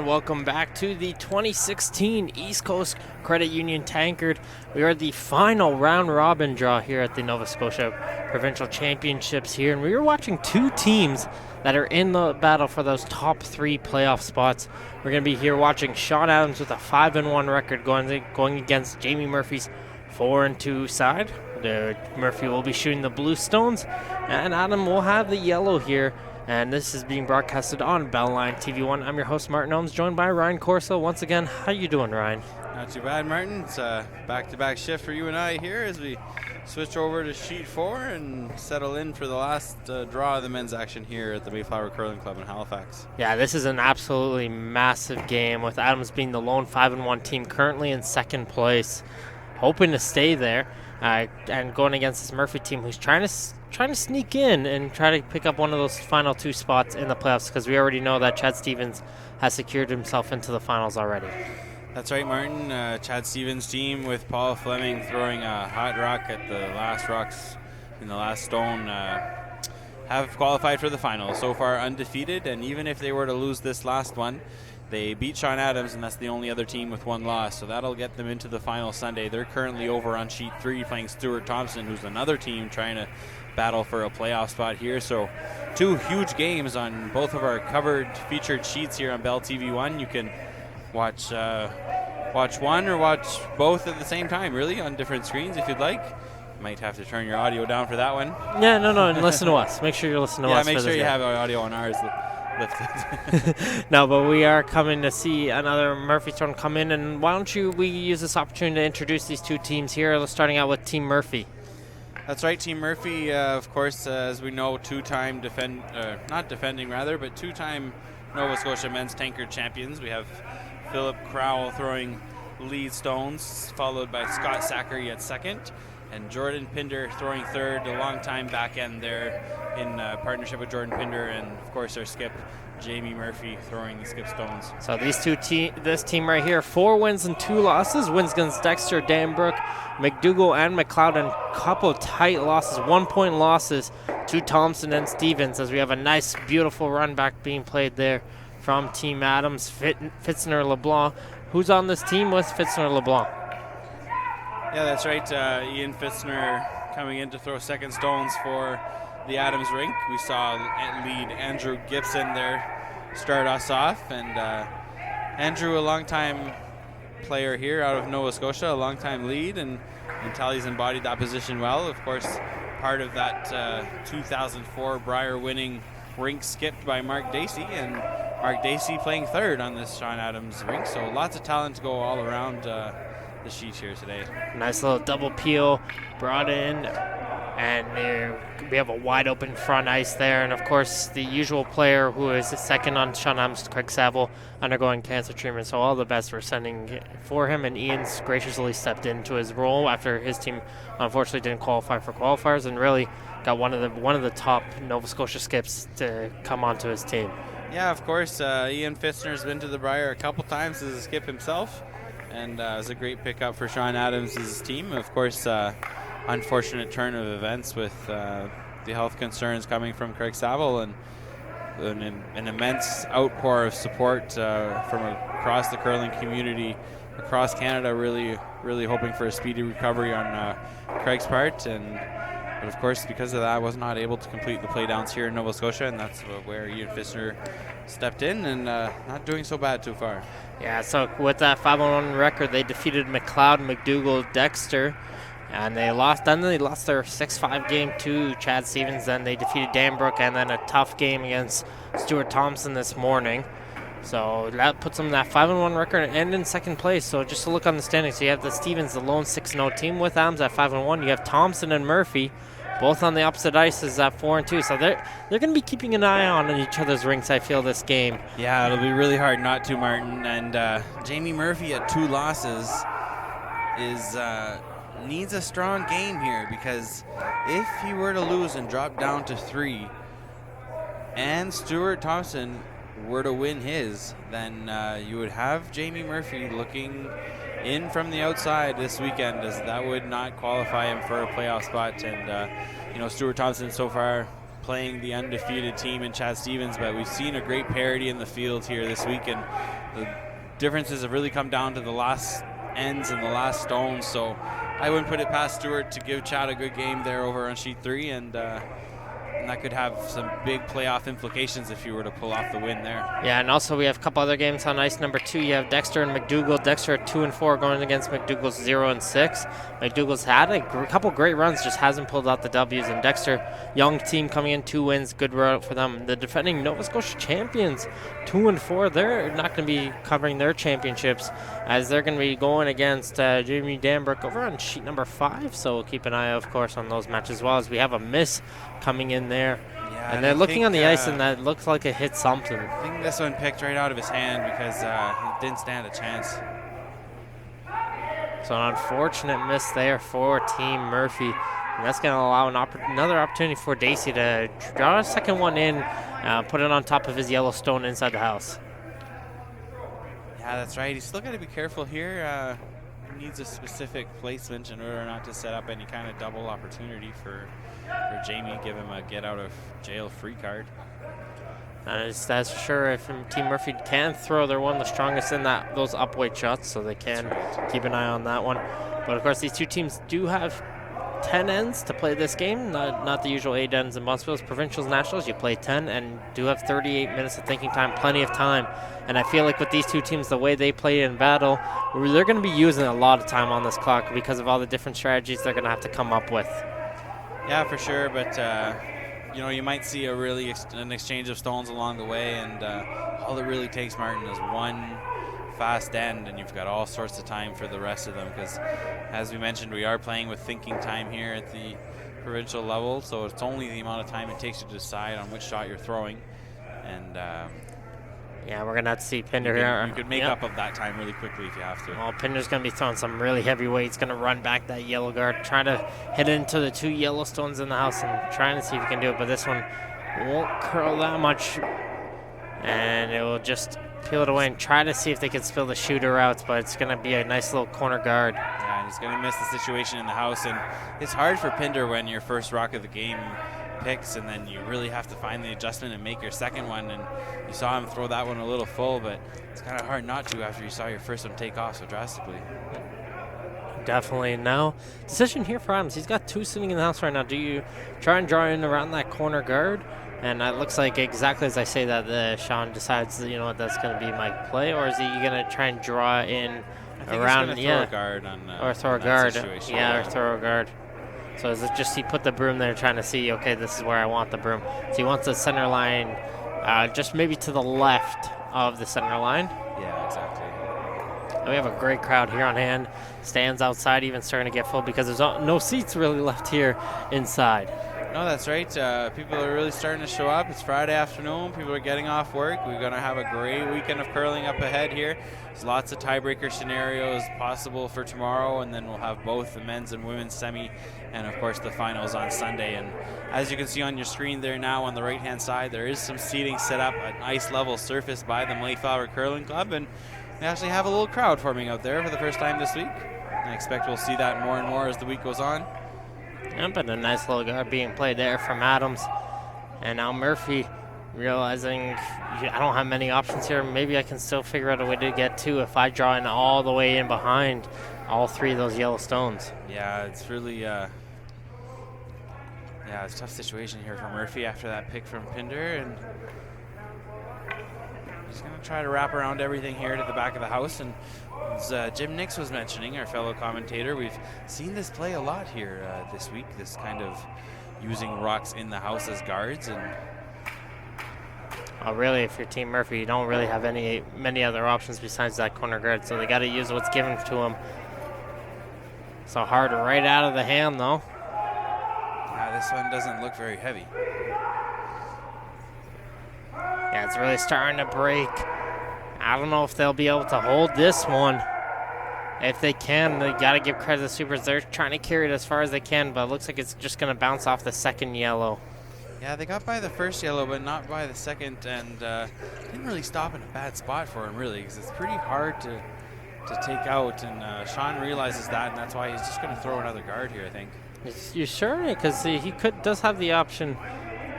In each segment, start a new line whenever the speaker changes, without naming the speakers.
Welcome back to the 2016 East Coast Credit Union Tankard. We are the final round robin draw here at the Nova Scotia Provincial Championships here, and we are watching two teams that are in the battle for those top three playoff spots. We're going to be here watching Shawn Adams with a 5-1 record going against Jamie Murphy's 4-2 side. Murphy will be shooting the blue stones, and Adam will have the yellow here. And this is being broadcasted on Bellline TV1. I'm your host, Martin Ohms, joined by Ryan Corso. Once again, how you doing, Ryan?
Not too bad, Martin. It's a back-to-back shift for you and I here as we switch over to Sheet 4 and settle in for the last draw of the men's action here at the Mayflower Curling Club in Halifax.
Yeah, this is an absolutely massive game, with Adams being the lone 5-1 team currently in second place, hoping to stay there, and going against this Murphy team who's trying to sneak in and try to pick up one of those final two spots in the playoffs, because we already know that Chad Stevens has secured himself into the finals already.
That's right, Martin. Chad Stevens' team with Paul Fleming throwing a hot rock at the last rocks in the last stone have qualified for the finals. So far undefeated, and even if they were to lose this last one, they beat Shawn Adams, and that's the only other team with one loss, so that'll get them into the final Sunday. They're currently over on Sheet 3 playing Stuart Thompson, who's another team trying to battle for a playoff spot here. So two huge games on both of our covered featured sheets here on Bell TV1. You can watch one or watch both at the same time, really, on different screens if you'd like. You might have to turn your audio down for that one.
Yeah, no, and listen to us. Make sure you're listening to us.
Yeah, make sure you
game.
have our audio on ours lifted.
No, but we are coming to see another Murphy storm come in, and why don't we use this opportunity to introduce these two teams here, starting out with Team Murphy.
That's right, Team Murphy, of course, as we know, two-time Nova Scotia men's tankard champions. We have Philip Crowell throwing lead stones, followed by Scott Saccary at second, and Jordan Pinder throwing third, a long-time back end there in partnership with Jordan Pinder, and of course our skip Jamie Murphy throwing the skip stones.
So this team right here, 4 wins and 2 losses. Wins against Dexter, Danbrook, McDougall, and McLeod, and a couple tight losses, 1-point losses to Thompson and Stevens, as we have a nice, beautiful run back being played there from Team Adams. Fitzner-LeBlanc, who's on this team with Fitzner-LeBlanc.
Yeah, that's right. Ian Fitzner coming in to throw second stones for the Adams rink. We saw lead Andrew Gibson there start us off, and Andrew, a longtime player here out of Nova Scotia, a longtime lead, and Tally's embodied that position well. Of course, part of that 2004 Brier winning rink skipped by Mark Dacey, and Mark Dacey playing third on this Shawn Adams rink. So lots of talent to go all around the sheet here today.
Nice little double peel brought in, and we have a wide open front ice there, and of course the usual player who is second on Shawn Adams, Craig Saville, undergoing cancer treatment, so all the best we're sending for him, and Ian's graciously stepped into his role after his team unfortunately didn't qualify for qualifiers, and really got one of the top Nova Scotia skips to come onto his team.
Yeah, of course, Ian Fitzner's been to the Brier a couple times as a skip himself, and it was a great pickup for Shawn Adams' team. Of course, unfortunate turn of events with the health concerns coming from Craig Saville, and an immense outpour of support from across the curling community across Canada really hoping for a speedy recovery on Craig's part, but of course because of that was not able to complete the playdowns here in Nova Scotia, and that's where Ian Fitzner stepped in, and not doing so bad so far.
Yeah, so with that 5-1 record, they defeated McLeod, McDougall, Dexter, and they lost. Then they lost their 6-5 game to Chad Stevens. Then they defeated Danbrook, and then a tough game against Stuart Thompson this morning. So that puts them in that 5-1 record and in second place. So just to look on the standings, so you have the Stevens, the lone 6-0 team with Adams at 5-1. You have Thompson and Murphy, both on the opposite ices at 4-2. So they're going to be keeping an eye on each other's rinks, I feel, this game.
Yeah, it'll be really hard not to, Martin. And Jamie Murphy at 2 losses needs a strong game here, because if he were to lose and drop down to 3, and Stuart Thompson were to win his, then you would have Jamie Murphy looking in from the outside this weekend, as that would not qualify him for a playoff spot. And Stuart Thompson so far playing the undefeated team in Chad Stevens, but we've seen a great parity in the field here this week, and the differences have really come down to the last ends and the last stones. So I wouldn't put it past Stuart to give Chad a good game there over on sheet 3, and that could have some big playoff implications if you were to pull off the win there.
Yeah, and also we have a couple other games on ice number 2. You have Dexter and McDougall. Dexter at 2-4 going against McDougall's 0-6. McDougall's had a couple great runs, just hasn't pulled out the W's. And Dexter, young team coming in, 2 wins, good route for them. The defending Nova Scotia champions, 2-4. They're not going to be covering their championships, as they're going to be going against Jamie Danbrook over on sheet number 5. So we'll keep an eye, of course, on those matches as well, as we have a miss coming in there.
Yeah,
and they're looking on the ice, and that looks like it hit something.
I think this one picked right out of his hand, because he didn't stand a chance.
So an unfortunate miss there for Team Murphy. And that's going to allow another opportunity for Dacey to draw a second one in, put it on top of his Yellowstone inside the house.
Yeah, that's right. He's still got to be careful here. He needs a specific placement in order not to set up any kind of double opportunity for Jamie, give him a get-out-of-jail-free card.
That's for sure. If Team Murphy can throw, they're one of the strongest in those up-weight shots, so they can keep an eye on that one. But, of course, these two teams do have 10 ends to play this game, not the usual 8 ends in Bostonville's Provincials, Nationals. You play 10 and do have 38 minutes of thinking time, plenty of time. And I feel like with these two teams, the way they play in battle, they're going to be using a lot of time on this clock because of all the different strategies they're going to have to come up with.
Yeah, for sure, but you might see an exchange of stones along the way, and all it really takes, Martin, is one fast end, and you've got all sorts of time for the rest of them, because as we mentioned, we are playing with thinking time here at the provincial level, so it's only the amount of time it takes you to decide on which shot you're throwing. And
yeah, we're going to have to see Pinder here.
You could make up of that time really quickly if you have to.
Well, Pinder's going to be throwing some really heavy weights, going to run back that yellow guard, trying to hit into the 2 Yellowstones in the house and trying to see if he can do it. But this one won't curl that much, and it will just peel it away and try to see if they can spill the shooter out, but it's going to be a nice little corner guard.
Yeah, and he's going to miss the situation in the house, and it's hard for Pinder when your first rock of the game picks, and then you really have to find the adjustment and make your second one. And you saw him throw that one a little full, but it's kind of hard not to after you saw your first one take off so drastically.
Definitely. Now, decision here for Adams. He's got 2 sitting in the house right now. Do you try and draw in around that corner guard? And it looks like exactly as I say that, Shawn decides, that's going to be my play, or is he going to try and draw in around?
He's throw a guard on,
or throw a guard. Yeah, or throw a guard. So is it just he put the broom there trying to see, okay, this is where I want the broom. So he wants the center line just maybe to the left of the center line.
Yeah, exactly.
And we have a great crowd here on hand. Stands outside even starting to get full because there's no seats really left here inside.
No, that's right. People are really starting to show up. It's Friday afternoon. People are getting off work. We're going to have a great weekend of curling up ahead here. There's lots of tiebreaker scenarios possible for tomorrow, and then we'll have both the men's and women's semi and, of course, the finals on Sunday. And as you can see on your screen there now on the right-hand side, there is some seating set up, an ice-level surface by the Mayflower Curling Club, and we actually have a little crowd forming out there for the first time this week. I expect we'll see that more and more as the week goes on.
Yep, and a nice little guard being played there from Adams. And now Murphy realizing I don't have many options here. Maybe I can still figure out a way to get 2 if I draw in all the way in behind all 3 of those yellow stones.
Yeah, it's really it's a tough situation here for Murphy after that pick from Pinder, and he's going to try to wrap around everything here to the back of the house. And as Jim Nix was mentioning, our fellow commentator, we've seen this play a lot here this week, this kind of using rocks in the house as guards. And
really, if you're Team Murphy, you don't really have many other options besides that corner guard, so they got to use what's given to them. So hard right out of the hand, though.
Yeah, this one doesn't look very heavy.
Yeah, it's really starting to break. I don't know if they'll be able to hold this one. If they can, they got to give credit to the Supers. They're trying to carry it as far as they can, but it looks like it's just going to bounce off the second yellow.
Yeah, they got by the first yellow, but not by the second, and didn't really stop in a bad spot for him, really, because it's pretty hard to take out, and Shawn realizes that, and that's why he's just going to throw another guard here, I think.
You sure? Because he does have the option.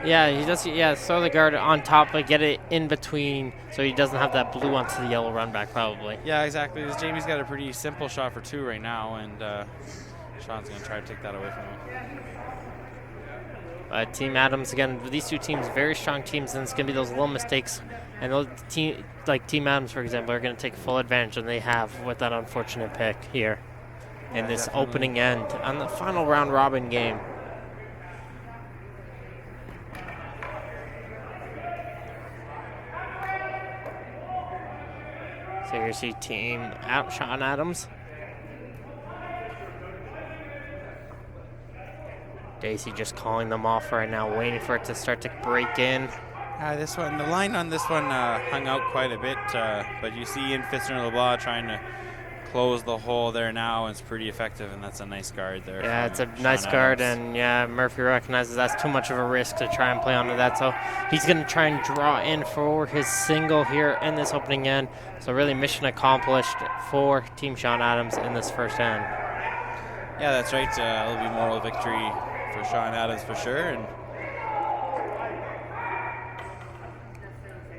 Yeah, he does. Yeah, throw the guard on top, but get it in between so he doesn't have that blue onto the yellow run back, probably.
Yeah, exactly. Jamie's got a pretty simple shot for 2 right now, and Shawn's going to try to take that away from him.
Team Adams, again, these 2 teams, very strong teams, and it's going to be those little mistakes. And those like Team Adams, for example, are going to take full advantage, and they have with that unfortunate pick here in this
definitely.
opening end on the final round robin game. So here's the team Shawn Adams. Dacey just calling them off right now, waiting for it to start to break in.
This one, the line on this one hung out quite a bit, but you see in Fitzner-LeBlanc trying to close the hole there now, and it's pretty effective, and that's a nice guard there.
Yeah, it's a nice guard, and yeah, Murphy recognizes that's too much of a risk to try and play onto that, so he's going to try and draw in for his single here in this opening end. So really mission accomplished for Team Shawn Adams in this first end.
Yeah, that's right. It'll be moral victory for Shawn Adams for sure.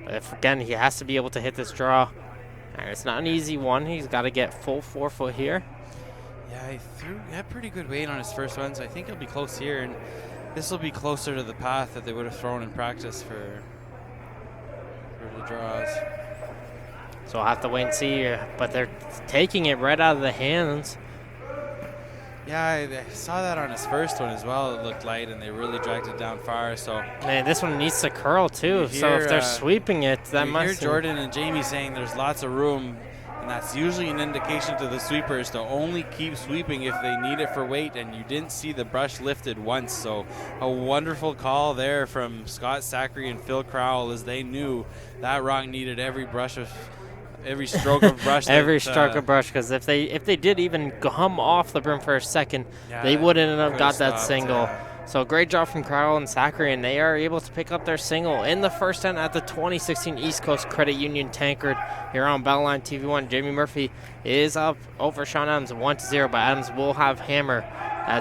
And
again, he has to be able to hit this draw. And it's not an easy one. He's got to get full 4 foot here.
Yeah, he had pretty good weight on his first one, so I think he'll be close here. And this will be closer to the path that they would have thrown in practice for the draws.
So I'll have to wait and see. But they're taking it right out of the hands.
Yeah, I saw that on his first one as well. It looked light, and they really dragged it down far. So
man, this one needs to curl too. So if they're sweeping it, that must.
You hear Jordan and Jamie saying there's lots of room, and that's usually an indication to the sweepers to only keep sweeping if they need it for weight. And you didn't see the brush lifted once, so a wonderful call there from Scott Saccary and Phil Crowell, as they knew that rock needed every stroke of brush.
Every stroke of brush, because if they did even come off the brim for a second, they wouldn't have got that single. So great job from Crowell and Saccary, and they are able to pick up their single in the first end at the 2016 East Coast Credit Union Tankard here on Bellline TV1. Jamie Murphy is up over Shawn Adams 1-0, but Adams will have hammer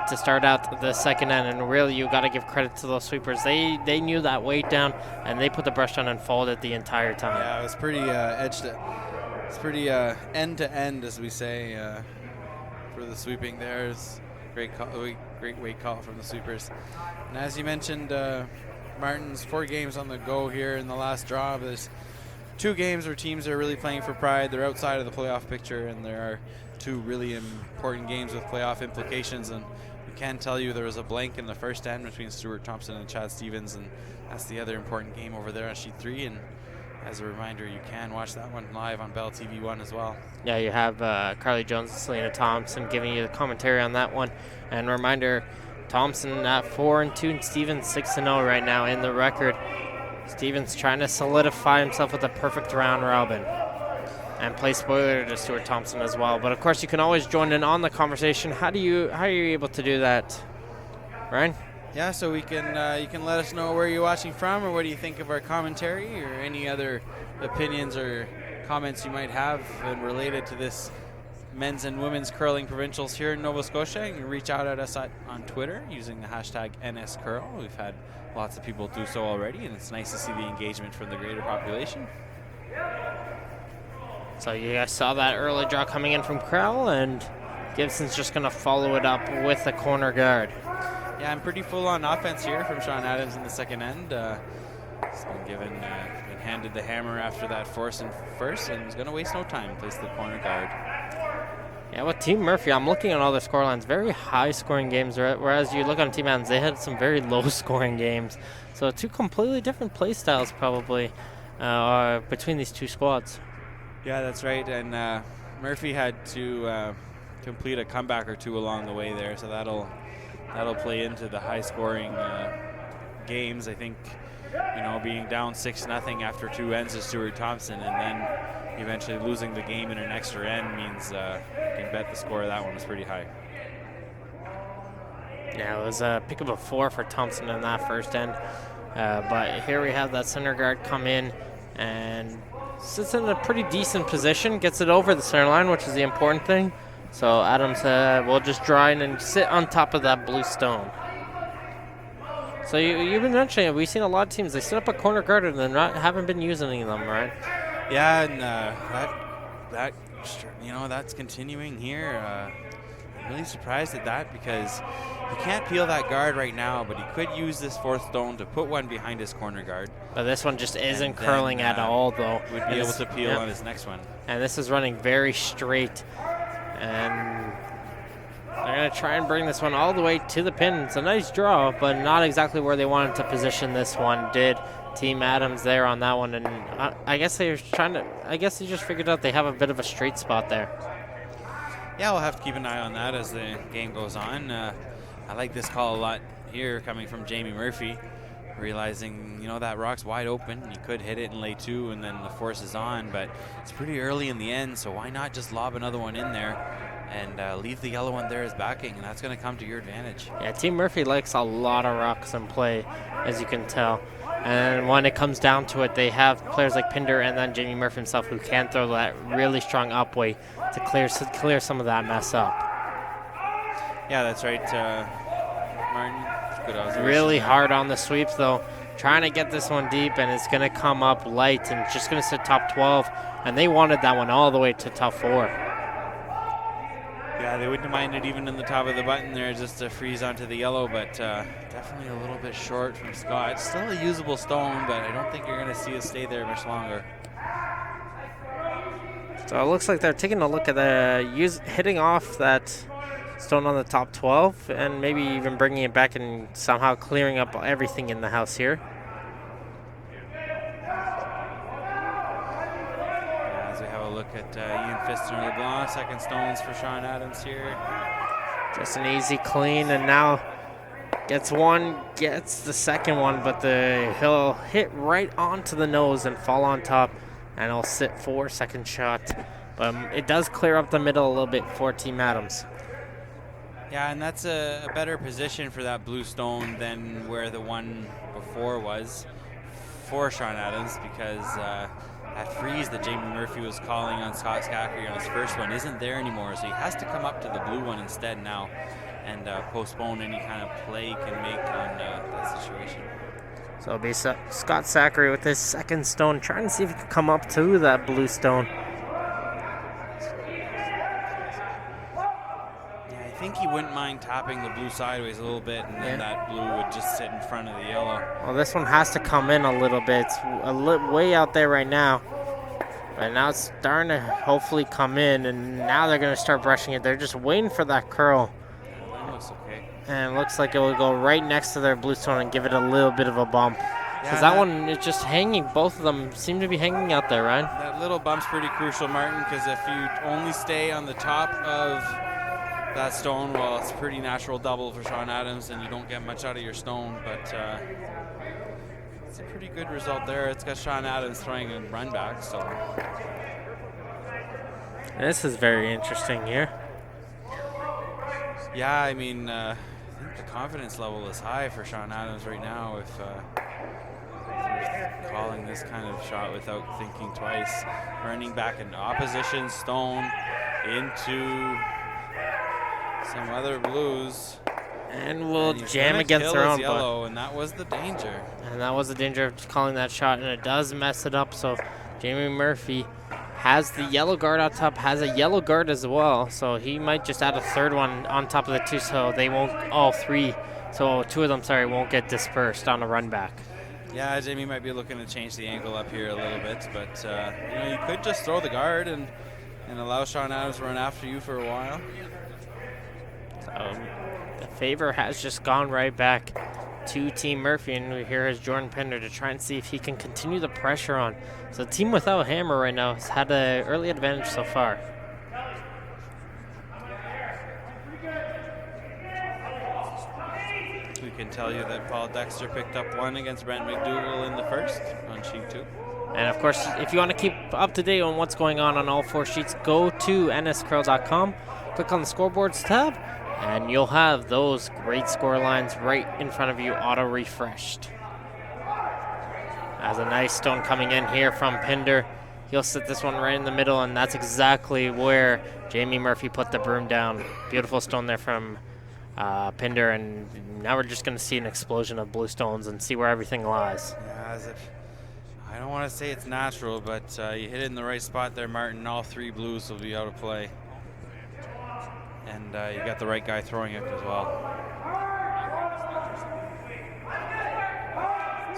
to start out the second end, and really you got to give credit to those sweepers. They knew that weight down, and they put the brush down and followed it the entire time.
Yeah, it was pretty edged. It's pretty end to end, as we say, for the sweeping there. It's great weight call from the sweepers. And as you mentioned, Martin's 4 games on the go here in the last draw. But there's 2 games where teams are really playing for pride. They're outside of the playoff picture, and there are 2 really important games with playoff implications. And we can tell you there was a blank in the first end between Stuart Thompson and Chad Stevens, and that's the other important game over there on sheet 3. And as a reminder, you can watch that one live on Bell TV1 as well. Yeah,
you have Carly Jones and Selena Thompson giving you the commentary on that one. And reminder, Thompson at 4-2 and Stevens 6-0 right now in the record. Stevens trying to solidify himself with a perfect round robin. And play spoiler to Stuart Thompson as well. But of course, you can always join in on the conversation. How are you able to do that, Ryan?
Yeah, so you can let us know where you're watching from, or what do you think of our commentary, or any other opinions or comments you might have related to this men's and women's curling provincials here in Nova Scotia. You can reach out at us on Twitter using the hashtag NSCurl. We've had lots of people do so already, and it's nice to see the engagement from the greater population.
So you guys saw that early draw coming in from Crowell, and Gibson's just going to follow it up with a corner guard.
Yeah, I'm pretty full on offense here from Shawn Adams in the second end. He's been handed the hammer after that force and first, and he's going to waste no time. Place the corner guard.
Yeah, with Team Murphy, I'm looking at all their scorelines, very high-scoring games, whereas you look on Team Adams, they had some very low-scoring games. So two completely different play styles probably between these two squads.
Yeah, that's right, and Murphy had to complete a comeback or two along the way there, so that'll play into the high-scoring games. I think, being down 6-0 after 2 ends to Stuart Thompson, and then eventually losing the game in an extra end means you can bet the score of that one was pretty high.
Yeah, it was a pick up a 4 for Thompson in that first end, but here we have that center guard come in and sits in a pretty decent position, gets it over the center line, which is the important thing. So Adams will just draw in and sit on top of that blue stone. So you've been mentioning it. We've seen a lot of teams, they set up a corner guard and then haven't been using any of them, right?
Yeah, and that's continuing here. I'm really surprised at that because he can't peel that guard right now, but he could use this fourth stone to put one behind his corner guard.
But this one just isn't curling at all, though.
Would be able to peel on his next one.
And this is running very straight. And they're going to try and bring this one all the way to the pin. It's a nice draw, but not exactly where they wanted to position this one. Did Team Adams there on that one, and I guess they were I guess they just figured out they have a bit of a straight spot there.
Yeah, we'll have to keep an eye on that as the game goes on. I like this call a lot here coming from Jamie Murphy, realizing, that rock's wide open. He could hit it and lay 2, and then the force is on, but it's pretty early in the end, so why not just lob another one in there and leave the yellow one there as backing, and that's going to come to your advantage. Yeah,
Team Murphy likes a lot of rocks in play, as you can tell. And when it comes down to it, they have players like Pinder and then Jamie Murphy himself who can throw that really strong upway to clear some of that mess up.
Yeah, that's right, Martin. Good observation.
Really hard on the sweeps, though. Trying to get this one deep, and it's going to come up light and just going to sit top 12. And they wanted that one all the way to top 4.
Yeah, they wouldn't have minded even in the top of the button there just to freeze onto the yellow, but definitely a little bit short from Scott. It's still a usable stone, but I don't think you're going to see it stay there much longer.
So it looks like they're taking a look at hitting off that stone on the top 12 and maybe even bringing it back and somehow clearing up everything in the house here.
As we have a look at Ian Fitzner-LeBlanc, second stones for Shawn Adams here.
Just an easy clean, and now gets the second one, but he'll hit right onto the nose and fall on top, and he'll sit for second shot. But it does clear up the middle a little bit for Team Adams.
Yeah, and that's a better position for that blue stone than where the one before was for Shawn Adams, because that freeze that Jamie Murphy was calling on Scott Saccary on his first one isn't there anymore, so he has to come up to the blue one instead now and postpone any kind of play he can make on that situation.
So it'll be Scott Saccary with his second stone, trying to see if he can come up to that blue stone.
I think he wouldn't mind tapping the blue sideways a little bit, and then that blue would just sit in front of the yellow.
Well, this one has to come in a little bit. It's way out there right now. But now it's starting to hopefully come in, and now they're going to start brushing it. They're just waiting for that curl.
Yeah, that looks okay.
And it looks like it will go right next to their blue stone and give it a little bit of a bump. Because that one is just hanging. Both of them seem to be hanging out there, right?
That little bump's pretty crucial, Martin, because if you only stay on the top of that stone, well, it's a pretty natural double for Shawn Adams, and you don't get much out of your stone, but it's a pretty good result there. It's got Shawn Adams throwing a run back, so.
This is very interesting here.
Yeah, I mean, I think the confidence level is high for Shawn Adams right now if they're calling this kind of shot without thinking twice. Running back in opposition stone. into some other blues.
And we'll
And he's
jam
gonna
against
kill
their
his
own.
yellow, and that was the danger.
And that was the danger of calling that shot, and it does mess it up. So Jamie Murphy has the yellow guard on top, has a yellow guard as well. So he might just add a third one on top of the two, so they won't all three. So two of them, sorry, won't get dispersed on a run back.
Yeah, Jamie might be looking to change the angle up here a little bit, but you could just throw the guard and allow Shawn Adams to run after you for a while.
So the favor has just gone right back to Team Murphy, and we here is Jordan Pinder to try and see if he can continue the pressure on. So the team without Hammer right now has had an early advantage so far.
We can tell you that Paul Dexter picked up one against Brent McDougall in the first on sheet 2.
And of course, if you want to keep up to date on what's going on all 4 sheets, go to nscurl.com, click on the scoreboards tab, and you'll have those great score lines right in front of you, auto-refreshed. As a nice stone coming in here from Pinder. He'll sit this one right in the middle, and that's exactly where Jamie Murphy put the broom down. Beautiful stone there from Pinder, and now we're just going to see an explosion of blue stones and see where everything lies.
Yeah, I don't want to say it's natural, but you hit it in the right spot there, Martin. All 3 blues will be out of play. And you got the right guy throwing it as well.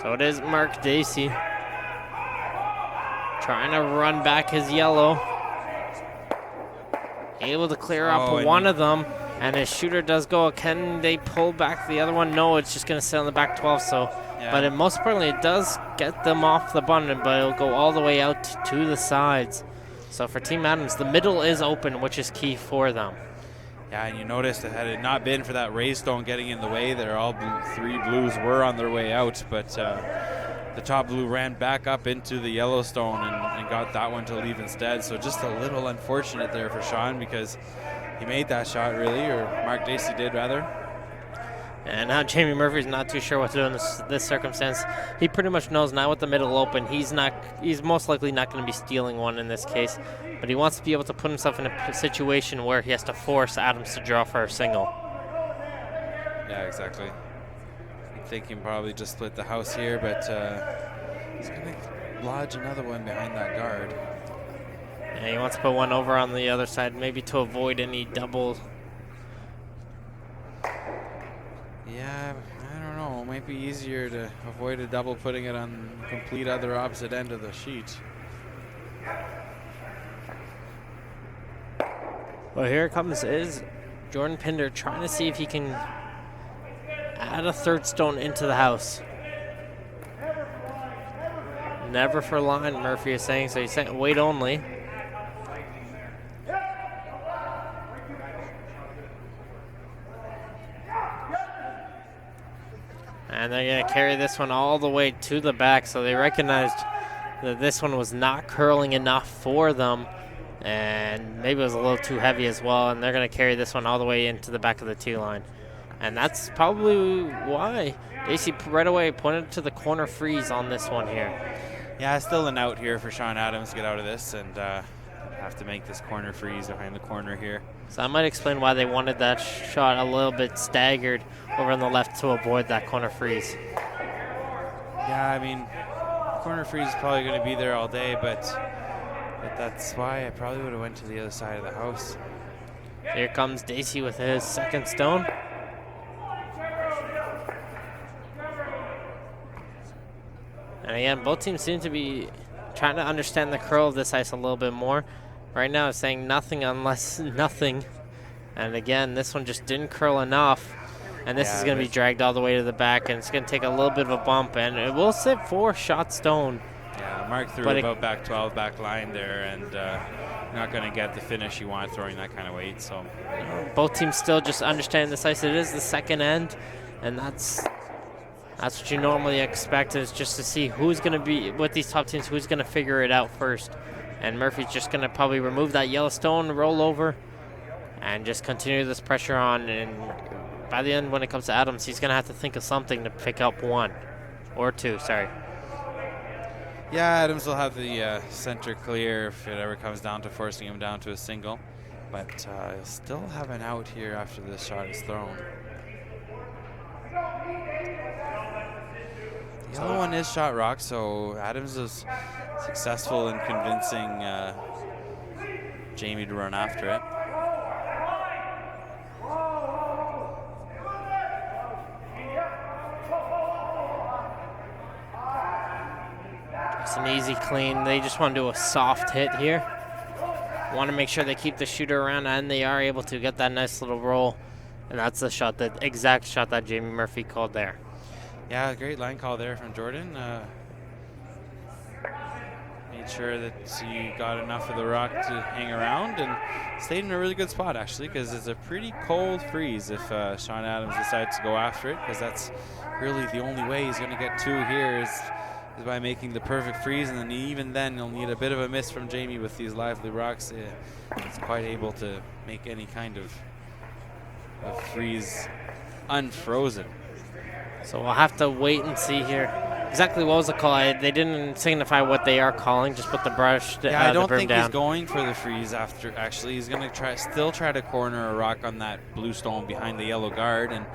So it is Mark Dacey trying to run back his yellow. Able to clear up one of them, and his shooter does go. Can they pull back the other one? No, it's just going to sit on the back 12. So,
yeah.
But most importantly, it does get them off the button, but it'll go all the way out to the sides. So for Team Adams, the middle is open, which is key for them.
Yeah, and you noticed that had it not been for that raised stone getting in the way, there all 3 blues were on their way out, but the top blue ran back up into the Yellowstone and got that one to leave instead. So just a little unfortunate there for Shawn, because he made that shot really, or Mark Dacey did rather.
And now Jamie Murphy's not too sure what to do in this circumstance. He pretty much knows now with the middle open, he's most likely not going to be stealing one in this case, but he wants to be able to put himself in a situation where he has to force Adams to draw for a single.
Yeah, exactly. I'm thinking probably just split the house here, but he's going to lodge another one behind that guard.
Yeah, he wants to put one over on the other side, maybe to avoid any double.
Yeah, I don't know. It might be easier to avoid a double putting it on the complete other opposite end of the sheet.
Well, here it comes is Jordan Pinder trying to see if he can add a third stone into the house. Never for line, Murphy is saying, so he's saying wait only. And they're going to carry this one all the way to the back, so they recognized that this one was not curling enough for them, and maybe it was a little too heavy as well, and they're going to carry this one all the way into the back of the tee line. And that's probably why Dacey right away pointed to the corner freeze on this one here.
Yeah, still an out here for Shawn Adams to get out of this, and have to make this corner freeze behind the corner here.
So I might explain why they wanted that shot a little bit staggered over on the left to avoid that corner freeze.
Yeah, I mean, corner freeze is probably going to be there all day, but that's why I probably would have went to the other side of the house.
Here comes Dacey with his second stone. And again, both teams seem to be trying to understand the curl of this ice a little bit more. Right now it's saying nothing unless nothing. And again, this one just didn't curl enough. And this is going to be dragged all the way to the back, and it's going to take a little bit of a bump, and it will sit for shot stone.
Yeah, Mark threw about back 12, back line there, and not going to get the finish you want throwing that kind of weight. So
both teams still just understand this ice. It is the second end, and that's what you normally expect, is just to see who's going to be, with these top teams, who's going to figure it out first. And Murphy's just going to probably remove that yellow stone, roll over, and just continue this pressure on. And by the end, when it comes to Adams, he's going to have to think of something to pick up one or two, sorry.
Yeah, Adams will have the center clear if it ever comes down to forcing him down to a single. but he'll still have an out here after this shot is thrown. The other one is shot rock, so Adams is successful in convincing Jamie to run after it.
It's an easy clean. They just want to do a soft hit here. Want to make sure they keep the shooter around, and they are able to get that nice little roll. And that's the shot, that exact shot that Jamie Murphy called there.
Yeah, great line call there from Jordan. Made sure that he got enough of the rock to hang around and stayed in a really good spot, actually, because it's a pretty cold freeze if Shawn Adams decides to go after it, because that's really the only way he's going to get 2 here is by making the perfect freeze, and then even then he'll need a bit of a miss from Jamie with these lively rocks. He's quite able to make any kind of freeze unfrozen.
So we'll have to wait and see here. Exactly what was the call? They didn't signify what they are calling. Just put the brush down.
Yeah, I don't think he's going for the freeze after. Actually, he's going to still try to corner a rock on that blue stone behind the yellow guard, and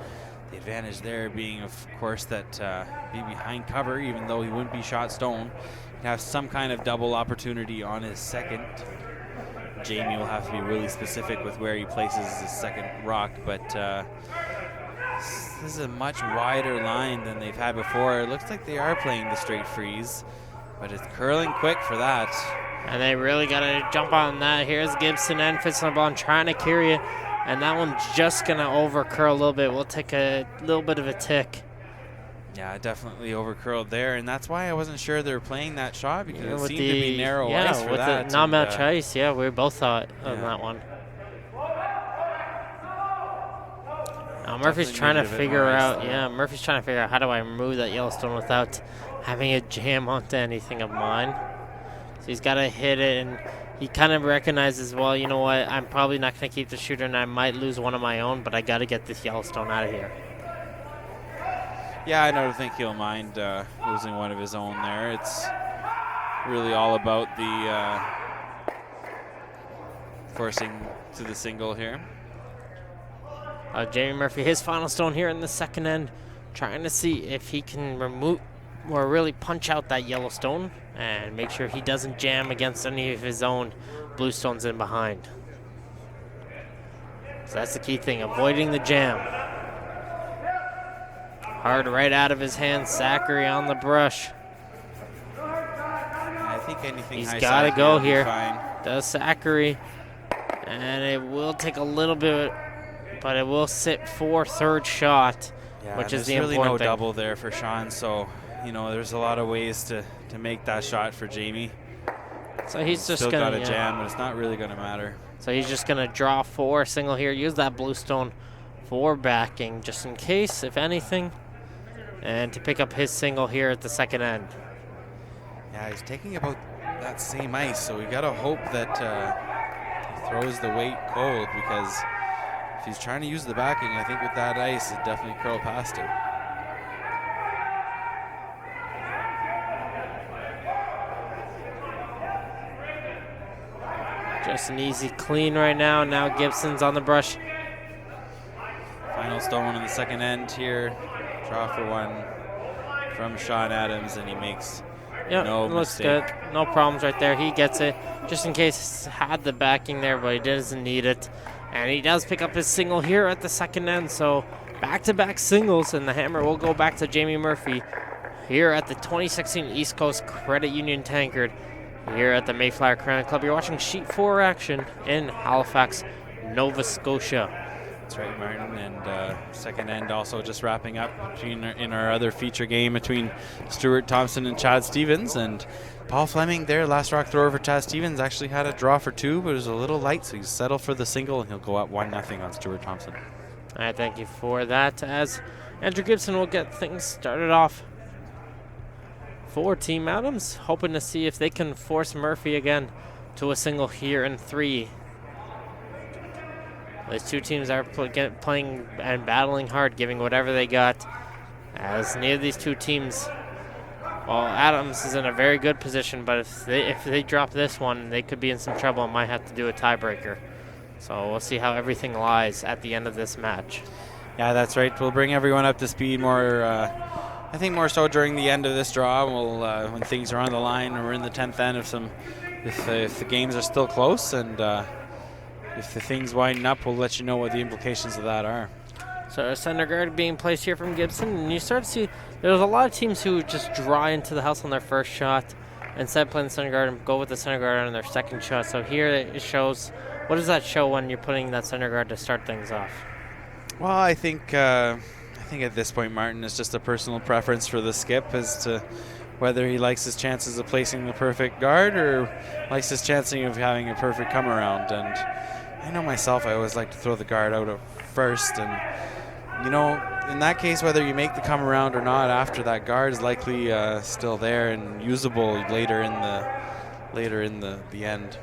the advantage there being, of course, that be behind cover, even though he wouldn't be shot stone. He'd have some kind of double opportunity on his second. Jamie will have to be really specific with where he places his second rock, but this is a much wider line than they've had before. It looks like they are playing the straight freeze, but it's curling quick for that.
And they really got to jump on that. Here's Gibson and Fitzner-LeBlanc trying to carry it, and that one's just going to over-curl a little bit. We'll take a little bit of a tick.
Yeah, definitely over-curled there, and that's why I wasn't sure they were playing that shot, because it seemed to be narrow ice for that.
Yeah, with the not-match ice, yeah, we both thought on that one. Now Murphy's trying to figure out, Murphy's trying to figure out how do I remove that Yellowstone without having it jam onto anything of mine. So he's got to hit it, and he kind of recognizes, well, you know what, I'm probably not going to keep the shooter, and I might lose one of my own, but I got to get this Yellowstone out of here.
Yeah, I don't think he'll mind losing one of his own there. It's really all about the forcing to the single here.
Jamie Murphy, his final stone here in the second end, trying to see if he can remove or really punch out that Yellowstone and make sure he doesn't jam against any of his own blue stones in behind. So that's the key thing, avoiding the jam. Hard right out of his hands, Saccary on the brush.
I think anything
he's got to go here.
Fine.
Does Saccary, and it will take a little bit, but it will sit for third shot, which is the important
really no
thing.
Double there for Shawn, so you know there's a lot of ways to make that shot for Jamie.
So he's just
still
gonna
got a jam, but it's not really gonna matter.
So he's just gonna draw 4 single here, use that blue stone for backing, just in case, if anything, and to pick up his single here at the second end.
Yeah, he's taking about that same ice, so we gotta hope that he throws the weight cold, because if he's trying to use the backing, I think with that ice, it definitely curl past him.
Just an easy clean right now. Now Gibson's on the brush.
Final stone in the second end here. Draw for 1 from Shawn Adams, and he makes no
looks
mistake.
good. No problems right there. He gets it. Just in case he had the backing there, but he doesn't need it. And he does pick up his single here at the second end. So back-to-back singles, and the hammer will go back to Jamie Murphy here at the 2016 East Coast Credit Union Tankard here at the Mayflower Crowell Club. You're watching Sheet 4 action in Halifax, Nova Scotia.
That's right, Martin. And second end also just wrapping up in our other feature game between Stuart Thompson and Chad Stevens. And Paul Fleming, their last rock thrower for Chad Stevens, actually had a draw for 2, but it was a little light, so he's settled for the single, and he'll go up 1-0 on Stuart Thompson.
All right, thank you for that. As Andrew Gibson will get things started off for Team Adams, hoping to see if they can force Murphy again to a single here in 3. These two teams are playing and battling hard, giving whatever they got. As neither of these two teams, well, Adams is in a very good position, but if they drop this one, they could be in some trouble and might have to do a tiebreaker. So we'll see how everything lies at the end of this match.
Yeah, that's right. We'll bring everyone up to speed more. I think more so during the end of this draw. We'll when things are on the line and we're in the 10th end. If the games are still close and if the things widen up, we'll let you know what the implications of that are.
So a center guard being placed here from Gibson, and you start to see there's a lot of teams who just draw into the house on their first shot instead of playing the center guard and go with the center guard on their second shot. So here it shows. What does that show when you're putting that center guard to start things off?
Well, I think at this point, Martin, it's just a personal preference for the skip as to whether he likes his chances of placing the perfect guard or likes his chancing of having a perfect come around. And I know myself, I always like to throw the guard out first, and in that case, whether you make the come around or not, after that guard is likely still there and usable later in the end.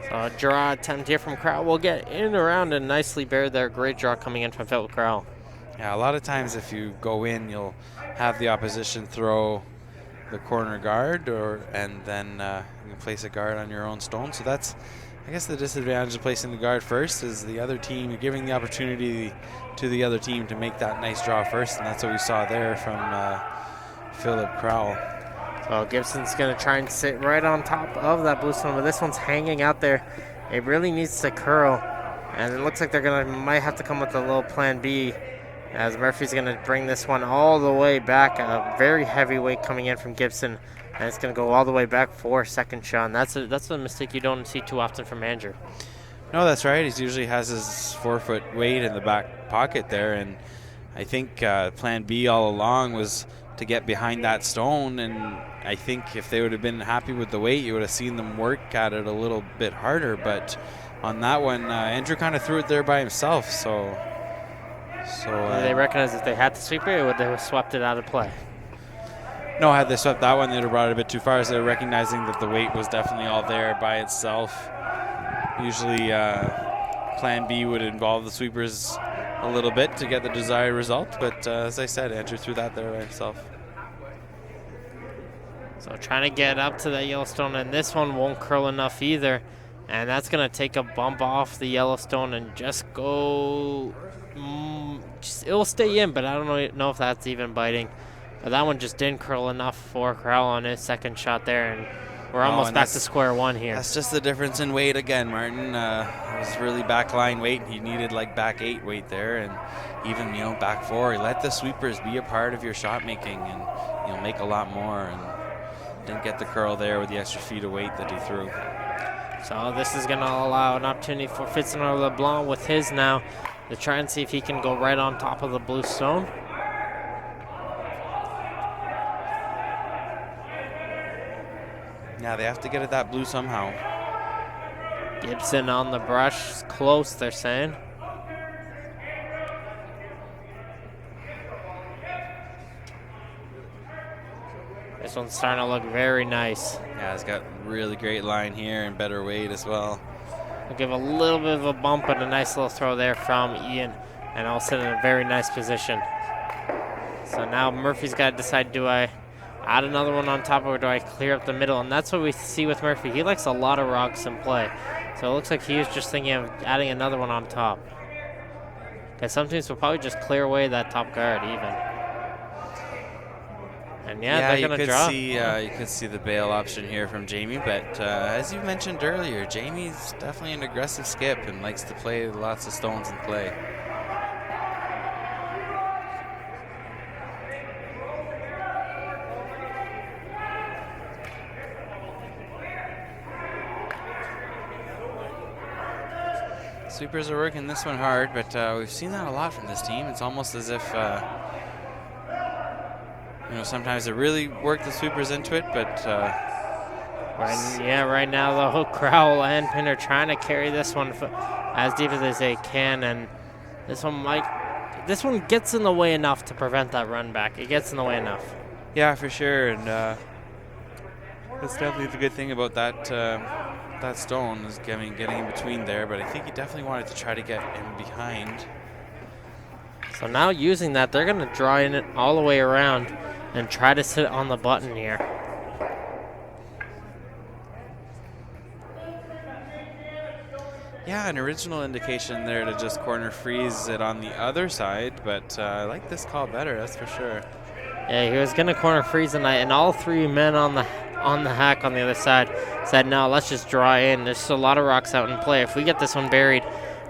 So a draw attempt here from Crowell. We'll get in and around and nicely bear their great draw coming in from Phil Crowell.
Yeah, a lot of times if you go in, you'll have the opposition throw the corner guard, and then you can place a guard on your own stone. So that's, I guess, the disadvantage of placing the guard first is the other team, you're giving the opportunity to the other team to make that nice draw first, and that's what we saw there from Philip Crowell.
So Gibson's going to try and sit right on top of that blue stone, but this one's hanging out there. It really needs to curl, and it looks like they're might have to come with a little plan B, as Murphy's going to bring this one all the way back. A very heavy weight coming in from Gibson, and it's going to go all the way back for second shot. And that's a mistake you don't see too often from Andrew.
No, that's right. He usually has his 4-foot weight in the back pocket there, and I think plan B all along was to get behind that stone, and I think if they would have been happy with the weight, you would have seen them work at it a little bit harder. But on that one, Andrew kind of threw it there by himself. So
they recognized if they had to sweep it, would they have swept it out of play?
No, had they swept that one, they'd have brought it a bit too far. So they're recognizing that the weight was definitely all there by itself. Usually, plan B would involve the sweepers a little bit to get the desired result, but as I said, Andrew threw that there by himself.
So trying to get up to that Yellowstone, and this one won't curl enough either, and that's going to take a bump off the Yellowstone and just go. It'll stay in, but I don't know if that's even biting. But that one just didn't curl enough for Crowell on his second shot there, and we're almost back to square one here.
That's just the difference in weight again, Martin. It was really backline weight. He needed like back 8 weight there, and even back 4. Let the sweepers be a part of your shot making, and you'll make a lot more. And didn't get the curl there with the extra feet of weight that he threw.
So this is going to allow an opportunity for Fitzner-LeBlanc with his now to try and see if he can go right on top of the blue stone.
Yeah, they have to get at that blue somehow.
Gibson on the brush, close, they're saying. This one's starting to look very nice.
Yeah, it's got really great line here and better weight as well.
We'll give a little bit of a bump and a nice little throw there from Ian, and I'll sit in a very nice position. So now Murphy's got to decide, do I add another one on top or do I clear up the middle? And that's what we see with Murphy. He likes a lot of rocks in play. So it looks like he was just thinking of adding another one on top. Because some teams will probably just clear away that top guard even. And they're going to draw.
You could see the bail option here from Jamie, but as you mentioned earlier, Jamie's definitely an aggressive skip and likes to play lots of stones in play. Sweepers are working this one hard, but we've seen that a lot from this team. It's almost as if sometimes they really work the sweepers into it, but
right now though, Crowell and Pinder trying to carry this one as deep as they can, and this one gets in the way enough to prevent that run back. It gets in the way enough.
Yeah, for sure, and that's definitely the good thing about that stone is getting in between there, but I think he definitely wanted to try to get in behind.
So now using that, they're going to draw in it all the way around and try to sit on the button here.
Yeah, an original indication there to just corner freeze it on the other side, but I like this call better, that's for sure.
Yeah, he was gonna corner freeze tonight, and all three men on the hack on the other side said, no, let's just draw in. There's a lot of rocks out in play. If we get this one buried,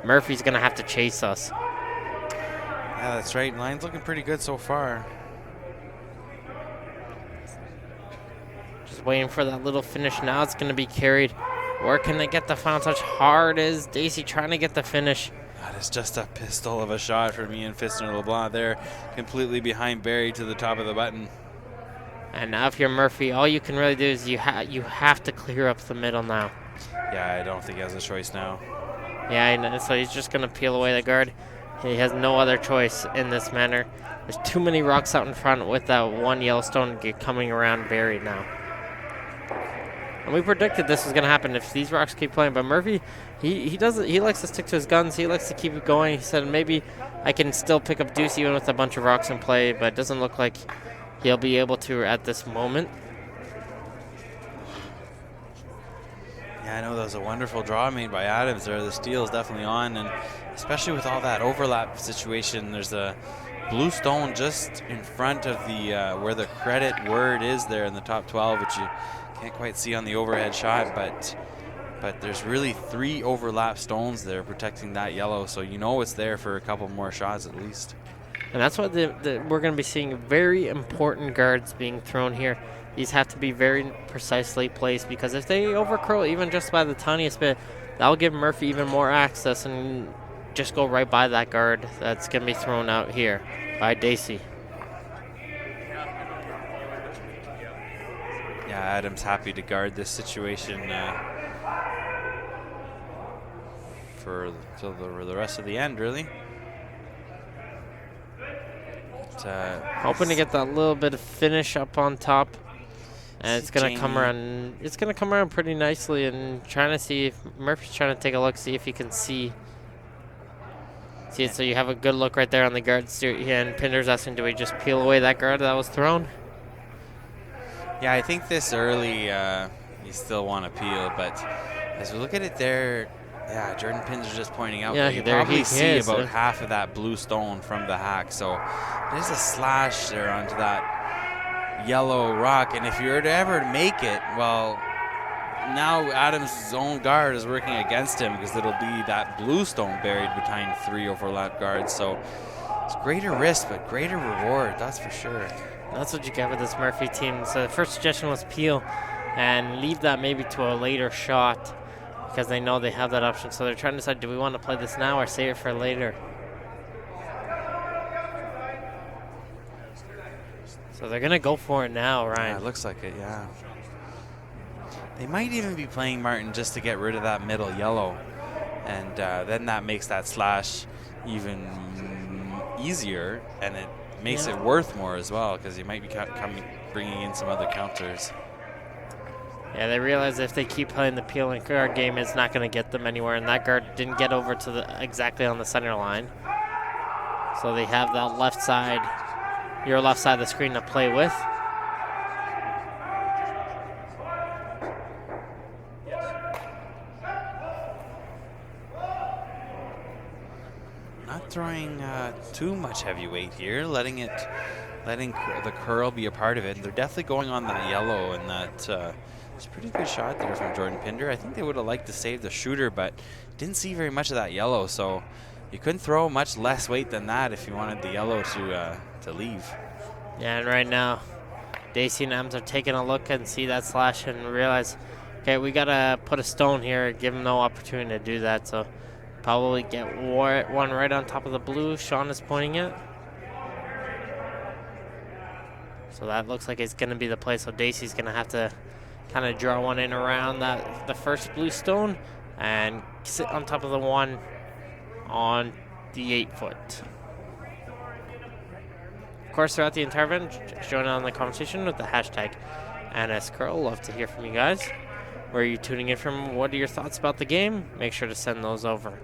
Murphy's gonna have to chase us.
Yeah, that's right. Line's looking pretty good so far.
Just waiting for that little finish. Now it's gonna be carried. Where can they get the final touch? Hard is Dacey trying to get the finish.
That is just a pistol of a shot for me and Fitzner-LeBlanc there, completely behind Barry to the top of the button.
And now if you're Murphy, all you can really do is you have to clear up the middle now.
Yeah, I don't think he has a choice now.
Yeah, so he's just going to peel away the guard. He has no other choice in this manner. There's too many rocks out in front with that one Yellowstone coming around buried now. And we predicted this was going to happen if these rocks keep playing. But Murphy, he likes to stick to his guns. He likes to keep it going. He said maybe I can still pick up Deuce even with a bunch of rocks in play, but it doesn't look like he'll be able to at this moment.
Yeah, I know that was a wonderful draw made by Adams there. The steal is definitely on, and especially with all that overlap situation, there's a blue stone just in front of the where the credit word is there in the top 12, which you can't quite see on the overhead shot, but there's really 3 overlap stones there protecting that yellow, so you know it's there for a couple more shots at least.
And that's what we're going to be seeing very important guards being thrown here. These have to be very precisely placed, because if they overcurl even just by the tiniest bit, that'll give Murphy even more access and just go right by that guard that's going to be thrown out here by Dacey.
Yeah, Adam's happy to guard this situation for the rest of the end, really.
Hoping to get that little bit of finish up on top, and it's gonna come around. It's gonna come around pretty nicely, and trying to see if Murphy's trying to take a look, see if he can see it. So you have a good look right there on the guard steer, and Pinder's asking, do we just peel away that guard that was thrown?
Yeah, I think this early you still want to peel, but as we look at it there, yeah, Jordan Pinder's just pointing out that you probably see about half of that blue stone from the hack. So there's a slash there onto that yellow rock, and if you were to ever make it, well, now Adams' own guard is working against him, because it'll be that blue stone buried behind 3 overlap guards. So it's greater risk, but greater reward, that's for sure.
That's what you get with this Murphy team. So the first suggestion was peel and leave that maybe to a later shot, because they know they have that option. So they're trying to decide, do we want to play this now or save it for later? So they're going to go for it now, Ryan.
Yeah, it looks like it, yeah. They might even be playing Martin just to get rid of that middle yellow. And then that makes that slash even easier, and it makes it worth more as well, because you might be bringing in some other counters.
Yeah, they realize if they keep playing the peel and guard game, it's not going to get them anywhere, and that guard didn't get over to exactly on the center line. So they have that left side, your left side of the screen to play with.
Not throwing too much heavy weight here, letting the curl be a part of it. They're definitely going on that yellow, and that it's a pretty good shot there from Jordan Pinder. I think they would have liked to save the shooter, but didn't see very much of that yellow, so you couldn't throw much less weight than that if you wanted the yellow to leave.
Yeah, and right now, Dacey and Ems are taking a look and see that slash and realize, okay, we got to put a stone here, give them no opportunity to do that, so probably get one right on top of the blue Shawn is pointing at. So that looks like it's going to be the play, so Dacey's going to have to kind of draw one in around the first blue stone and sit on top of the one on the 8-foot. Of course, throughout the entire event, join in on the conversation with the hashtag NSCurl. Love to hear from you guys. Where are you tuning in from? What are your thoughts about the game? Make sure to send those over.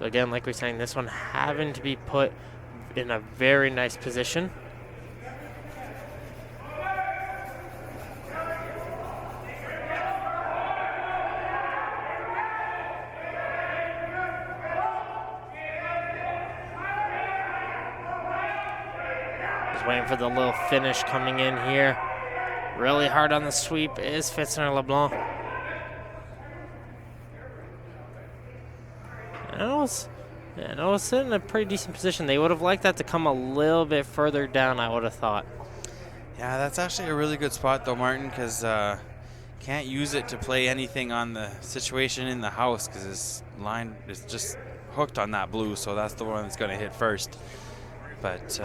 So again, like we were saying, this one having to be put in a very nice position. Just waiting for the little finish coming in here. Really hard on the sweep is Fitzner-LeBlanc. And it was sitting in a pretty decent position. They would have liked that to come a little bit further down, I would have thought.
Yeah, that's actually a really good spot though, Martin, because can't use it to play anything on the situation in the house because his line is just hooked on that blue, so that's the one that's going to hit first. But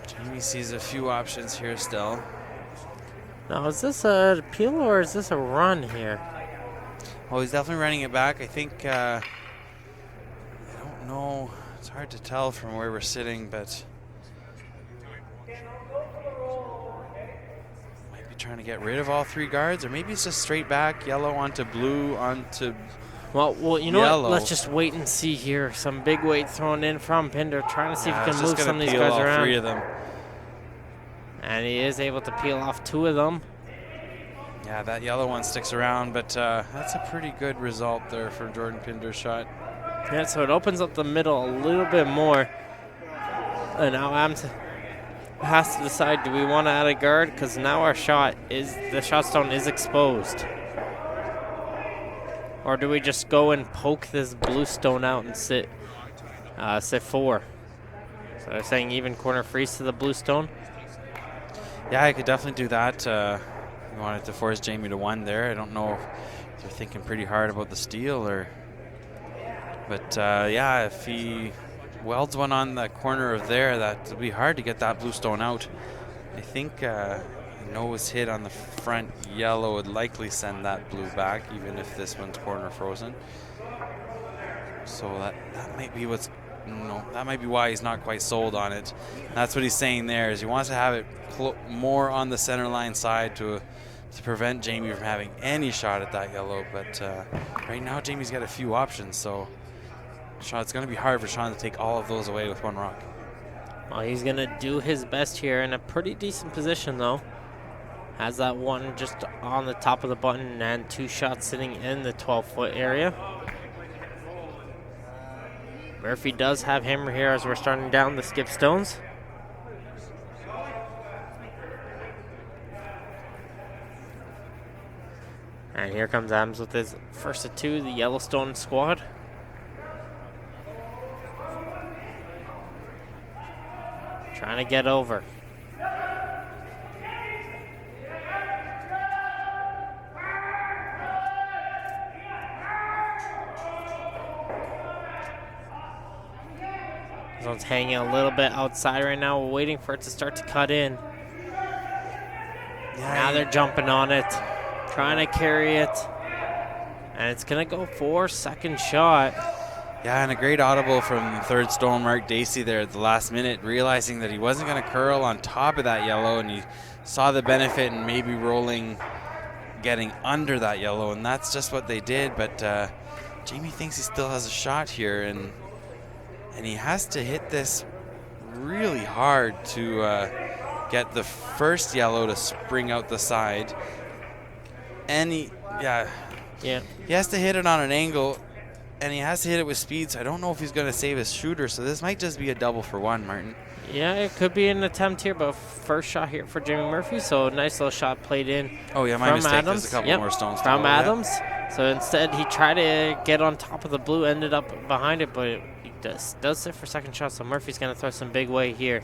Jamie sees a few options here still.
Now, is this a appeal or is this a run here?
Well, he's definitely running it back. I think, I don't know. It's hard to tell from where we're sitting, but might be trying to get rid of all three guards, or maybe it's just straight back, yellow onto blue onto
Well, you know
yellow.
what? Let's just wait and see here. Some big weight thrown in from Pinder, trying to see if he can move some of these guys
all
around.
three of them.
And he is able to peel off two of them.
Yeah, that yellow one sticks around, but that's a pretty good result there for Jordan Pinder's shot.
Yeah, so it opens up the middle a little bit more. And now Adams has to decide, do we want to add a guard? Because now our the shot stone is exposed. Or do we just go and poke this blue stone out and sit 4? So they're saying even corner freeze to the blue stone.
Yeah, I could definitely do that. You wanted to force Jamie to 1 there. I don't know if they're thinking pretty hard about the steal but yeah, if he welds one on the corner of there, that'll be hard to get that blue stone out. I think nose hit on the front yellow would likely send that blue back, even if this one's corner frozen. So that might be that might be why he's not quite sold on it. That's what he's saying there, is he wants to have it more on the center line side to prevent Jamie from having any shot at that yellow. But right now Jamie's got a few options, so it's going to be hard for Shawn to take all of those away with one rock.
Well, he's going to do his best here in a pretty decent position, though. Has that one just on the top of the button and 2 shots sitting in the 12-foot area. Murphy does have hammer here as we're starting down the skip stones. And here comes Adams with his first of 2, the Yellowstone squad. Trying to get over. This one's hanging a little bit outside right now. We're waiting for it to start to cut in.
Yeah,
now they're jumping on it, trying to carry it. And it's going to go for second shot.
Yeah, and a great audible from third stone Mark Dacey there at the last minute, realizing that he wasn't going to curl on top of that yellow, and he saw the benefit and maybe getting under that yellow, and that's just what they did. But Jamie thinks he still has a shot here, and he has to hit this really hard to get the first yellow to spring out the side. And he has to hit it on an angle, and he has to hit it with speed, so I don't know if he's going to save his shooter, so this might just be a double for 1, Martin.
Yeah, it could be an attempt here, but first shot here for Jamie Murphy, so nice little shot played in.
Oh, yeah, my mistake.
Adams.
There's a couple more stones
from
to go,
Adams. Yeah. So instead, he tried to get on top of the blue, ended up behind it, but it does sit for second shot, so Murphy's going to throw some big weight here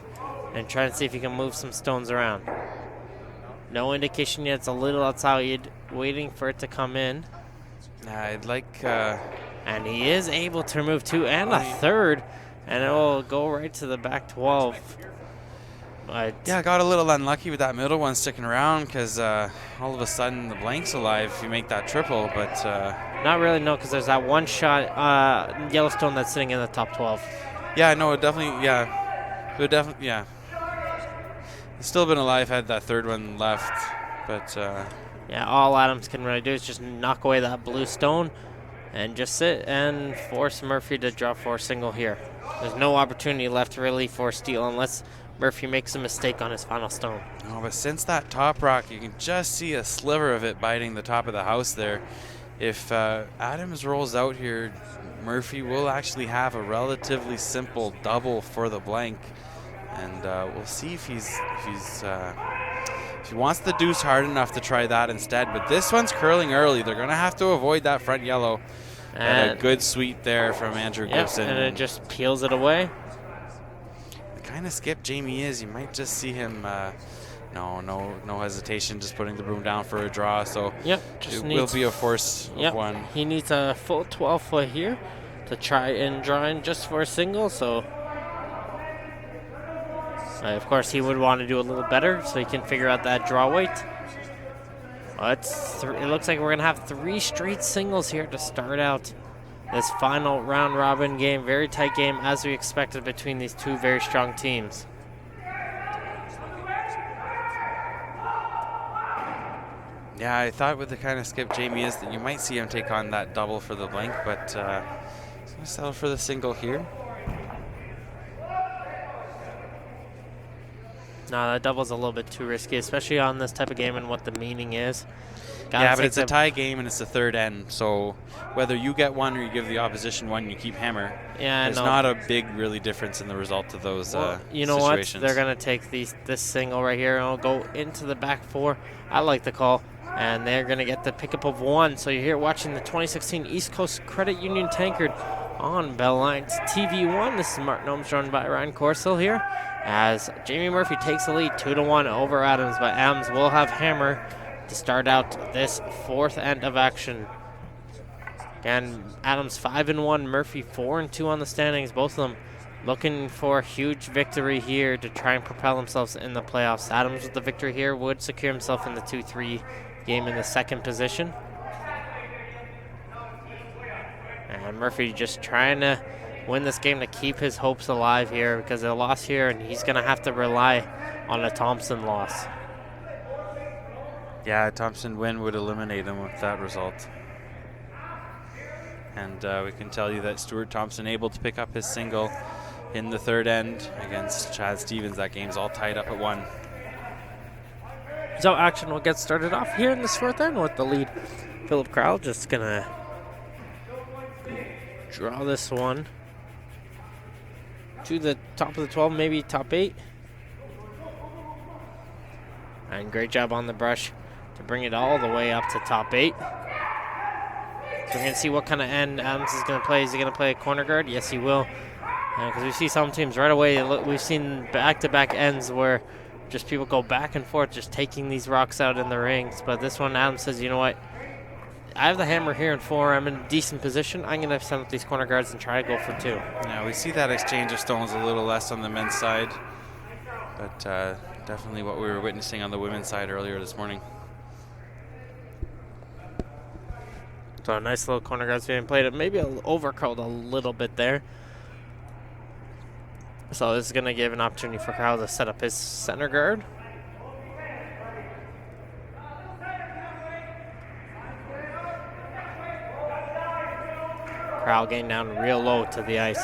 and try and see if he can move some stones around. No indication yet. It's a little outside, waiting for it to come in.
I'd like...
and he is able to remove 2 and a third, and it will go right to the back 12. But
yeah, got a little unlucky with that middle one sticking around, because all of a sudden the blank's alive if you make that triple, but...
not really, no, because there's that one shot, Yellowstone, that's sitting in the top 12.
Yeah, no, it definitely, It's still been alive had that third one left, but
Yeah, all Adams can really do is just knock away that blue stone and just sit and force Murphy to draw for a single here. There's no opportunity left really for steal unless Murphy makes a mistake on his final stone.
No, but since that top rock, you can just see a sliver of it biting the top of the house there. If Adams rolls out here, Murphy will actually have a relatively simple double for the blank. And we'll see if he wants the deuce hard enough to try that instead. But this one's curling early. They're going to have to avoid that front yellow. And a good sweep there from Andrew Gibson.
And it just peels it away.
The kind of skip Jamie is, you might just see him, no hesitation, just putting the broom down for a draw. So
it
will be a force of one.
He needs a full 12 foot here to try and draw in just for a single. So of course he would want to do a little better so he can figure out that draw weight. But it looks like we're going to have 3 straight singles here to start out this final round robin game. Very tight game as we expected between these two very strong teams.
Yeah, I thought with the kind of skip Jamie is that you might see him take on that double for the blank, but he's going to settle for the single here.
No, that double's a little bit too risky, especially on this type of game and what the meaning is.
But it's a tie game and it's the third end, so whether you get one or you give the opposition one, you keep hammer. There's not a big really difference in the result of those
you know what?
situations.
They're going to take this single right here and it'll go into the back 4. I like the call. And they're going to get the pickup of 1. So you're here watching the 2016 East Coast Credit Union Tankard on Bell Lines TV1. This is Martin Ohms joined by Ryan Corsill here as Jamie Murphy takes the lead 2-1 over Adams, but Adams will have hammer to start out this 4th end of action. Again, Adams 5-1, Murphy 4-2 on the standings. Both of them looking for a huge victory here to try and propel themselves in the playoffs. Adams with the victory here would secure himself in the 2-3 game in the 2nd position. And Murphy just trying to win this game to keep his hopes alive here because of the loss here, and he's going to have to rely on a Thompson loss.
Yeah, a Thompson win would eliminate him with that result. And we can tell you that Stuart Thompson able to pick up his single in the 3rd end against Chad Stevens. That game's all tied up at 1.
So action will get started off here in this 4th end with the lead. Philip Crowell just going to draw this one to the top of the 12, maybe top 8. And great job on the brush to bring it all the way up to top 8. So we're going to see what kind of end Adams is going to play. Is he going to play a corner guard? Yes, he will. Because we see some teams right away, we've seen back-to-back ends where just people go back and forth just taking these rocks out in the rings. But this one, Adams says, you know what? I have the hammer here in 4. I'm in a decent position. I'm going to send up these corner guards and try to go for 2.
Yeah, we see that exchange of stones a little less on the men's side. But definitely what we were witnessing on the women's side earlier this morning.
So a nice little corner guards being played. Maybe overcurled a little bit there. So this is going to give an opportunity for Crowell to set up his center guard. Crowell getting down real low to the ice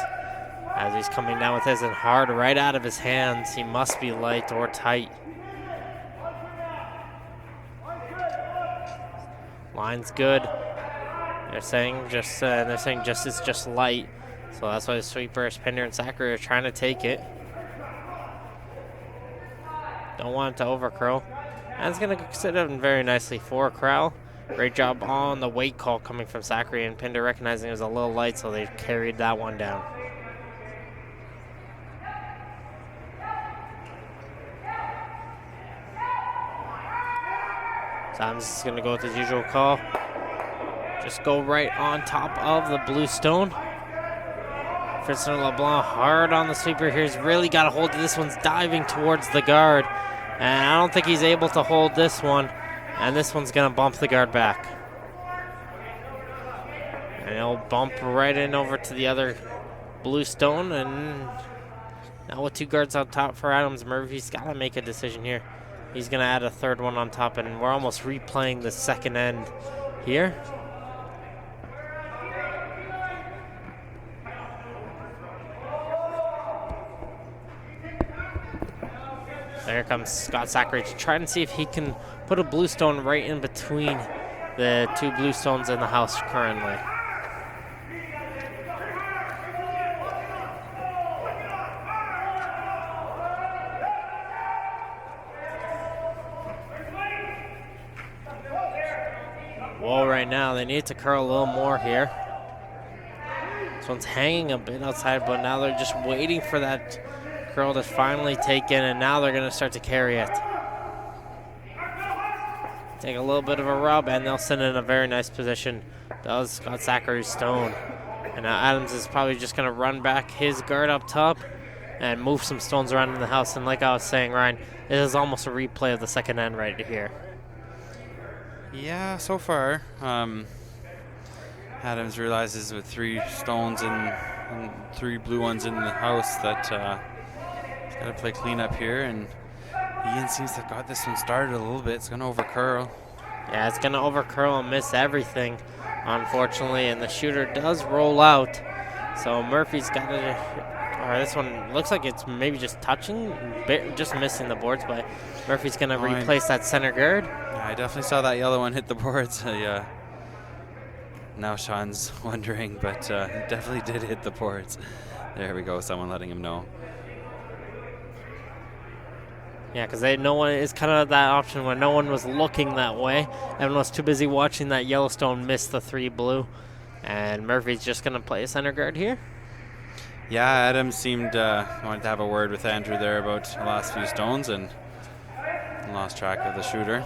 as he's coming down with his and hard right out of his hands. He must be light or tight. Line's good. They're saying just it's just light. So that's why the sweepers, Pinder and Saccary, are trying to take it. Don't want it to overcurl. And it's going to sit in very nicely for Crowell. Great job on the weight call coming from Saccary, and Pinder recognizing it was a little light, so they carried that one down. Adams is going to go with his usual call. Just go right on top of the blue stone. Fitzner-LeBlanc hard on the sweeper here. He's really got a hold of this. One's diving towards the guard. And I don't think he's able to hold this one. And this one's going to bump the guard back. And he'll bump right in over to the other blue stone. And now with 2 guards on top for Adams, Murphy's got to make a decision here. He's going to add a third one on top, and we're almost replaying the second end here. There comes Scott Saccary to try and see if he can put a blue stone right in between the two blue stones in the house currently. Whoa, right now they need to curl a little more here. This one's hanging a bit outside, but now they're just waiting for that curl to finally take in, and now they're going to start to carry it. Take a little bit of a rub, and they'll send it in a very nice position. Does Scott Saccary's stone. And now Adams is probably just going to run back his guard up top and move some stones around in the house. And like I was saying, Ryan, it is almost a replay of the second end right here.
Yeah, so far, Adams realizes with 3 stones and 3 blue ones in the house that he's got to play cleanup here, and Ian seems to have got this one started a little bit. It's going to overcurl.
Yeah, it's going to overcurl and miss everything, unfortunately, and the shooter does roll out. So Murphy's got to, or this one looks like it's maybe just touching, just missing the boards, but Murphy's going to replace that center guard.
Yeah, I definitely saw that yellow one hit the boards. Yeah. Now Shawn's wondering, but it definitely did hit the boards. There we go, someone letting him know.
Yeah, because no one is kind of that option where no one was looking that way. Everyone was too busy watching that Yellowstone miss the 3 blue. And Murphy's just going to play a center guard here.
Yeah, Adams seemed wanted to have a word with Andrew there about the last few stones and lost track of the shooter.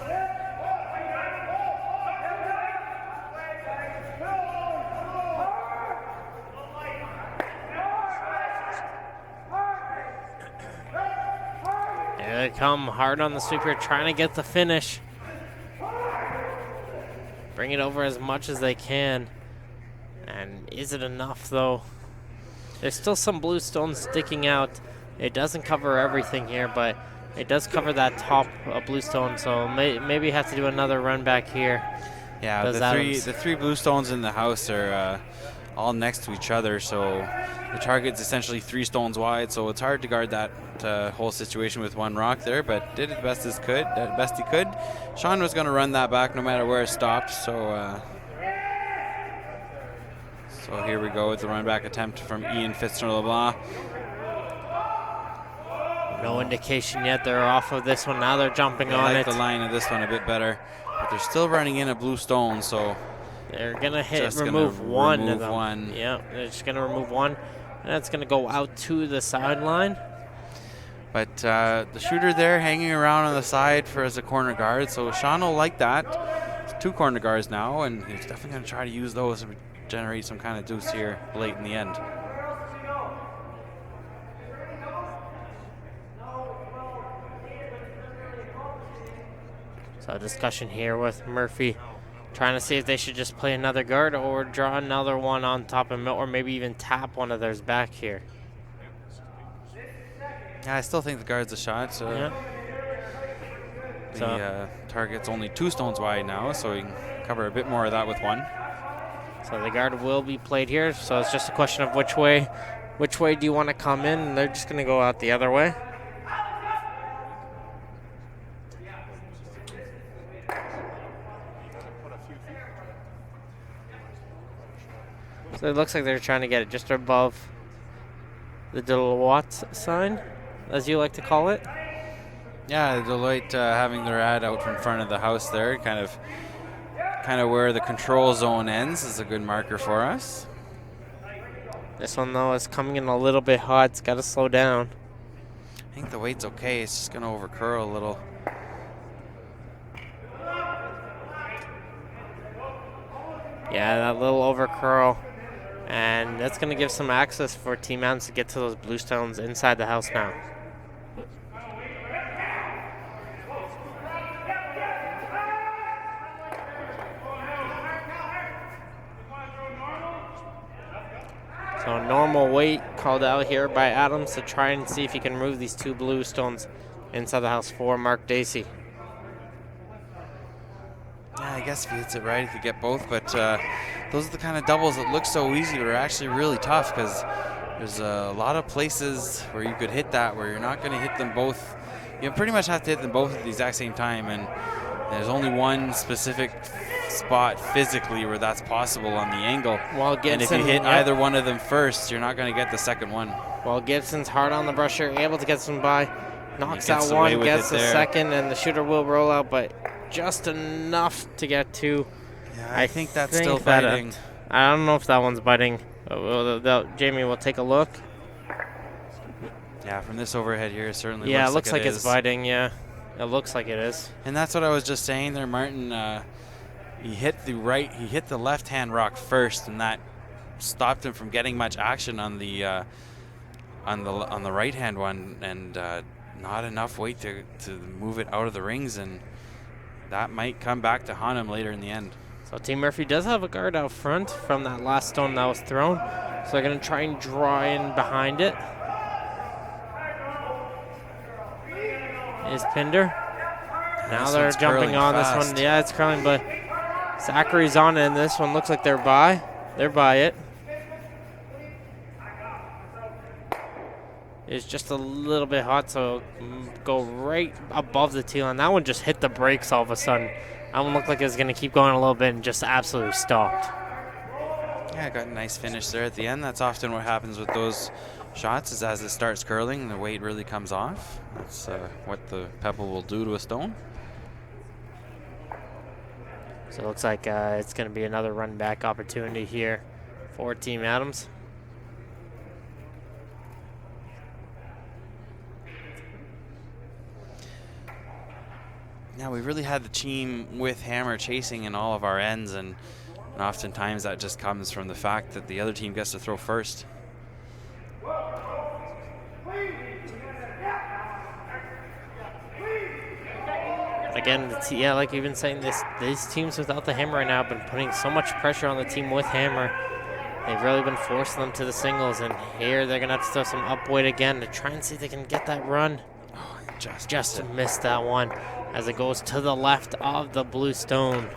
Here they come, hard on the sweeper, trying to get the finish. Bring it over as much as they can. And is it enough, though? There's still some blue stones sticking out. It doesn't cover everything here, but it does cover that top blue stone, so maybe have to do another run back here.
Yeah, the three blue stones in the house are all next to each other, so the target's essentially 3 stones wide, so it's hard to guard that whole situation with 1 rock there, but did it best he could. Shawn was going to run that back no matter where it stopped, so here we go with the run back attempt from Ian Fitzner-LeBlanc.
No indication yet. They're off of this one. Now they're jumping on it.
I like the line of this one a bit better, but they're still running in a blue stone, so
they're going to remove one of them. Yeah, they're just going to remove one, and that's going to go out to the sideline.
But the shooter there hanging around on the side as a corner guard, so Shawn will like that. It's 2 corner guards now, and he's definitely going to try to use those to generate some kind of deuce here late in the end.
So discussion here with Murphy, trying to see if they should just play another guard or draw another one on top of him, or maybe even tap one of theirs back here.
Yeah, I still think the guard's a shot. The target's only 2 stones wide now, so we can cover a bit more of that with 1.
So the guard will be played here, so it's just a question of which way do you want to come in, and they're just going to go out the other way. So it looks like they're trying to get it just above the Deloitte sign, as you like to call it.
Yeah, Deloitte having their ad out in front of the house there, kind of where the control zone ends, is a good marker for us.
This one, though, is coming in a little bit hot. It's got to slow down.
I think the weight's okay. It's just going to overcurl a little.
Yeah, that little overcurl. And that's going to give some access for Team Adams to get to those blue stones inside the house now. So normal weight called out here by Adams to try and see if he can remove these 2 blue stones inside the house for Mark Dacey.
guess if he hits it right, he could get both. But those are the kind of doubles that look so easy, but are actually really tough because there's a lot of places where you could hit that where you're not going to hit them both. You pretty much have to hit them both at the exact same time, and there's only one specific spot physically where that's possible on the angle.
Well, Gibson,
and if you hit either one of them first, you're not going to get the second one.
Well, Gibson's hard on the brusher, able to get some by. Knocks out one, gets the second, and the shooter will roll out, but just enough to get two.
Yeah, I think that's still biting.
I don't know if that one's biting. Jamie will take a look.
Yeah, from this overhead here, it certainly
it looks like it's biting, yeah. It looks like it is.
And that's what I was just saying there, Martin. He hit the left-hand rock first, and that stopped him from getting much action on the right-hand one, and not enough weight to move it out of the rings, and that might come back to haunt him later in the end.
So Team Murphy does have a guard out front from that last stone that was thrown, so they're going to try and draw in behind it. Is Pinder. Now they're jumping on
fast.
this one. Yeah, it's curling, but Saccary's on it, and this one looks like they're by. They're by it. It's just a little bit hot, so go right above the tee line. That one just hit the brakes all of a sudden. That one looked like it was going to keep going a little bit and just absolutely stopped.
Yeah, got a nice finish there at the end. That's often what happens with those shots, is as it starts curling, the weight really comes off. That's what the pebble will do to a stone.
So it looks like it's going to be another run back opportunity here for Team Adams.
Now, we really had the team with hammer chasing in all of our ends, and oftentimes that just comes from the fact that the other team gets to throw first.
Again, like you've been saying, these teams without the hammer right now have been putting so much pressure on the team with hammer. They've really been forcing them to the singles, and here they're going to have to throw some up weight again to try and see if they can get that run.
Oh,
just missed that one as it goes to the left of the blue stone.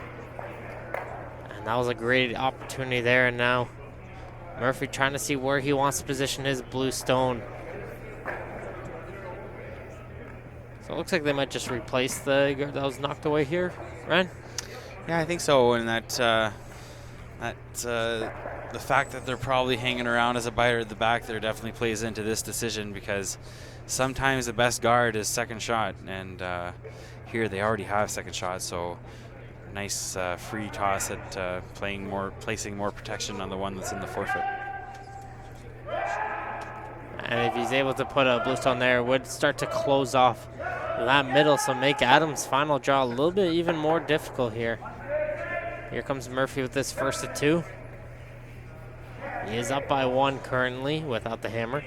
And that was a great opportunity there, and now Murphy trying to see where he wants to position his blue stone. So it looks like they might just replace the guard that was knocked away here, Ren?
Yeah, I think so, and the fact that they're probably hanging around as a biter at the back there definitely plays into this decision, because sometimes the best guard is second shot, and here they already have second shot, so nice free toss at placing more protection on the one that's in the forfeit.
And if he's able to put a blue stone there, it would start to close off that middle, so make Adams' final draw a little bit even more difficult here. Here comes Murphy with this first of two. He is up by one currently without the hammer.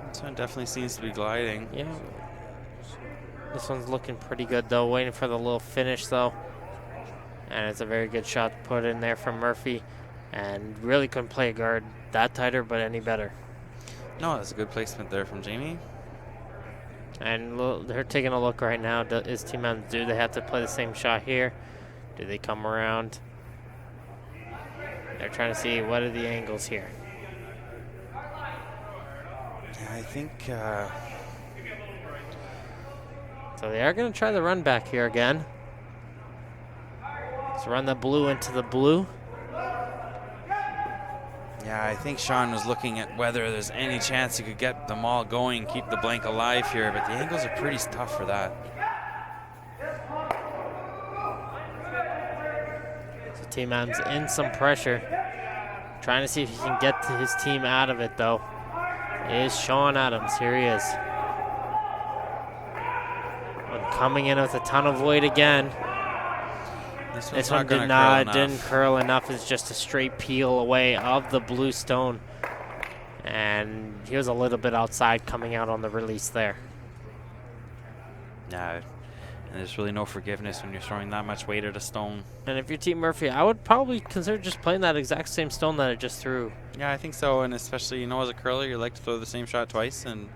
This one definitely seems to be gliding.
Yeah. This one's looking pretty good though, waiting for the little finish though. And it's a very good shot to put in there from Murphy. And really couldn't play a guard that tighter, but any better.
No, that's a good placement there from Jamie.
And they're taking a look right now. Is Team Adams, do they have to play the same shot here? Do they come around? They're trying to see what are the angles here.
Yeah, I think...
So they are going to try the run back here again. So run the blue into the blue.
Yeah, I think Shawn was looking at whether there's any chance he could get them all going, keep the blank alive here, but the angles are pretty tough for that.
So Team Adams in some pressure. Trying to see if he can get his team out of it, though. It is Shawn Adams. Here he is. And coming in with a ton of weight again. This one didn't curl enough. It's just a straight peel away of the blue stone. And he was a little bit outside coming out on the release there.
Yeah, and there's really no forgiveness when you're throwing that much weight at a stone.
And if you're Team Murphy, I would probably consider just playing that exact same stone that I just threw.
Yeah, I think so, and especially, as a curler, you like to throw the same shot twice, and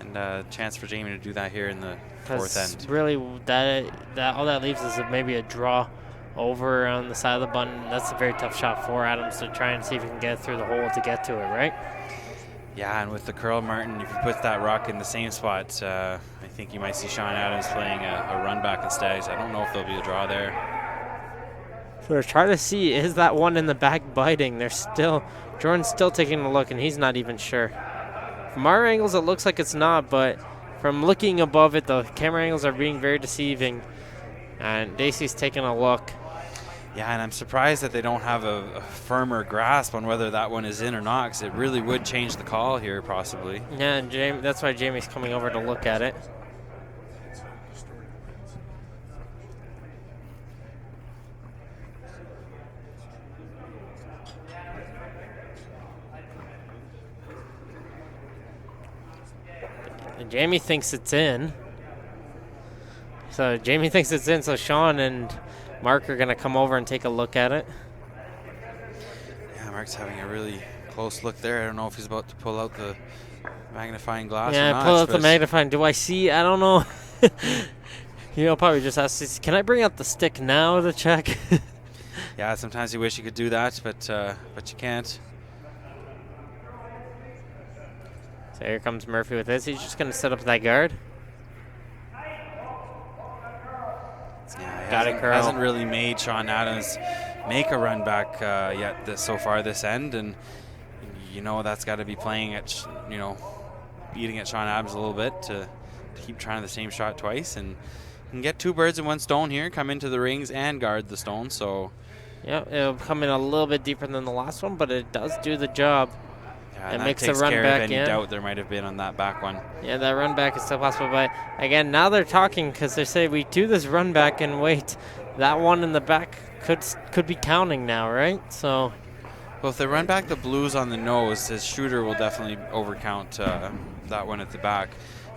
And a chance for Jamie to do that here in the fourth end.
Really, that all that leaves is maybe a draw over on the side of the button. That's a very tough shot for Adams to try and see if he can get through the hole to get to it, right?
Yeah, and with the curl, Martin, if you put that rock in the same spot, I think you might see Shawn Adams playing a run back instead. I don't know if there'll be a draw there.
So they're trying to see, is that one in the back biting? Jordan's still taking a look, and he's not even sure. From our angles, it looks like it's not, but from looking above it, the camera angles are being very deceiving. And Dacey's taking a look.
Yeah, and I'm surprised that they don't have a firmer grasp on whether that one is in or not, because it really would change the call here, possibly.
Yeah, and that's why Jamie's coming over to look at it. And Jamie thinks it's in. So Jamie thinks it's in, so Shawn and Mark are going to come over and take a look at it.
Yeah, Mark's having a really close look there. I don't know if he's about to pull out the magnifying glass or
yeah,
not.
Pull out the magnifying. Do I see? I don't know. You'll probably just ask, can I bring out the stick now to check?
Yeah, sometimes you wish you could do that, but you can't.
So here comes Murphy with this. He's just going to set up that guard.
Yeah, hasn't really made Shawn Adams make a run back yet so far this end, and that's got to be playing at beating at Shawn Adams a little bit to keep trying the same shot twice, and you can get two birds in one stone here, come into the rings and guard the stone. So
yeah, it'll come in a little bit deeper than the last one, but it does do the job.
Yeah,
it makes the run back
any doubt there might have been on that back one.
Yeah, that run back is still possible. But again, now they're talking because they say we do this run back and wait. That one in the back could be counting now, right? So,
well, if they run back the blues on the nose, his shooter will definitely overcount that one at the back.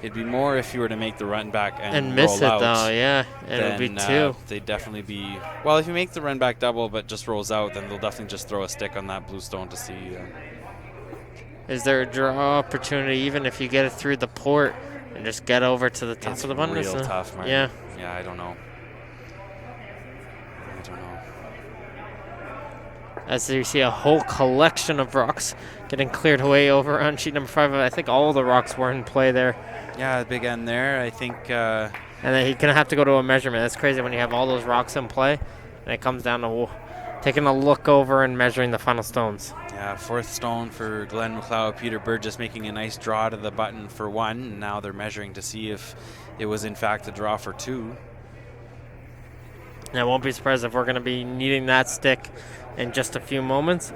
It'd be more if you were to make the run back and
miss it
roll out,
though. Yeah, and it would be two.
They'd definitely be. Well, if you make the run back double but just rolls out, then they'll definitely just throw a stick on that blue stone to see.
Is there a draw opportunity even if you get it through the port and just get over to the top of the button?
It's real tough, Martin.
Yeah.
Yeah, I don't know.
As you see a whole collection of rocks getting cleared away over on sheet number 5. I think all the rocks were in play there.
Yeah, big end there. I think.
And then he's going to have to go to a measurement. That's crazy when you have all those rocks in play and it comes down to taking a look over and measuring the final stones.
Yeah, fourth stone for Glenn McLeod. Peter Burgess making a nice draw to the button for 1. And now they're measuring to see if it was in fact a draw for 2.
And I won't be surprised if we're going to be needing that stick in just a few moments.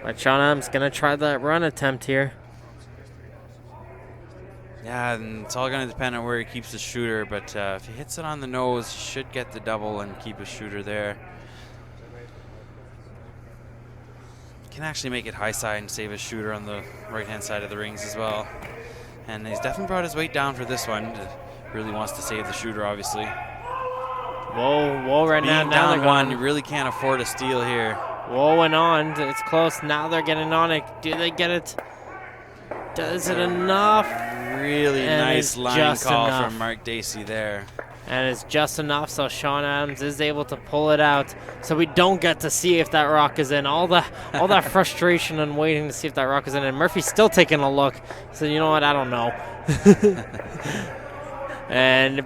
But Shawn Adams going to try that run attempt here.
Yeah, and it's all going to depend on where he keeps the shooter. But if he hits it on the nose, he should get the double and keep his shooter there. Can actually make it high side and save his shooter on the right-hand side of the rings as well. And he's definitely brought his weight down for this one. Really wants to save the shooter, obviously.
Whoa, right now.
Being
Now
down 1, you really can't afford a steal here.
Whoa and on. It's close. Now they're getting on it. Do they get it? Does it enough?
Really nice line call from Mark Dacey there.
And it's just enough, so Shawn Adams is able to pull it out. So we don't get to see if that rock is in. All that frustration and waiting to see if that rock is in. And Murphy's still taking a look. So you know what? I don't know.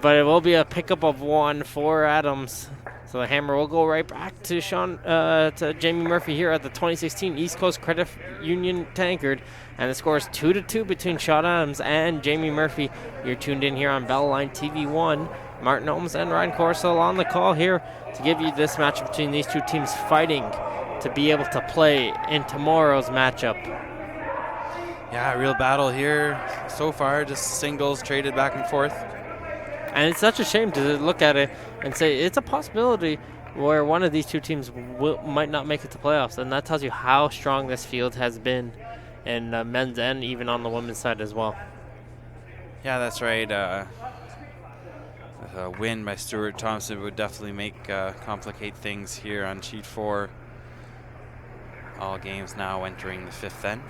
But it will be a pickup of 1 for Adams. So the hammer will go right back to to Jamie Murphy here at the 2016 East Coast Credit Union Tankard. And the score is 2-2 between Shawn Adams and Jamie Murphy. You're tuned in here on Bell Line TV 1. Martin Holmes and Ryan Corso on the call here to give you this matchup between these two teams fighting to be able to play in tomorrow's matchup.
Yeah, real battle here so far, just singles traded back and forth.
And it's such a shame to look at it and say it's a possibility where one of these two teams might not make it to playoffs, and that tells you how strong this field has been in men's and even on the women's side as well.
Yeah, that's right. A win by Stuart Thompson would definitely complicate things here on sheet 4. All games now entering the 5th end.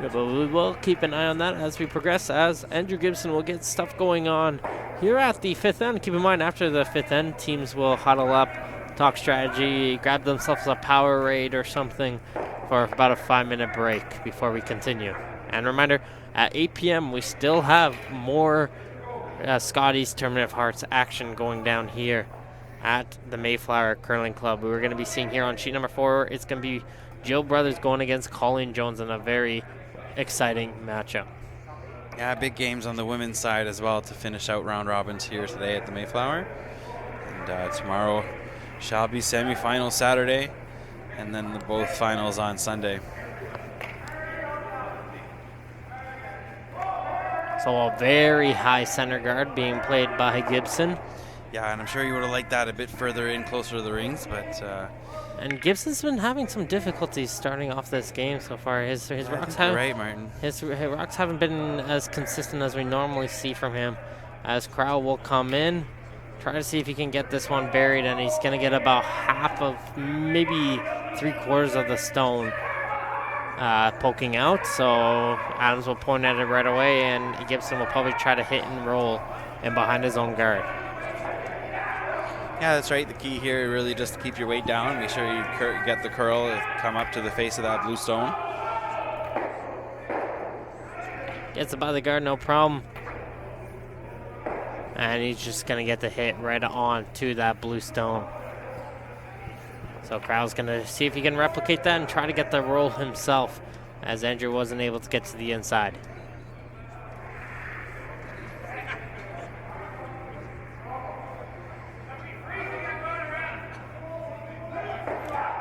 Yeah, but we will keep an eye on that as we progress, as Andrew Gibson will get stuff going on here at the fifth end. Keep in mind, after the fifth end, teams will huddle up, talk strategy, grab themselves a power raid or something for about a 5-minute break before we continue. And reminder, at 8 p.m., we still have more Scotty's Tournament of Hearts action going down here at the Mayflower Curling Club. We're going to be seeing here on sheet number 4, it's going to be Joe Brothers going against Colleen Jones in a very exciting matchup.
Yeah, big games on the women's side as well to finish out round robins here today at the Mayflower. And tomorrow shall be semifinals Saturday, and then both finals on Sunday.
So a very high center guard being played by Gibson.
Yeah, and I'm sure you would have liked that a bit further in, closer to the rings, but...
and Gibson's been having some difficulties starting off this game so far. His rocks haven't,
right, Martin.
His rocks haven't been as consistent as we normally see from him. As Crowell will come in, try to see if he can get this one buried, and he's going to get about half of, maybe 3/4 of the stone poking out. So Adams will point at it right away, and Gibson will probably try to hit and roll in behind his own guard.
Yeah, that's right. The key here really just to keep your weight down. Make sure you get the curl, come up to the face of that blue stone.
Gets it by the guard, no problem. And he's just going to get the hit right on to that blue stone. So Crowell's going to see if he can replicate that and try to get the roll himself, as Andrew wasn't able to get to the inside.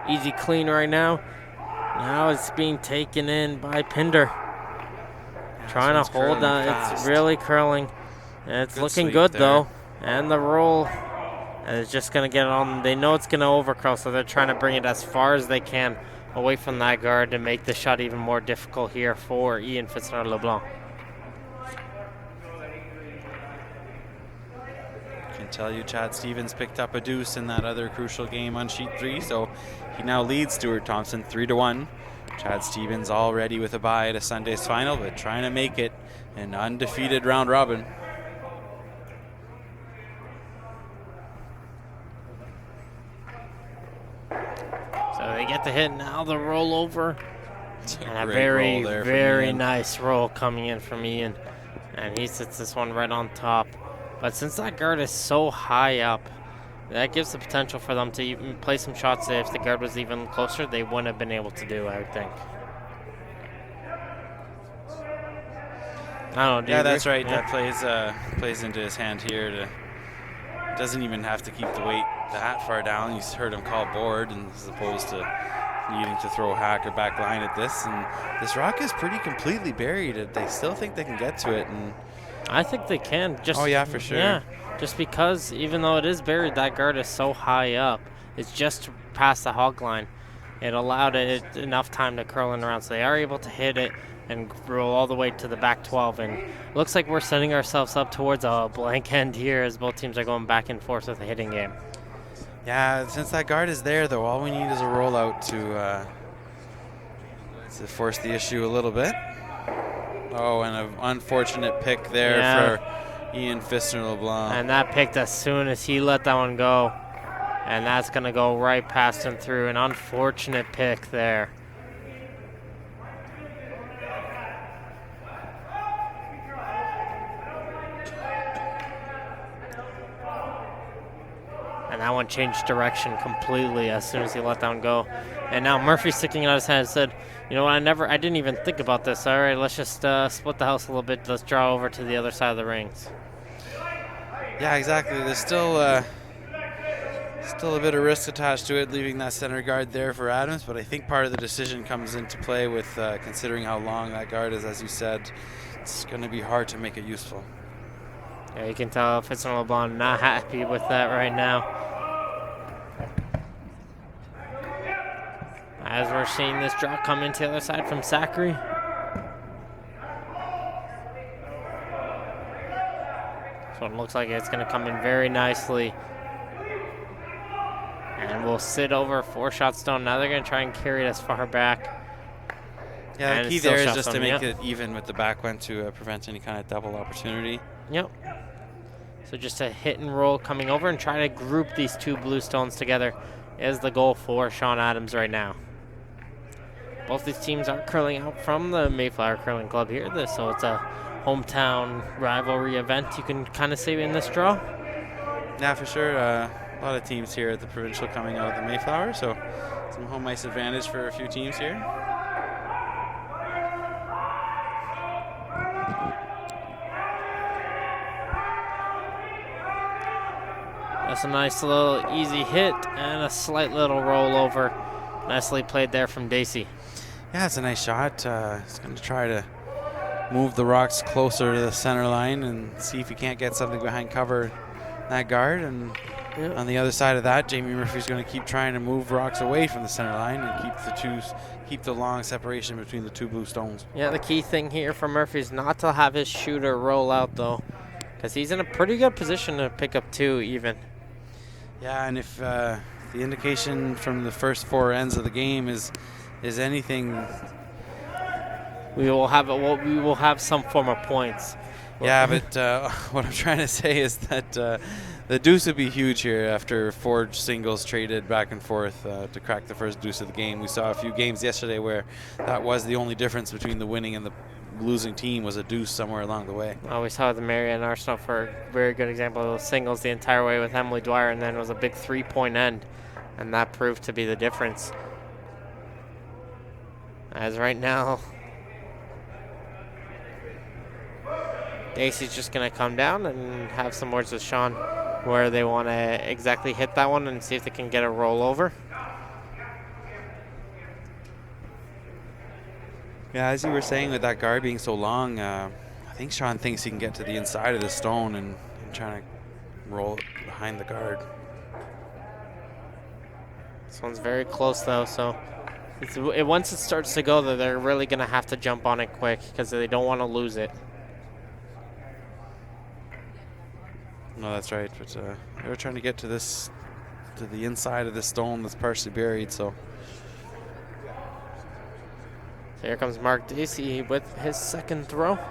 Easy clean right now. Now it's being taken in by Pinder. Trying to hold on. It's really curling. And it's looking good though. And the roll is just going to get on. They know it's going to overcurl, so they're trying to bring it as far as they can away from that guard to make the shot even more difficult here for Ian Fitzner-LeBlanc.
Can tell you Chad Stevens picked up a deuce in that other crucial game on sheet 3, so he now leads Stuart Thompson 3-1. Chad Stevens already with a bye to Sunday's final, but trying to make it an undefeated round robin.
So they get the hit, now the rollover. And a
very,
very nice roll coming in from Ian. And he sits this one right on top. But since that guard is so high up, that gives the potential for them to even play some shots that if the guard was even closer, they wouldn't have been able to do, I would think. I don't know.
Yeah, that's right. Yeah. That plays into his hand here. Doesn't even have to keep the weight that far down. He's heard him call board, and as opposed to needing to throw a hack or back line at this. And this rock is pretty completely buried. They still think they can get to it, and
I think they can.
Oh yeah, for sure.
Yeah, just because even though it is buried, that guard is so high up. It's just past the hog line. It allowed it enough time to curl in around, so they are able to hit it and roll all the way to the back 12. And looks like we're setting ourselves up towards a blank end here as both teams are going back and forth with the hitting game.
Yeah, since that guard is there, though, all we need is a rollout to force the issue a little bit. Oh, and an unfortunate pick there for Ian Fitzner-LeBlanc.
And that picked as soon as he let that one go. And that's going to go right past him through. An unfortunate pick there. And that one changed direction completely as soon as he let that one go. And now Murphy's sticking out his hand and said, you know what, I didn't even think about this. All right, let's just split the house a little bit. Let's draw over to the other side of the rings.
Yeah, exactly. There's still a bit of risk attached to it, leaving that center guard there for Adams, but I think part of the decision comes into play with considering how long that guard is. As you said, it's going to be hard to make it useful.
Yeah, you can tell Fitzner-LeBlanc not happy with that right now. As we're seeing this draw come into the other side from Saccary. This one looks like it's going to come in very nicely. And we'll sit over 4-shot stone. Now they're going to try and carry it as far back.
Yeah,
And
the key
it still
there is
shots
just to
them,
make
yeah.
it even with the back one to prevent any kind of double opportunity.
Yep. So just a hit and roll coming over and try to group these two blue stones together is the goal for Shawn Adams right now. Both these teams are curling out from the Mayflower Curling Club here, so it's a hometown rivalry event, you can kind of say, in this draw.
Yeah, for sure. A lot of teams here at the provincial coming out of the Mayflower, so some home ice advantage for a few teams here.
That's a nice little easy hit and a slight little rollover. Nicely played there from Dacey.
Yeah, it's a nice shot. He's going to try to move the rocks closer to the center line and see if he can't get something behind cover that guard. And on the other side of that, Jamie Murphy's going to keep trying to move rocks away from the center line and keep the long separation between the two blue stones.
Yeah, the key thing here for Murphy is not to have his shooter roll out, though, because he's in a pretty good position to pick up two even.
Yeah, and if the indication from the first four ends of the game is anything,
we will have some form of points.
Yeah, but what I'm trying to say is that the deuce would be huge here after four singles traded back and forth to crack the first deuce of the game. We saw a few games yesterday where that was the only difference between the winning and the losing team was a deuce somewhere along the way.
Well, we saw the Marion Arsenal for a very good example of those singles the entire way with Emily Dwyer, and then it was a big 3-point end, and that proved to be the difference. As right now, Dacey's just going to come down and have some words with Shawn where they want to exactly hit that one and see if they can get a rollover.
Yeah, as you were saying with that guard being so long, I think Shawn thinks he can get to the inside of the stone and trying to roll it behind the guard.
This one's very close, though, so once it starts to go, they're really going to have to jump on it quick because they don't want to lose it.
No, that's right, but they're trying to get to the inside of the stone that's partially buried, so.
So here comes Mark Dacey with his second throw. He's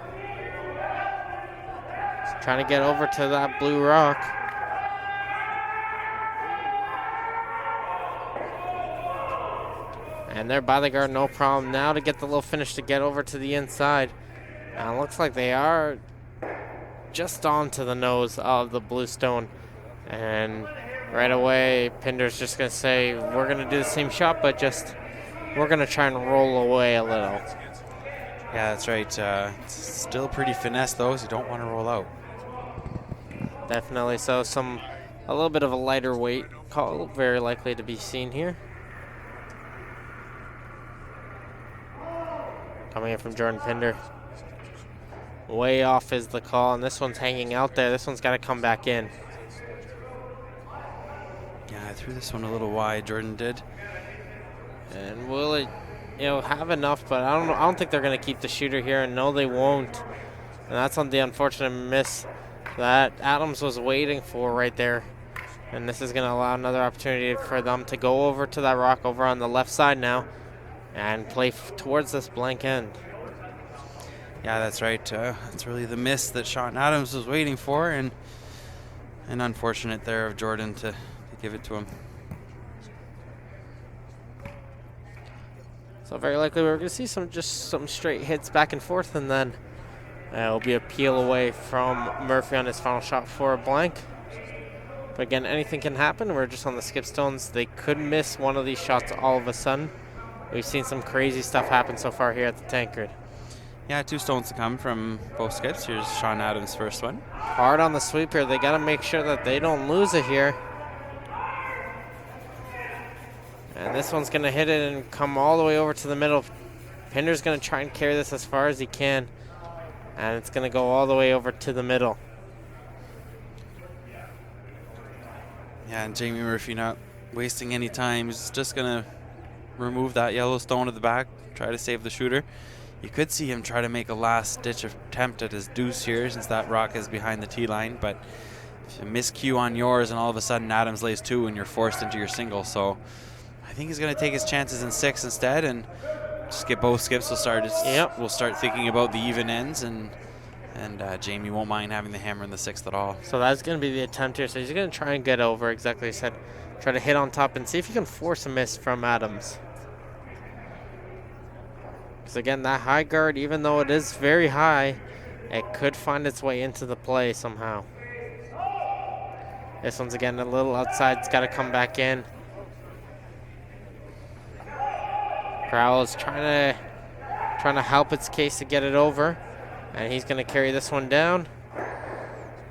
trying to get over to that blue rock. And they're by the guard, no problem. Now to get the little finish to get over to the inside. Now it looks like they are just onto the nose of the blue stone. And right away, Pinder's just going to say, we're going to do the same shot, but we're going to try and roll away a little.
Yeah, that's right. It's still pretty finesse, though, so you don't want to roll out.
Definitely so. A little bit of a lighter weight call, very likely to be seen here. Coming in from Jordan Pinder. Way off is the call, and this one's hanging out there. This one's got to come back in.
Yeah, I threw this one a little wide, Jordan did.
And will it, have enough? But I don't think they're going to keep the shooter here, and no, they won't. And that's on the unfortunate miss that Adams was waiting for right there. And this is going to allow another opportunity for them to go over to that rock over on the left side now and play towards this blank end.
Yeah, that's right. That's really the miss that Shawn Adams was waiting for, and unfortunate there of Jordan to give it to him.
So very likely we're going to see some straight hits back and forth, and then it'll be a peel away from Murphy on his final shot for a blank. But again, anything can happen. We're just on the skip stones. They could miss one of these shots all of a sudden. We've seen some crazy stuff happen so far here at the Tankard.
Yeah, 2 stones to come from both skips. Here's Shawn Adams' first one.
Hard on the sweep here. They got to make sure that they don't lose it here. And this one's going to hit it and come all the way over to the middle. Pinder's going to try and carry this as far as he can. And it's going to go all the way over to the middle.
Yeah, and Jamie Murphy not wasting any time. He's just going to remove that yellow stone at the back, try to save the shooter. You could see him try to make a last-ditch attempt at his deuce here since that rock is behind the tee line, but if you miscue on yours and all of a sudden Adams lays 2 and you're forced into your single. So I think he's going to take his chances in 6 instead and both skips will start.
Yep.
We'll start thinking about the even ends, and Jamie won't mind having the hammer in the 6th at all.
So that's going to be the attempt here. So he's going to try and get over, exactly as I said. Try to hit on top and see if he can force a miss from Adams. Because again, that high guard, even though it is very high, it could find its way into the play somehow. This one's again a little outside. It's got to come back in. Crowell is trying to help its case to get it over. And he's going to carry this one down.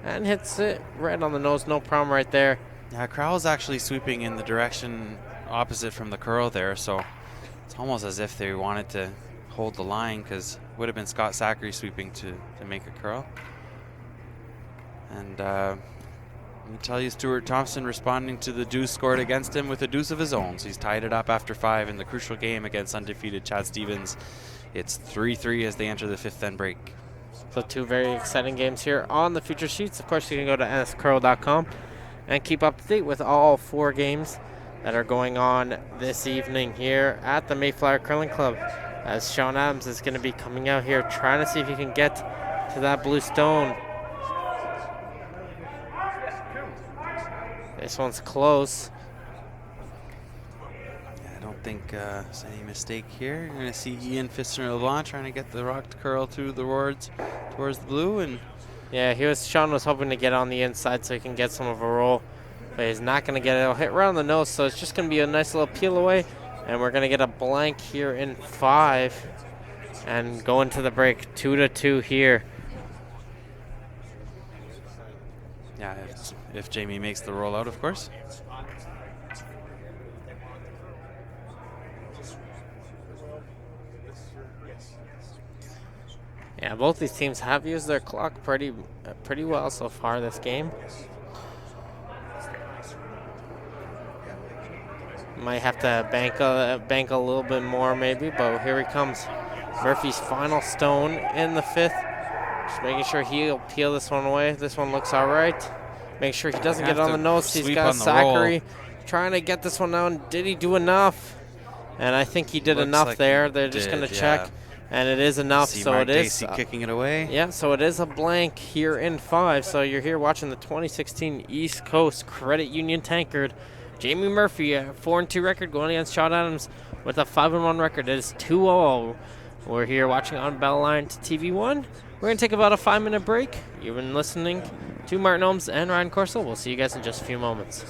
And hits it right on the nose. No problem right there.
Yeah, Crowell's actually sweeping in the direction opposite from the curl there, so it's almost as if they wanted to hold the line, because it would have been Scott Saccary sweeping to make a curl. And let me tell you, Stuart Thompson responding to the deuce scored against him with a deuce of his own. So he's tied it up after 5 in the crucial game against undefeated Chad Stevens. It's 3-3 as they enter the 5th end break.
So 2 very exciting games here on the future sheets. Of course, you can go to nscurl.com and keep up to date with all 4 games that are going on this evening here at the Mayflower Curling Club, as Shawn Adams is going to be coming out here trying to see if he can get to that blue stone. This one's close.
Yeah, I don't think there's any mistake here. You're going to see Ian Fitzner-LeBlanc trying to get the rock to curl towards the blue. And
yeah, Shawn was hoping to get on the inside so he can get some of a roll, but he's not going to get it. It'll hit right on the nose, so it's just going to be a nice little peel away, and we're going to get a blank here in 5 and go into the break 2-2 here.
yeah, if Jamie makes the rollout, of course.
Yeah, both these teams have used their clock pretty well so far this game. Might have to bank a little bit more maybe, but here he comes. Murphy's final stone in the 5th. Just making sure he'll peel this one away. This one looks all right. Make sure he doesn't get on the nose. He's got Saccary trying to get this one down. Did he do enough? And I think he did enough like there. They're just going to check. And it is enough, so it is.
Dacey kicking it away.
Yeah, so it is a blank here in 5. So you're here watching the 2016 East Coast Credit Union Tankard. Jamie Murphy, a 4-2 record, going against Shawn Adams with a 5-1 record. It is 2-0. We're here watching on Bellline to TV1. We're going to take about a 5-minute break. You've been listening to Martin Holmes and Ryan Corso. We'll see you guys in just a few moments.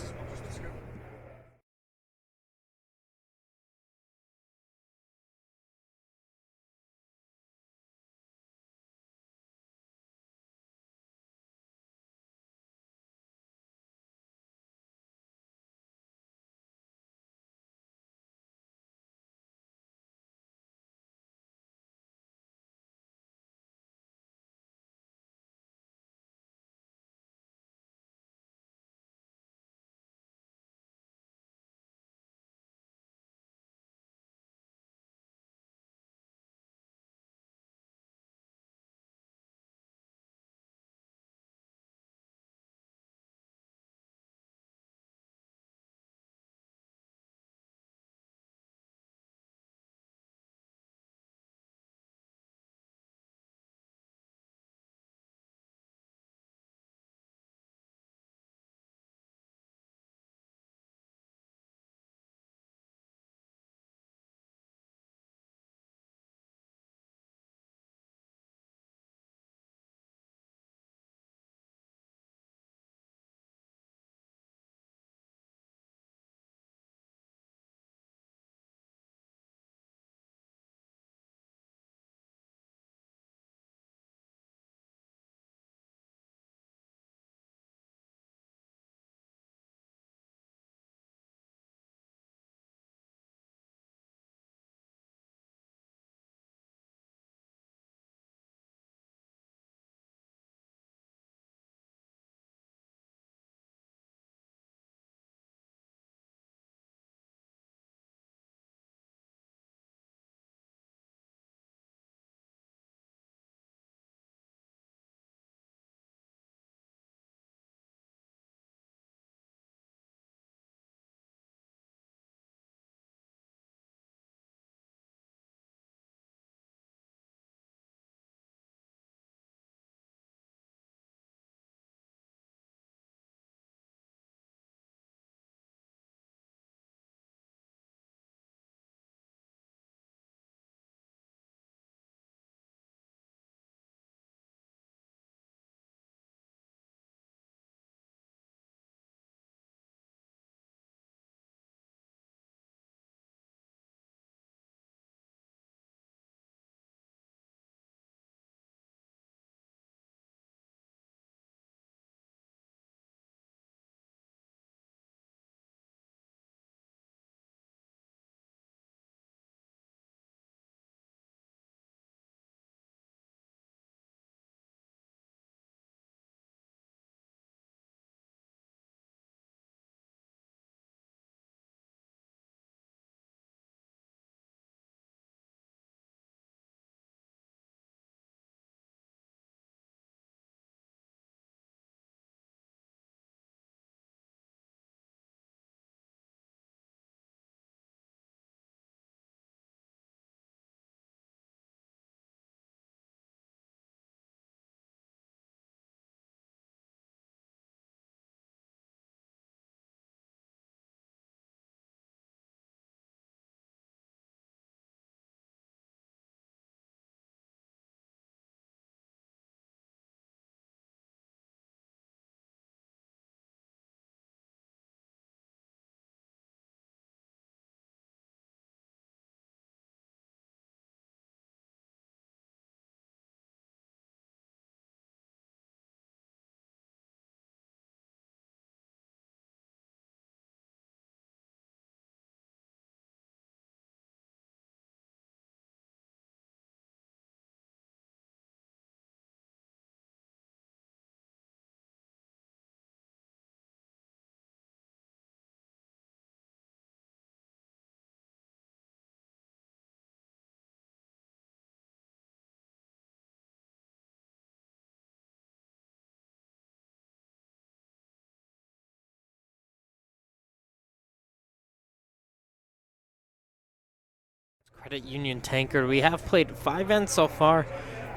Credit Union Tankard. We have played 5 ends so far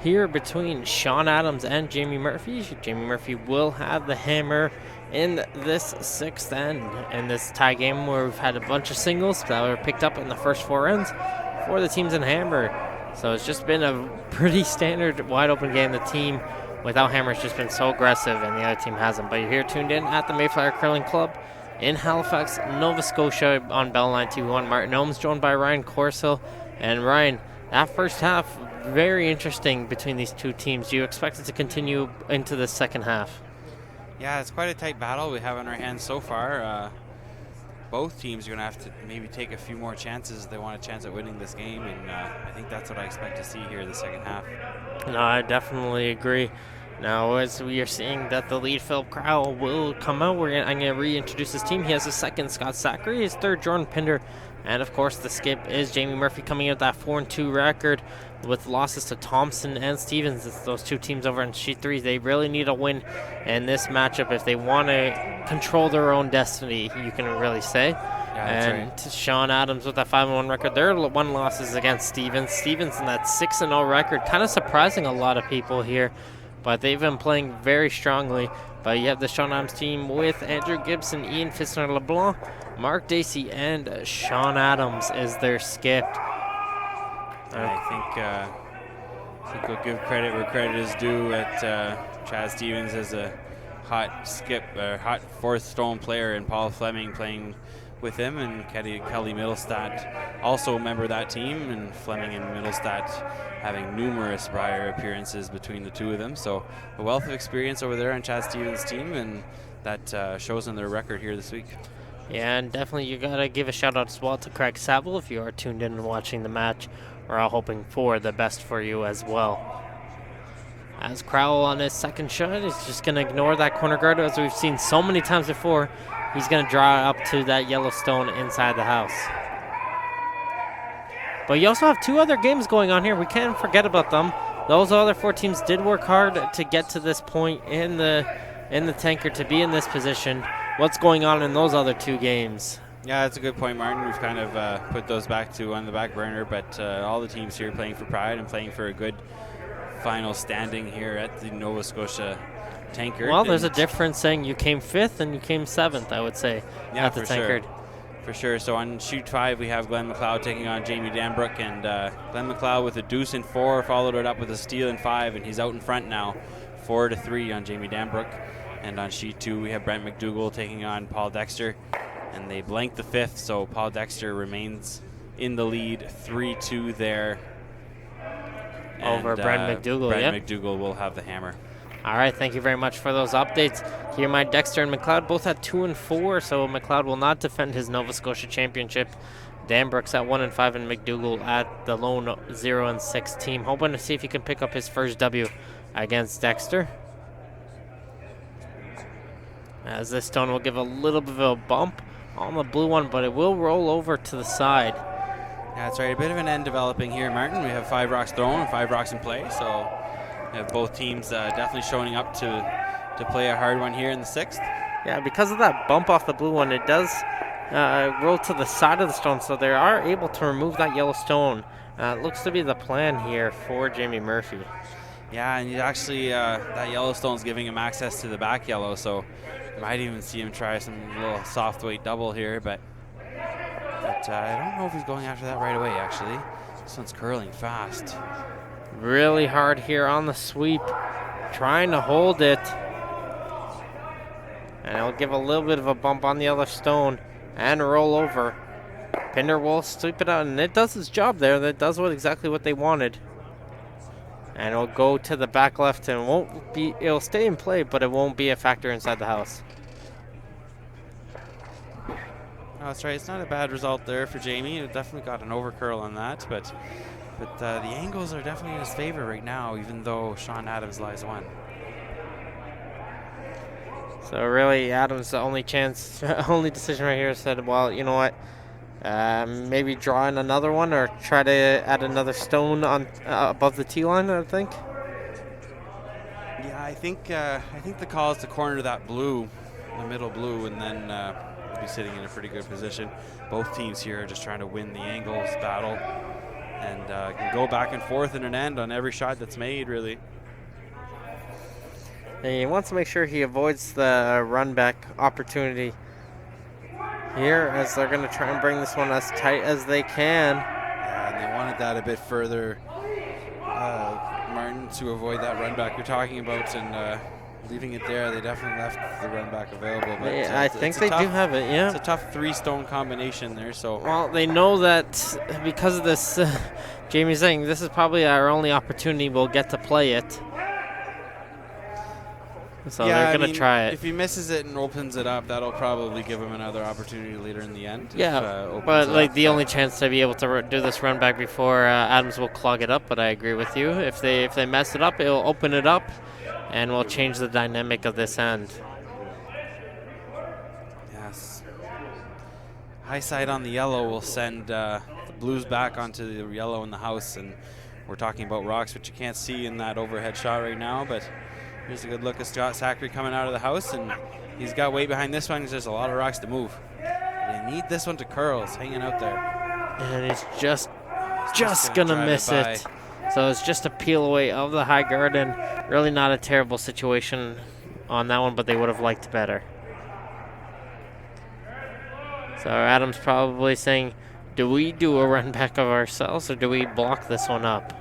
here between Shawn Adams and Jamie Murphy. Jamie Murphy will have the hammer in this 6th end in this tie game where we've had a bunch of singles that were picked up in the first 4 ends for the teams in hammer. So it's just been a pretty standard wide open game. The team without hammer has just been so aggressive and the other team hasn't. But you're here tuned in at the Mayflower Curling Club in Halifax, Nova Scotia on Bell 921. Martin Ohms joined by Ryan Corsill. And Ryan, that first half, very interesting between these two teams. Do you expect it to continue into the second half?
Yeah, it's quite a tight battle we have on our hands so far. Both teams are going to have to maybe take a few more chances if they want a chance at winning this game, and I think that's what I expect to see here in the second half.
No, I definitely agree. Now, as we are seeing that the lead, Philip Crowell, will come out, I'm going to reintroduce his team. He has a second, Scott Saccary, his third, Jordan Pinder, and of course the skip is Jamie Murphy, coming out that 4-2 record with losses to Thompson and Stevens. It's those two teams over in Sheet 3. They really need a win in this matchup if they want to control their own destiny, you can really say.
Yeah, that's
and
right.
Shawn Adams with that 5-1 record. Their one loss is against Stevens. Stevens in that 6-0 record, kind of surprising a lot of people here, but they've been playing very strongly. But you have the Shawn Adams team with Andrew Gibson, Ian Fitzner-LeBlanc, Mark Dacey, and Shawn Adams is their skip.
I think we'll give credit where credit is due. Chad Stevens as a hot skip, hot fourth stone player, and Paul Fleming playing with him, and Kelly Middlestat, also a member of that team, and Fleming and Middlestat having numerous prior appearances between the two of them. So a wealth of experience over there on Chad Stevens' team, and that shows in their record here this week.
Yeah, and definitely you got to give a shout out as well to Craig Saville if you are tuned in and watching the match. We're all hoping for the best for you as well. As Crowell on his second shot is just going to ignore that corner guard, as we've seen so many times before. He's going to draw up to that yellow stone inside the house. But you also have 2 other games going on here. We can't forget about them. Those other 4 teams did work hard to get to this point in the Tankard to be in this position. What's going on in those other 2 games?
Yeah, that's a good point, Martin. We've kind of put those back to on the back burner, but all the teams here playing for pride and playing for a good final standing here at the Nova Scotia Tankard.
Well, there's a difference saying you came 5th and you came 7th, I would say,
yeah,
at the Tankard.
Sure. For sure. So on Shoot 5, we have Glenn McLeod taking on Jamie Danbrook, and Glenn McLeod with a deuce in 4, followed it up with a steal in 5, and he's out in front now, 4-3 on Jamie Danbrook. And on Sheet 2, we have Brent McDougall taking on Paul Dexter, and they blanked the 5th, so Paul Dexter remains in the lead, 3-2 there.
Over Brent McDougall,
Brent McDougall will have the hammer.
All right, thank you very much for those updates. Here, my Dexter and McLeod both at 2-4, so McLeod will not defend his Nova Scotia championship. Danbrook's at 1-5, and McDougall at the lone 0-6 team. Hoping to see if he can pick up his first W against Dexter. As this stone will give a little bit of a bump on the blue one, but it will roll over to the side.
Yeah, that's right. A bit of an end developing here, Martin. We have 5 rocks thrown and 5 rocks in play, so we have both teams definitely showing up to play a hard one here in the 6th.
Yeah, because of that bump off the blue one, it does roll to the side of the stone, so they are able to remove that yellow stone. It looks to be the plan here for Jamie Murphy.
Yeah, and you actually, that yellow stone's giving him access to the back yellow, so you might even see him try some little soft weight double here, but I don't know if he's going after that right away, actually. This one's curling fast.
Really hard here on the sweep, trying to hold it. And it'll give a little bit of a bump on the other stone and roll over. Pinder will sweep it out, and it does its job there. That does exactly what they wanted. And it'll go to the back left, and it'll stay in play, but it won't be a factor inside the house.
Oh, that's right. It's not a bad result there for Jamie. It definitely got an over curl on that, but the angles are definitely in his favor right now, even though Shawn Adams lies 1.
So really, Adams' the only decision right here said, well, you know what? Maybe draw in another one or try to add another stone on above the tee line, I think.
Yeah, I think the call is to corner that blue, the middle blue, and then we'll be sitting in a pretty good position. Both teams here are just trying to win the angles battle. and can go back and forth in an end on every shot that's made, really.
He wants to make sure he avoids the run back opportunity here, as they're going to try and bring this one as tight as they can.
Yeah, and they wanted that a bit further, Martin, to avoid that run back you're talking about, and leaving it there, they definitely left the run back available. But
I think they do have it, yeah.
It's a tough 3-stone combination there. So
well, they know that because of this, Jamie's saying this is probably our only opportunity we'll get to play it. So
yeah,
they're going to try it.
If he misses it and opens it up, that'll probably give him another opportunity later in the end.
Yeah, but like the only chance to be able to do this run back before Adams will clog it up. But I agree with you. If they mess it up, it'll open it up, and will change the dynamic of this end.
Yes. High side on the yellow will send the blues back onto the yellow in the house, and we're talking about rocks, which you can't see in that overhead shot right now, but here's a good look at Saccary coming out of the house, and he's got weight behind this one because there's a lot of rocks to move. They need this one to curl. It's hanging out there.
And he's just going to miss it. So it's just a peel away of the high guard, and really not a terrible situation on that one, but they would have liked better. So Adams probably saying, do we do a run back of ourselves, or do we block this one up?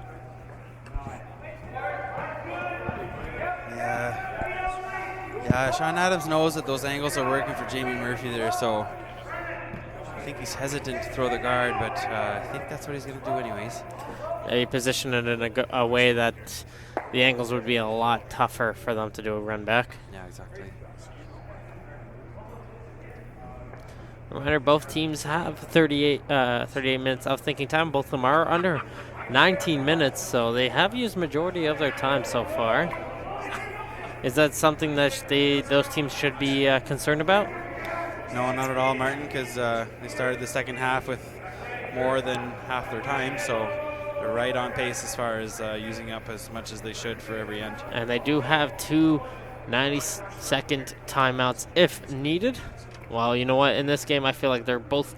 Yeah, Shawn Adams knows that those angles are working for Jamie Murphy there, so I think he's hesitant to throw the guard, but I think that's what he's going to do anyways.
He positioned it in a way that the angles would be a lot tougher for them to do a run back.
Yeah, exactly.
No matter, both teams have 38 minutes of thinking time. Both of them are under 19 minutes, so they have used majority of their time so far. Is that something that those teams should be concerned about?
No, not at all, Martin, because they started the second half with more than half their time, so they're right on pace as far as using up as much as they should for every end.
And they do have 2 90-second timeouts if needed. Well, you know what? In this game, I feel like both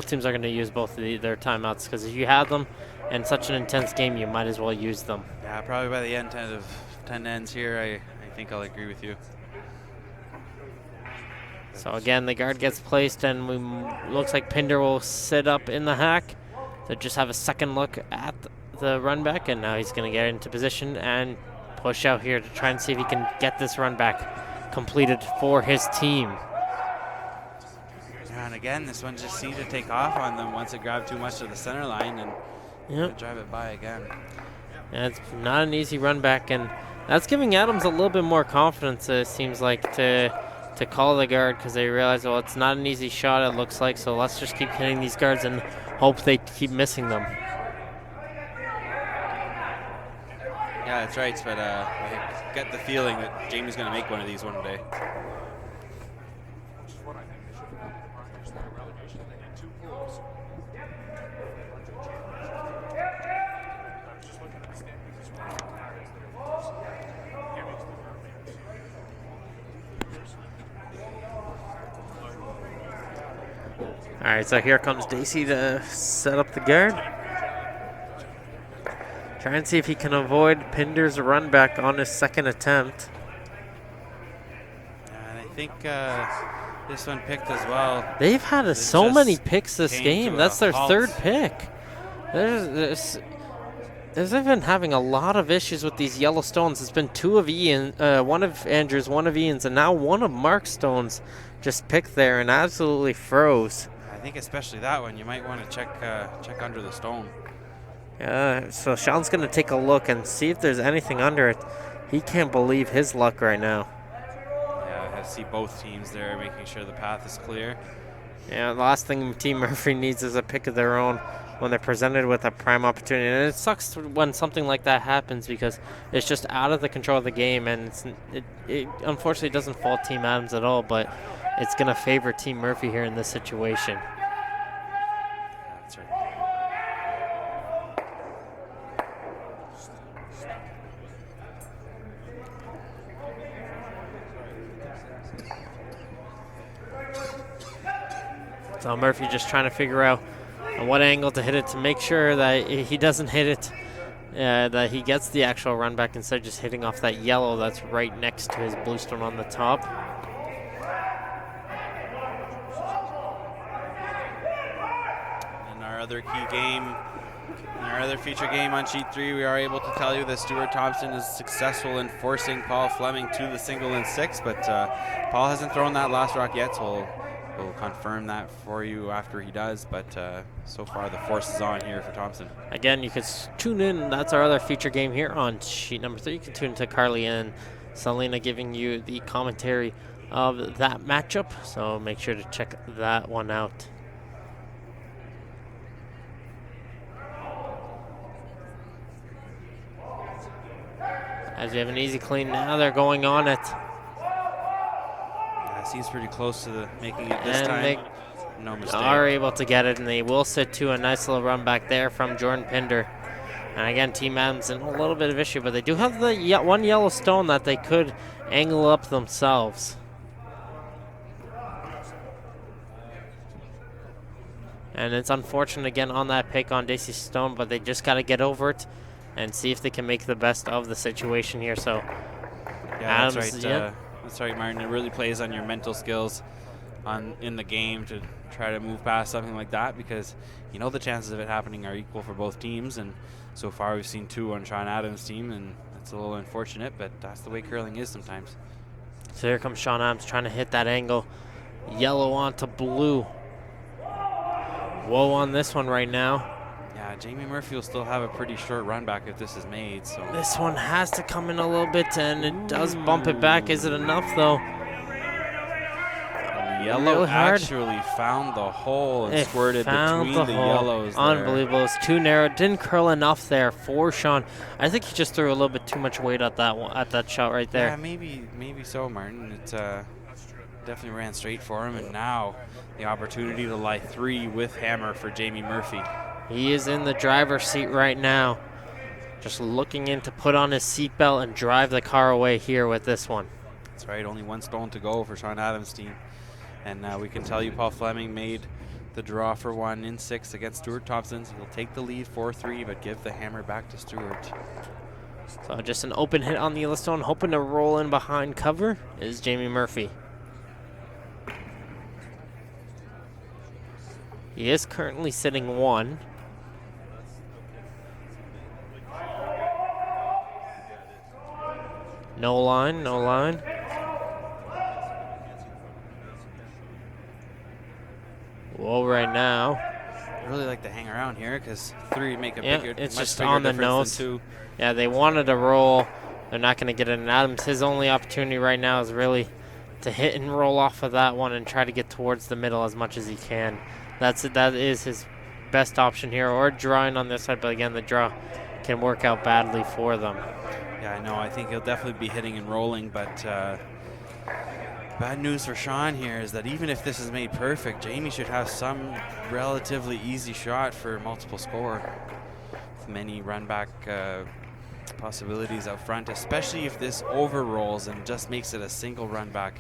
teams are going to use both of their timeouts, because if you have them in such an intense game, you might as well use them.
Yeah, probably by the end of 10 ends here, I think I'll agree with you.
So again, the guard gets placed, and looks like Pinder will sit up in the hack to just have a second look at the run back, and now he's going to get into position and push out here to try and see if he can get this run back completed for his team.
Yeah, and again, this one just seemed to take off on them once it grabbed too much to the center line, and drive it by again.
Yeah, it's not an easy run back, and that's giving Adams a little bit more confidence, it seems like, to call the guard, because they realize, well, it's not an easy shot, it looks like, so let's just keep hitting these guards and hope they keep missing them.
Yeah, that's right, but I get the feeling that Jamie's going to make one of these one day.
All right, so here comes Dacey to set up the guard. Try and see if he can avoid Pinder's run back on his second attempt.
And I think this one picked as well.
They've had so many picks this game. That's their third pick. There's been having a lot of issues with these yellow stones. It's been 2 of Ian, one of Andrews, one of Ian's, and now one of Mark's stones just picked there and absolutely froze.
I think especially that one, you might want to check under the stone.
Yeah, so Shawn's going to take a look and see if there's anything under it. He can't believe his luck right now.
Yeah, I see both teams there making sure the path is clear.
Yeah, the last thing Team Murphy needs is a pick of their own when they're presented with a prime opportunity. And it sucks when something like that happens, because it's just out of the control of the game, and it unfortunately doesn't fault Team Adams at all, but it's going to favor Team Murphy here in this situation.
That's right.
So Murphy just trying to figure out and what angle to hit it to make sure that he doesn't hit it, that he gets the actual run back instead of just hitting off that yellow that's right next to his blue stone on the top.
In our other key game, in our other feature game on sheet 3, we are able to tell you that Stuart Thompson is successful in forcing Paul Fleming to the single in 6, but Paul hasn't thrown that last rock yet, so we'll confirm that for you after he does, but so far the force is on here for Thompson.
Again, you can tune in. That's our other feature game here on sheet number 3. You can tune into Carly and Selena giving you the commentary of that matchup, so make sure to check that one out. As we have an easy clean now, they're going on it.
Yeah, seems pretty close to making it this time.
They
no mistake.
are able to get it, and they will sit to a nice little run back there from Jordan Pinder. And again, Team Adams in a little bit of issue, but they do have the one yellow stone that they could angle up themselves. And it's unfortunate again on that pick on Dacey Stone, but they just got to get over it and see if they can make the best of the situation here. So,
yeah,
Adams,
that's right. That's right, Martin. It really plays on your mental skills in the game to try to move past something like that, because you know the chances of it happening are equal for both teams. And so far, we've seen 2 on Shawn Adams' team, and it's a little unfortunate, but that's the way curling is sometimes.
So here comes Shawn Adams trying to hit that angle. Yellow onto blue. Whoa on this one right now.
Yeah, Jamie Murphy will still have a pretty short run back if this is made. So
This one has to come in a little bit, and it does bump it back. Is it enough, though?
Yellow
Really hard.
actually found the hole and
It
squirted
found
between the
hole.
yellows there.
Unbelievable. It's too narrow. Didn't curl enough there for Shawn. I think he just threw a little bit too much weight at that one, at that shot right there.
Yeah, maybe so, Martin. It definitely ran straight for him, and now the opportunity to lie 3 with hammer for Jamie Murphy.
He is in the driver's seat right now, just looking in to put on his seatbelt and drive the car away here with this one.
That's right, only 1 stone to go for Shawn Adams' team. And we can tell you Paul Fleming made the draw for 1 in 6 against Stuart Thompson. So he'll take the lead 4-3, but give the hammer back to Stuart.
So just an open hit on the yellow stone, hoping to roll in behind cover is Jamie Murphy. He is currently sitting 1. No line, no line. Whoa, right now.
I really like to hang around here because 3 make a
It's
much
just
bigger
on the
difference
nose.
than 2.
Yeah, they wanted a roll. They're not going to get it in Adams. His only opportunity right now is really to hit and roll off of that one and try to get towards the middle as much as he can. That is his best option here, or drawing on this side, but again, the draw can work out badly for them.
Yeah, I know. I think he'll definitely be hitting and rolling, but bad news for Shawn here is that even if this is made perfect, Jamie should have some relatively easy shot for multiple score. With many run back possibilities out front, especially if this over rolls and just makes it a single run back.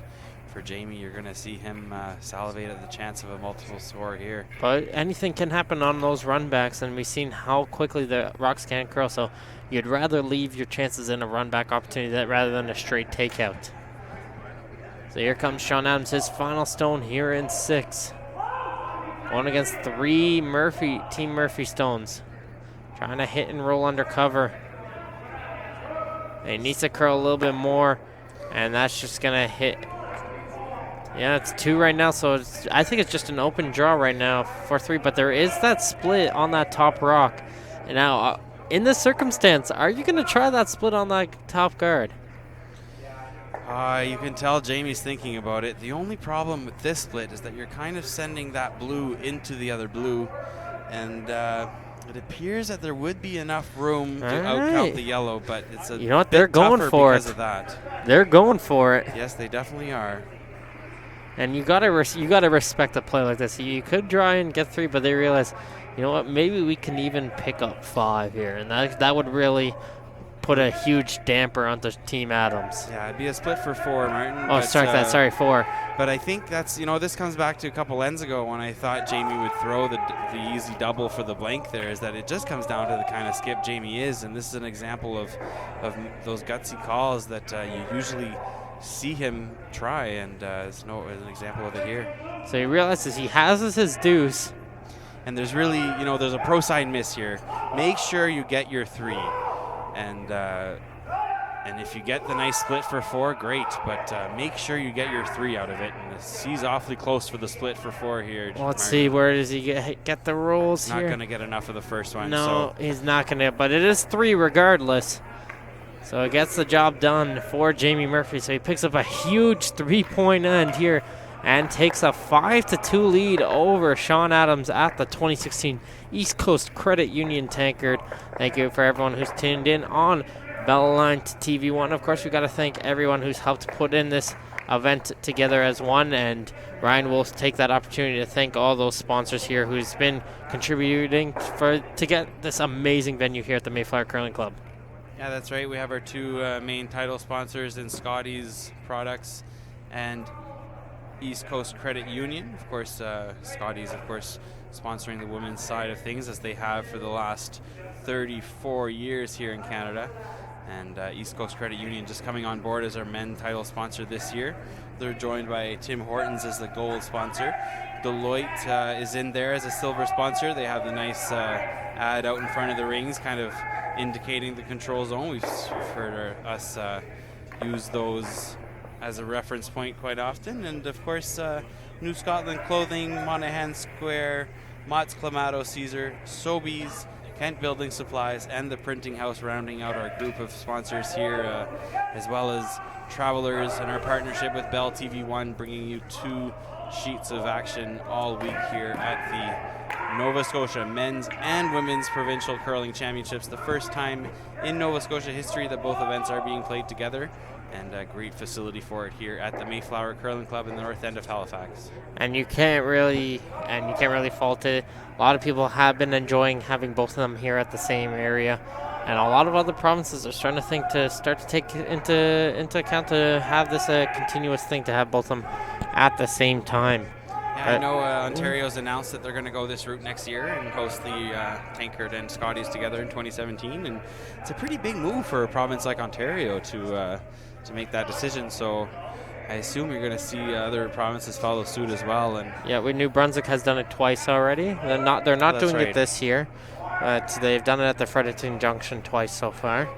For Jamie, you're going to see him salivate at the chance of a multiple score here.
But anything can happen on those run backs, and we've seen how quickly the rocks can curl, so you'd rather leave your chances in a run back opportunity rather than a straight takeout. So here comes Shawn Adams, his final stone here in 6. Going against 3 Team Murphy stones. Trying to hit and roll under cover. He needs to curl a little bit more, and that's just going to hit. Yeah, it's 2 right now, so I think it's just an open draw right now for 3, but there is that split on that top rock. And now, in this circumstance, are you going to try that split on that top guard?
You can tell Jamie's thinking about it. The only problem with this split is that you're kind of sending that blue into the other blue, and it appears that there would be enough room to outcount the yellow, but it's a
you know what? They're going for it.
Because of that.
They're going for it.
Yes, they definitely are.
And you gotta respect a play like this. You could try and get 3, but they realize, you know what? Maybe we can even pick up 5 here, and that would really put a huge damper onto Team Adams.
Yeah, it'd be a split for 4, Martin.
Oh, sorry, 4.
But I think that's, this comes back to a couple ends ago when I thought Jamie would throw the easy double for the blank there, is that it just comes down to the kind of skip Jamie is, and this is an example of those gutsy calls that you usually see him try, and there's an example of it here.
So he realizes he has his deuce.
And there's really, there's a pro side miss here. Make sure you get your 3. And if you get the nice split for 4, great. But make sure you get your 3 out of it. And he's awfully close for the split for 4 here.
Well, let's see, where does he get the rolls here?
Not going to get enough of the first one.
No, he's not going to. But it is 3 regardless. So it gets the job done for Jamie Murphy. So he picks up a huge 3-point end here and takes a 5-2 lead over Shawn Adams at the 2016 East Coast Credit Union Tankard. Thank you for everyone who's tuned in on Beltline TV1. Of course, we got to thank everyone who's helped put in this event together as one, and Ryan will take that opportunity to thank all those sponsors here who's been contributing to get this amazing venue here at the Mayflower Curling Club.
Yeah, that's right. We have our 2 main title sponsors in Scotty's Products and East Coast Credit Union. Of course, Scotty's, of course, sponsoring the women's side of things, as they have for the last 34 years here in Canada. And East Coast Credit Union just coming on board as our men's title sponsor this year. They're joined by Tim Hortons as the gold sponsor. Deloitte is in there as a silver sponsor. They have the nice ad out in front of the rings, kind of indicating the control zone. We've heard us use those as a reference point quite often. And of course, New Scotland Clothing, Monaghan Square, Mott's Clamato Caesar, Sobeys, Kent Building Supplies, and the Printing House rounding out our group of sponsors here, as well as Travelers and our partnership with Bell TV1, bringing you 2 sheets of action all week here at the Nova Scotia Men's and Women's Provincial Curling Championships. The first time in Nova Scotia history that both events are being played together, and a great facility for it here at the Mayflower Curling Club in the north end of Halifax.
And you can't really fault it. A lot of people have been enjoying having both of them here at the same area, and a lot of other provinces are starting to take into account to have this a continuous thing, to have both of them at the same time.
Yeah, I know Ontario's announced that they're going to go this route next year and host the Tankard and Scotties together in 2017, and it's a pretty big move for a province like Ontario to make that decision. So I assume you're going to see other provinces follow suit as well. And
yeah, New Brunswick has done it twice already. They're not doing it this year, but they've done it at the Fredericton Junction twice so far.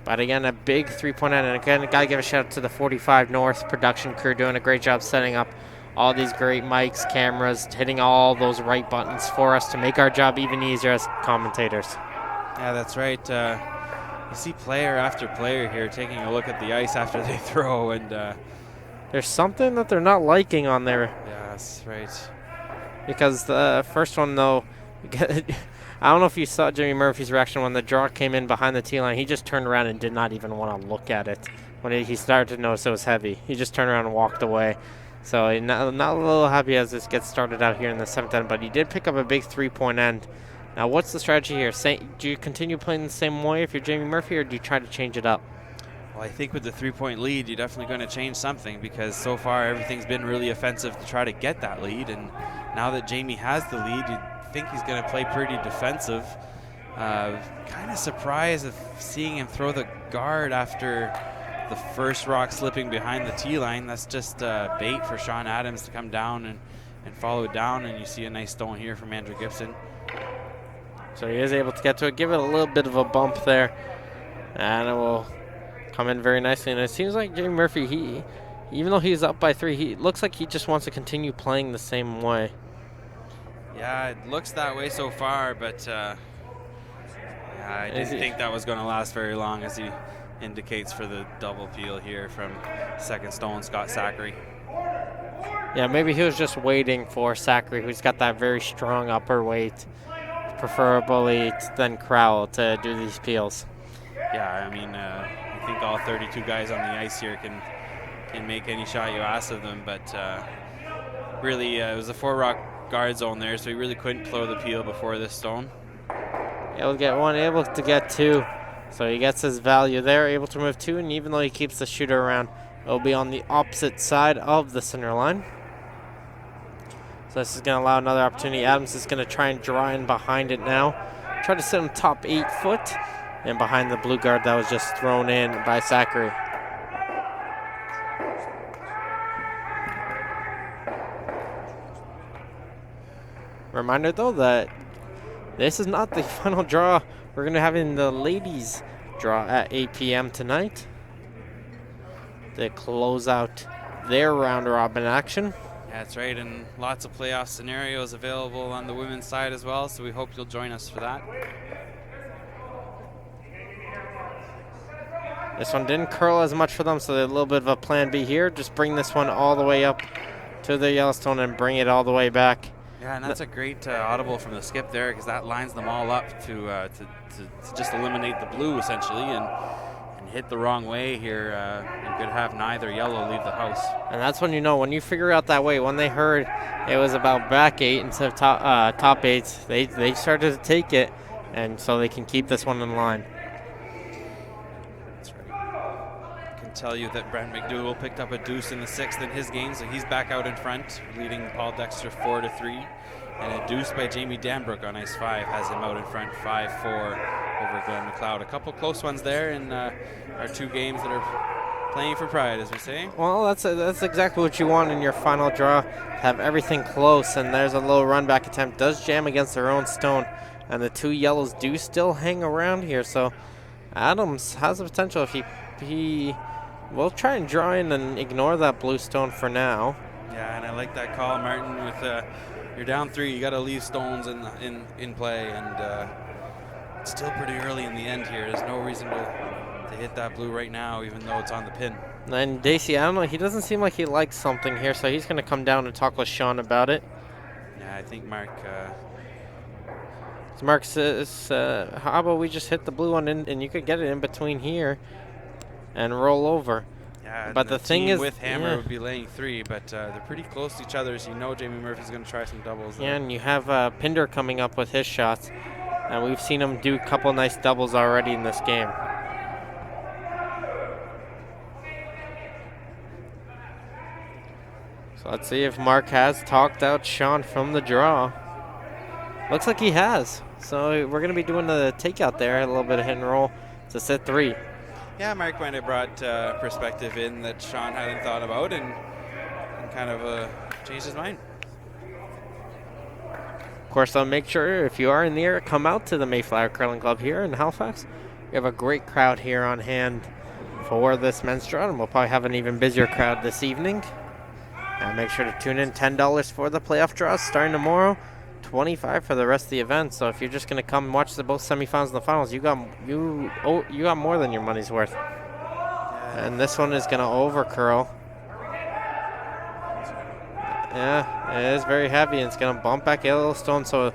But again, a big 3-point end, and again, got to give a shout out to the 45 North production crew, doing a great job setting up all these great mics, cameras, hitting all those right buttons for us to make our job even easier as commentators.
Yeah, that's right. You see player after player here taking a look at the ice after they throw, and
there's something that they're not liking on there.
Yeah, that's right.
Because the first one, though, I don't know if you saw Jamie Murphy's reaction when the draw came in behind the tee line. He just turned around and did not even want to look at it. When he started to notice it was heavy, he just turned around and walked away. So not a little happy as this gets started out here in the 7th end, but he did pick up a big 3-point end. Now, what's the strategy here? Do you continue playing the same way if you're Jamie Murphy, or do you try to change it up?
Well, I think with the 3-point lead, you're definitely going to change something, because so far everything's been really offensive to try to get that lead. And now that Jamie has the lead, you'd think he's going to play pretty defensive. Kind of surprised of seeing him throw the guard after the first rock slipping behind the tee line. That's just bait for Shawn Adams to come down and follow it down. And you see a nice stone here from Andrew Gibson.
So he is able to get to it, give it a little bit of a bump there, and it will come in very nicely. And it seems like Jamie Murphy, even though he's up by 3, he looks like he just wants to continue playing the same way.
Yeah, it looks that way so far, but I didn't think that was going to last very long, as he indicates for the double peel here from second stone, Scott Saccary.
Yeah, maybe he was just waiting for Saccary, who's got that very strong upper weight, preferably than Crowell, to do these peels.
Yeah, I mean, I think all 32 guys on the ice here can make any shot you ask of them, but really it was a 4-rock guard zone there, so he really couldn't throw the peel before this stone.
Able to get 1, able to get 2. So he gets his value there, able to move 2, and even though he keeps the shooter around, it'll be on the opposite side of the center line. So this is going to allow another opportunity. Adams is going to try and draw in behind it now. Try to sit him top 8 foot and behind the blue guard that was just thrown in by Saccary. Reminder though that this is not the final draw. We're going to have in the ladies draw at 8 p.m. tonight to close out their round robin action.
That's right, and lots of playoff scenarios available on the women's side as well, so we hope you'll join us for that.
This one didn't curl as much for them, so they're a little bit of a plan B here. Just bring this one all the way up to the Yellowstone and bring it all the way back.
Yeah, and that's a great audible from the skip there, because that lines them all up to just eliminate the blue essentially, and hit the wrong way here. You could have neither yellow leave the house.
And that's when you know, when you figure out that way, when they heard it was about back 8 instead of top 8s, they started to take it, and so they can keep this one in line.
That's right. I can tell you that Brent McDougall picked up a deuce in the 6th in his game, so he's back out in front, leading Paul Dexter 4-3. And a deuce by Jamie Danbrook on ice 5 has him out in front 5-4 over Glenn McLeod. A couple close ones there in our 2 games that are playing for pride, as we say.
Well, that's exactly what you want in your final draw. Have everything close, and there's a low run back attempt. Does jam against their own stone, and the 2 yellows do still hang around here. So Adams has the potential if he will try and draw in and ignore that blue stone for now.
Yeah, and I like that call, Martin, with you're down 3, you got to leave stones in play, and it's still pretty early in the end here. There's no reason to hit that blue right now, even though it's on the pin.
And Dacey, I don't know, he doesn't seem like he likes something here, so he's going to come down and talk with Shawn about it.
Yeah, I think Mark
says, how about we just hit the blue one in, and you could get it in between here and roll over.
Yeah,
but the thing is,
with Hammer would be laying 3, but they're pretty close to each other, so you know Jamie Murphy's going to try some doubles.
Yeah, and you have Pinder coming up with his shots, and we've seen him do a couple nice doubles already in this game. So let's see if Mark has talked out Shawn from the draw. Looks like he has. So we're going to be doing the takeout there, a little bit of hit and roll to set 3.
Yeah, Mark might have brought perspective in that Shawn hadn't thought about, and kind of changed his mind.
Of course, I'll make sure if you are in the area, come out to the Mayflower Curling Club here in Halifax. We have a great crowd here on hand for this men's draw, and we'll probably have an even busier crowd this evening. And make sure to tune in. $10 for the playoff draws starting tomorrow, $25 for the rest of the event. So if you're just going to come watch both semifinals and the finals, you got more than your money's worth. And this one is going to over curl. Yeah, it is very heavy, and it's going to bump back Yellowstone. So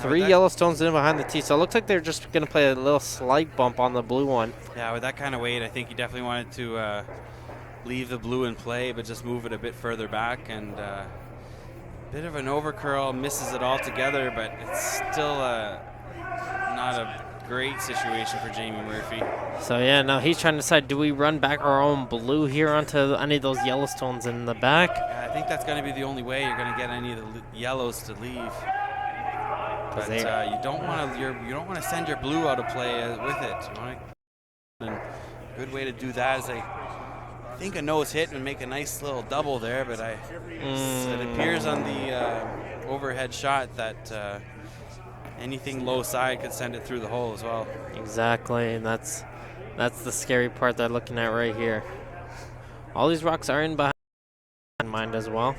3 Yellowstones in behind the tee. So it looks like they're just going to play a little slight bump on the blue one.
Yeah, with that kind of weight, I think he definitely wanted to leave the blue in play, but just move it a bit further back. And bit of an overcurl, misses it altogether, but it's still not a great situation for Jamie Murphy.
So yeah, now he's trying to decide, do we run back our own blue here onto any of those Yellowstones in the back?
Yeah, I think that's going to be the only way you're going to get any of the yellows to leave. But you don't want to send your blue out of play with it. And a good way to do that is I think a nose hit and make a nice little double there, but it appears on the overhead shot that anything low side could send it through the hole as well.
Exactly, and that's the scary part they're looking at right here. All these rocks are in behind mind as well.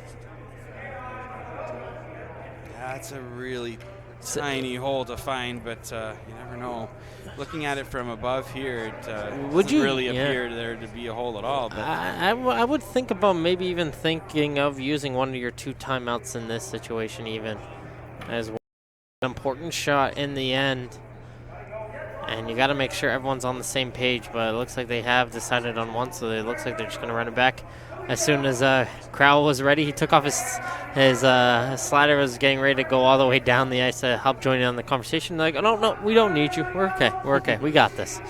Yeah, it's a really tiny hole to find, but you never know. Looking at it from above here, it doesn't really appear there to be a hole at all. But
I would think about maybe even thinking of using one of your 2 timeouts in this situation even as well. An important shot in the end, and you got to make sure everyone's on the same page, but it looks like they have decided on one, so it looks like they're just going to run it back. As soon as Crowell was ready, he took off his slider, was getting ready to go all the way down the ice to help join in on the conversation. They're like, oh, no, we don't need you. We're okay. We got this.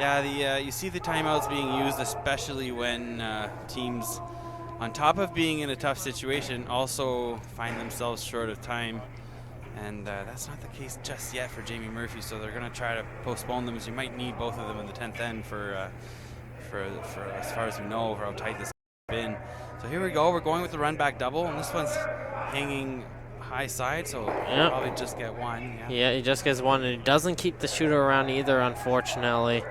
Yeah, you see the timeouts being used, especially when teams, on top of being in a tough situation, also find themselves short of time. And that's not the case just yet for Jamie Murphy, so they're going to try to postpone them, as you might need both of them in the 10th end for as far as we know, for how tight this has been. So here we go. We're going with the run back double, and this one's hanging high side, so he'll probably just get one.
Yeah, he just gets one, and he doesn't keep the shooter around either, unfortunately.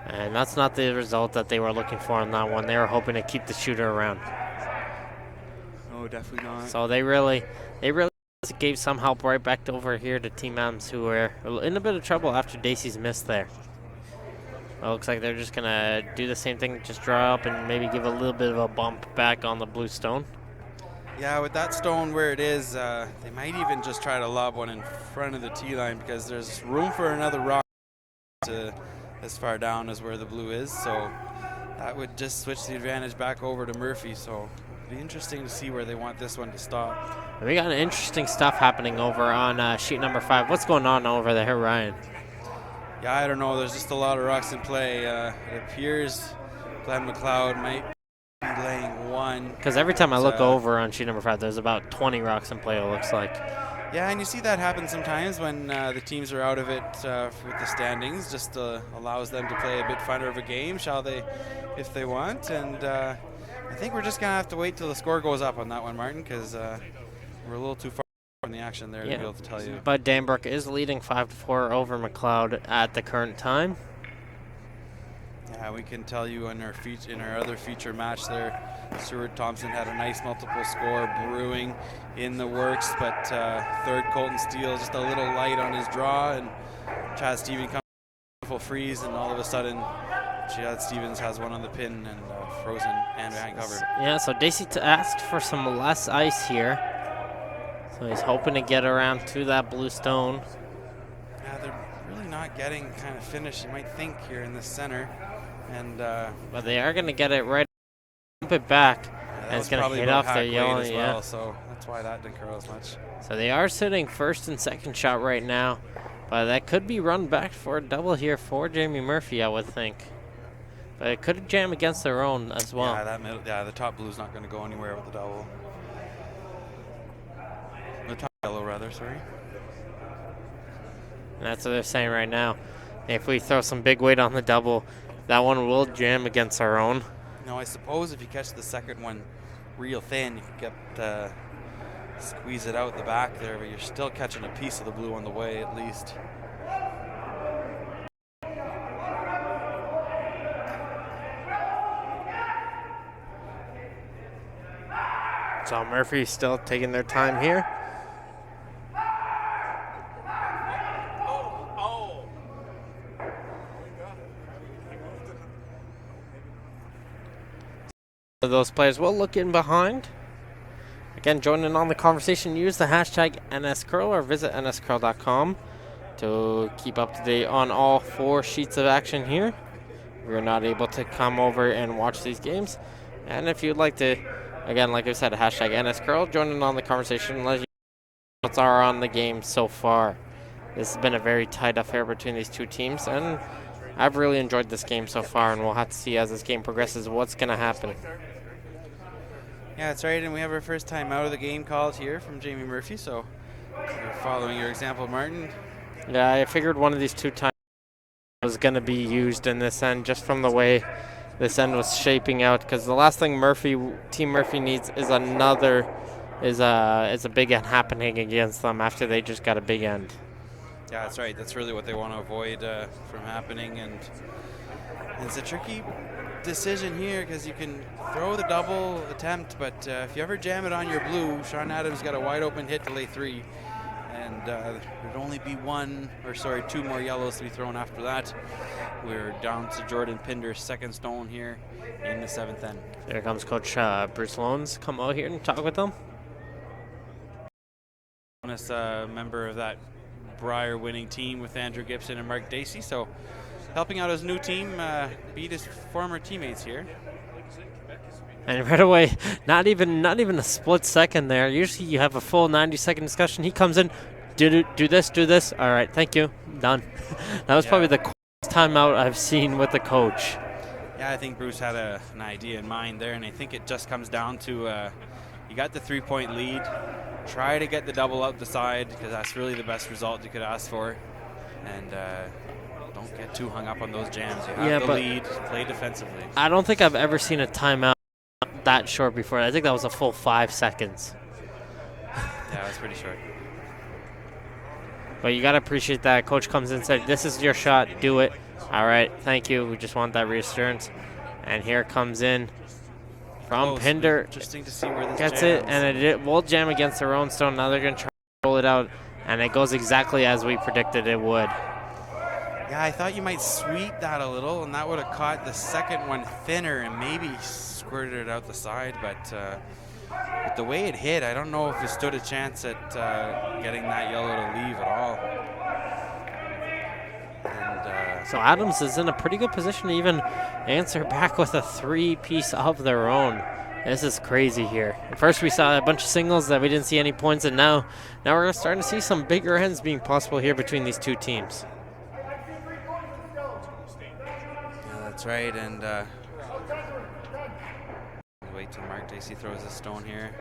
And that's not the result that they were looking for on that one. They were hoping to keep the shooter around.
No, definitely not.
So they really gave some help right back over here to Team M's, who were in a bit of trouble after Dacey's miss there. Well, looks like they're just going to do the same thing, just draw up and maybe give a little bit of a bump back on the blue stone.
Yeah, with that stone where it is, they might even just try to lob one in front of the tee line, because there's room for another rock as far down as where the blue is. So that would just switch the advantage back over to Murphy. So it'll be interesting to see where they want this one to stop.
We got interesting stuff happening over on sheet number 5. What's going on over there, Ryan?
Yeah, I don't know. There's just a lot of rocks in play. It appears Glenn McLeod might be laying one.
Because every time I look over on sheet number 5, there's about 20 rocks in play, it looks like.
Yeah, and you see that happen sometimes when the teams are out of it with the standings. Just allows them to play a bit funner of a game, shall they, if they want. And I think we're just going to have to wait till the score goes up on that one, Martin, because we're a little too far from the action there to be able to tell you.
But Danbrook is leading 5-4 over McLeod at the current time.
Yeah, we can tell you in our other feature match there, Stuart Thompson had a nice multiple score brewing in the works, but third Colton Steele just a little light on his draw, and Chad Stevens comes full freeze, and all of a sudden Chad Stevens has one on the pin and frozen and behind cover.
Yeah, so Dacey asked for some less ice here, so he's hoping to get around to that blue stone.
Yeah, they're really not getting kind of finished, you might think, here in the center. And
but they are going to get it right, bump it back, and it's going to hit off their yellow.
Well, so that's why that didn't curl as much.
So they are sitting first and second shot right now, but that could be run back for a double here for Jamie Murphy, I would think. But it could jam against their own as well.
Yeah, the top blue's not going to go anywhere with the double. The top yellow, rather, sorry.
And that's what they're saying right now. If we throw some big weight on the double, that one will jam against our own.
No, I suppose if you catch the second one real thin, you can get squeeze it out the back there, but you're still catching a piece of the blue on the way at least.
So Murphy's still taking their time here. Those players will look in behind. Again, join in on the conversation. Use the hashtag NSCurl or visit nscurl.com to keep up to date on all 4 sheets of action here. We're not able to come over and watch these games. And if you'd like to, again, like I said, hashtag NSCurl, join in on the conversation and let you know what's on the game so far. This has been a very tight affair between these two teams, and I've really enjoyed this game so far, and we'll have to see as this game progresses what's going to happen.
Yeah, that's right, and we have our first time out of the game called here from Jamie Murphy, so we're following your example, Martin.
Yeah, I figured one of these 2 times was going to be used in this end, just from the way this end was shaping out, because the last thing Team Murphy needs is a big end happening against them after they just got a big end.
Yeah, that's right. That's really what they want to avoid from happening, and it's a tricky decision here because you can throw the double attempt, but if you ever jam it on your blue, Shawn Adams got a wide open hit to lay 3, and there'd only be 2 more yellows to be thrown after that. We're down to Jordan Pinder's second stone here in the 7th end.
Here comes Coach Bruce Lohnes. Come out here and talk with them.
Bonus member of that Brier winning team with Andrew Gibson and Mark Dacey, so helping out his new team beat his former teammates here.
And right away, not even a split second there. Usually you have a full 90-second discussion. He comes in, do this. All right, thank you, done. That was probably the timeout I've seen with the coach.
Yeah, I think Bruce had an idea in mind there, and I think it just comes down to you got the 3-point lead. Try to get the double out the side, because that's really the best result you could ask for. And don't get too hung up on those jams. You have the lead, play defensively.
I don't think I've ever seen a timeout that short before. I think that was a full 5 seconds.
Yeah, it was pretty short.
But you got to appreciate that. Coach comes in and said, this is your shot, do it. All right, thank you. We just want that reassurance. And here comes in from Pinder.
Interesting to see where this
gets
jams.
it, and it will jam against their own stone. Now they're going to try to roll it out, and it goes exactly as we predicted it would.
Yeah, I thought you might sweep that a little, and that would have caught the second one thinner and maybe squirted it out the side. But with the way it hit, I don't know if it stood a chance at getting that yellow to leave at all. And
so Adams is in a pretty good position to even answer back with a 3-piece of their own. This is crazy here. At first we saw a bunch of singles that we didn't see any points, and now we're starting to see some bigger ends being possible here between these two teams.
yeah, that's right. And wait till Mark Dacey throws a stone here.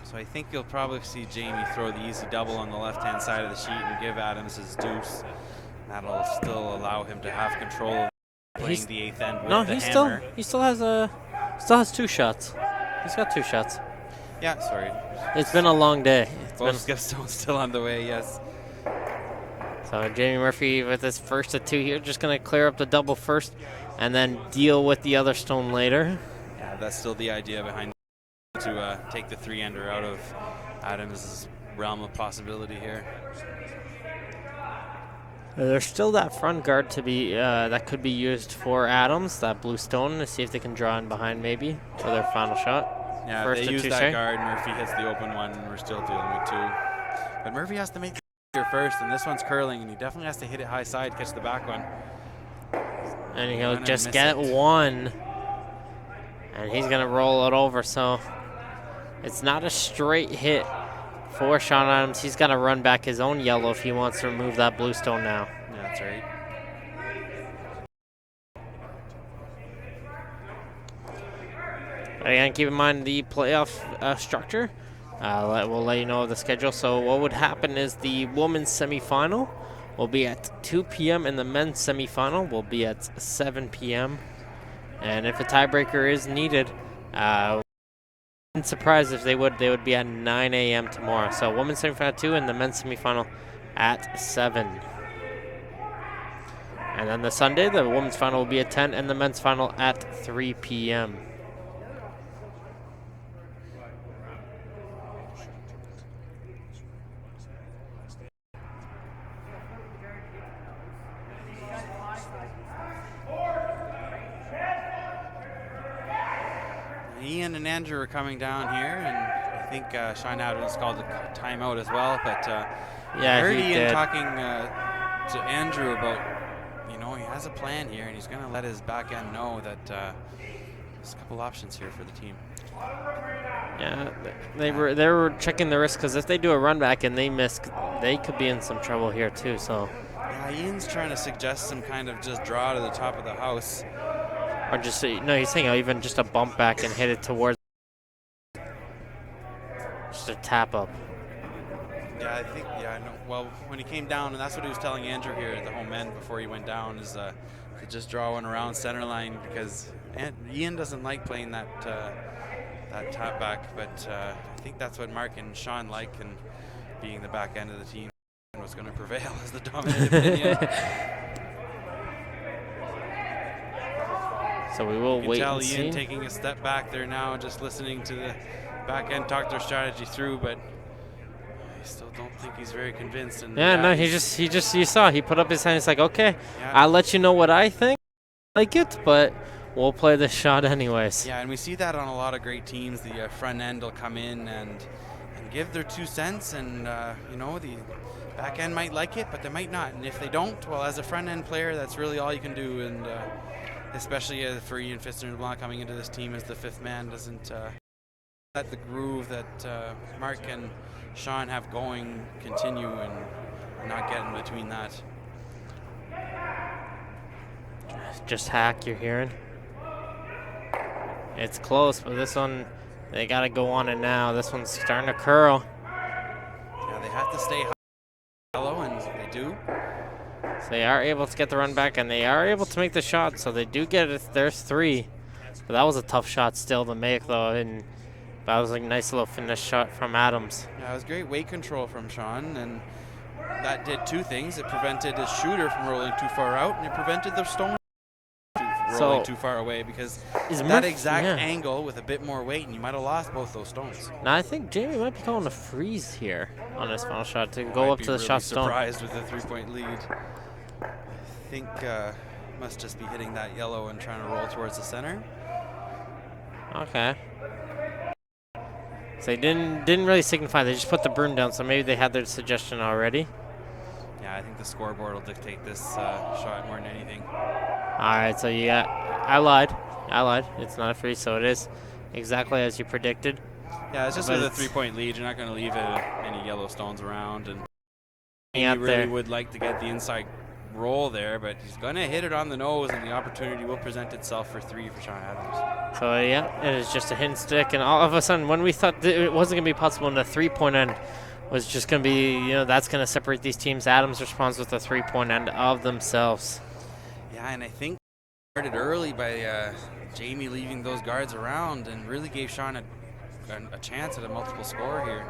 So I think you'll probably see Jamie throw the easy double on the left-hand side of the sheet and give Adams his deuce. That'll still allow him to have control of playing the 8th end with the hammer.
He still has 2 shots. He's got 2 shots.
Yeah, sorry.
It's been a long day.
Both Gibson's still on the way, yes.
So Jamie Murphy with his first of 2 here, just going to clear up the double first and then deal with the other stone later.
Yeah, that's still the idea behind to take the 3-ender out of Adams' realm of possibility here.
There's still that front guard to be that could be used for Adams, that blue stone, to see if they can draw in behind maybe for their final shot.
Yeah,
first
if they use
two,
that guard, Murphy hits the open one, and we're still dealing with 2. But Murphy has to make the here first, and this one's curling, and he definitely has to hit it high side, catch the back one.
And he'll just get one, and he's going to roll it over. So it's not a straight hit for Shawn Adams. He's got to run back his own yellow if he wants to remove that blue stone now.
Yeah, that's right.
Again, keep in mind the playoff structure. We'll let you know the schedule. So what would happen is the women's semifinal will be at 2 p.m. and the men's semifinal will be at 7 p.m. And if a tiebreaker is needed, I'm surprised if they would be at 9 a.m. tomorrow. So women's semifinal at 2 and the men's semifinal at 7. And then the Sunday, the women's final will be at 10 and the men's final at 3 p.m.
Ian and Andrew are coming down here, and I think Shawn Adams called a timeout as well. But
yeah,
I heard
he
Ian
did.
talking to Andrew about, he has a plan here, and he's going to let his back end know that there's a couple options here for the team.
Yeah, they were checking the risk, because if they do a run back and they miss, they could be in some trouble here too. So
yeah, Ian's trying to suggest some kind of just draw to the top of the house.
or just he's saying even just a bump back and hit it towards just a tap up.
Yeah, I think, well, when he came down, and that's what he was telling Andrew here at the home end before he went down, is to just draw one around center line, because Ian doesn't like playing that tap back, but I think that's what Mark and Shawn like, and being the back end of the team was going to prevail as the dominant opinion.
So we will wait and
see.
see.
Ian taking a step back there now, just listening to the back end talk their strategy through, but I still don't think he's very convinced. And
yeah, no, he just you saw he put up his hand. He's like, okay,
yeah.
I'll let you know what I think. I like it, but we'll play this shot anyways.
Yeah, and we see that on a lot of great teams. The front end will come in and give their 2 cents, and the back end might like it, but they might not. And if they don't, well, as a front end player, that's really all you can do. And especially for Ian Fitzner-LeBlanc coming into this team as the 5th man, doesn't
let the groove that Mark and Shawn have going continue and not get in between that.
Just hack, you're hearing. It's close, but this one, they got to go on it now. This one's starting to curl.
Yeah, they have to stay yellow, and they do.
So they are able to get the run back, and they are able to make the shot, so they do get it. There's 3. But that was a tough shot still to make, though, and that was a nice little finish shot from Adams.
Yeah, it was great weight control from Shawn, and that did 2 things. It prevented his shooter from rolling too far out, and it prevented the stone rolling too far away, because that exact angle with a bit more weight, and you might have lost both those stones.
Now I think Jamie might be calling a freeze here on his final shot to go up to the shot stone.
Surprised with a 3-point lead. I think must just be hitting that yellow and trying to roll towards the center.
Okay. So they didn't really signify. They just put the broom down, so maybe they had their suggestion already.
Yeah, I think the scoreboard will dictate this shot more than anything.
All right, so yeah, I lied. It's not a freeze, so it is exactly as you predicted.
Yeah, it's just with a 3-point lead, you're not going to leave any yellow stones around, and he really
there
would like to get the inside roll there, but he's going to hit it on the nose, and the opportunity will present itself for 3 for Shawn Adams.
So yeah, it is just a hit and stick, and all of a sudden, when we thought that it wasn't going to be possible, and the 3-point end was just going to be, that's going to separate these teams, Adams responds with the 3-point end of themselves.
Yeah, and I think started early by Jamie leaving those guards around, and really gave Shawn a chance at a multiple score here.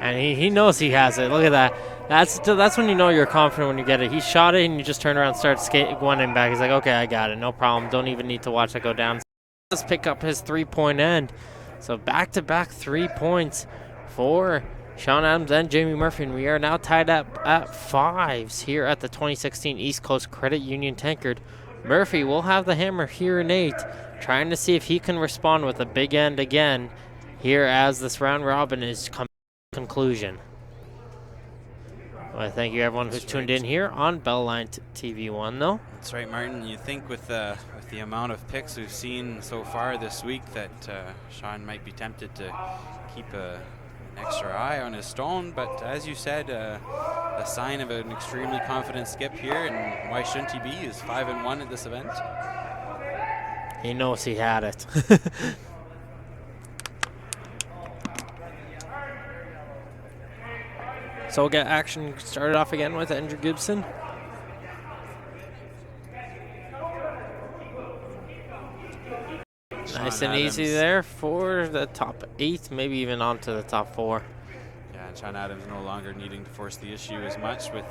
And he knows he has it. Look at that. That's when you know you're confident when you get it. He shot it, and you just turn around and start going back. He's like, okay, I got it. No problem. Don't even need to watch it go down. Let's pick up his 3-point end. So back-to-back 3 points for Shawn Adams and Jamie Murphy. And we are now tied up at 5s here at the 2016 East Coast Credit Union Tankard. Murphy will have the hammer here in 8, trying to see if he can respond with a big end again here as this round robin is coming to conclusion. Well, thank you everyone who's tuned in here on Bellline TV1 though.
That's right, Martin. You think with the amount of picks we've seen so far this week that Shawn might be tempted to keep an extra eye on his stone, but as you said, a sign of an extremely confident skip here, and why shouldn't he be? He's 5-1 at this event.
He knows he had it. So we'll get action started off again with Andrew Gibson. Nice and easy there for the top 8, maybe even onto the top 4.
Yeah, and Shawn Adams no longer needing to force the issue as much with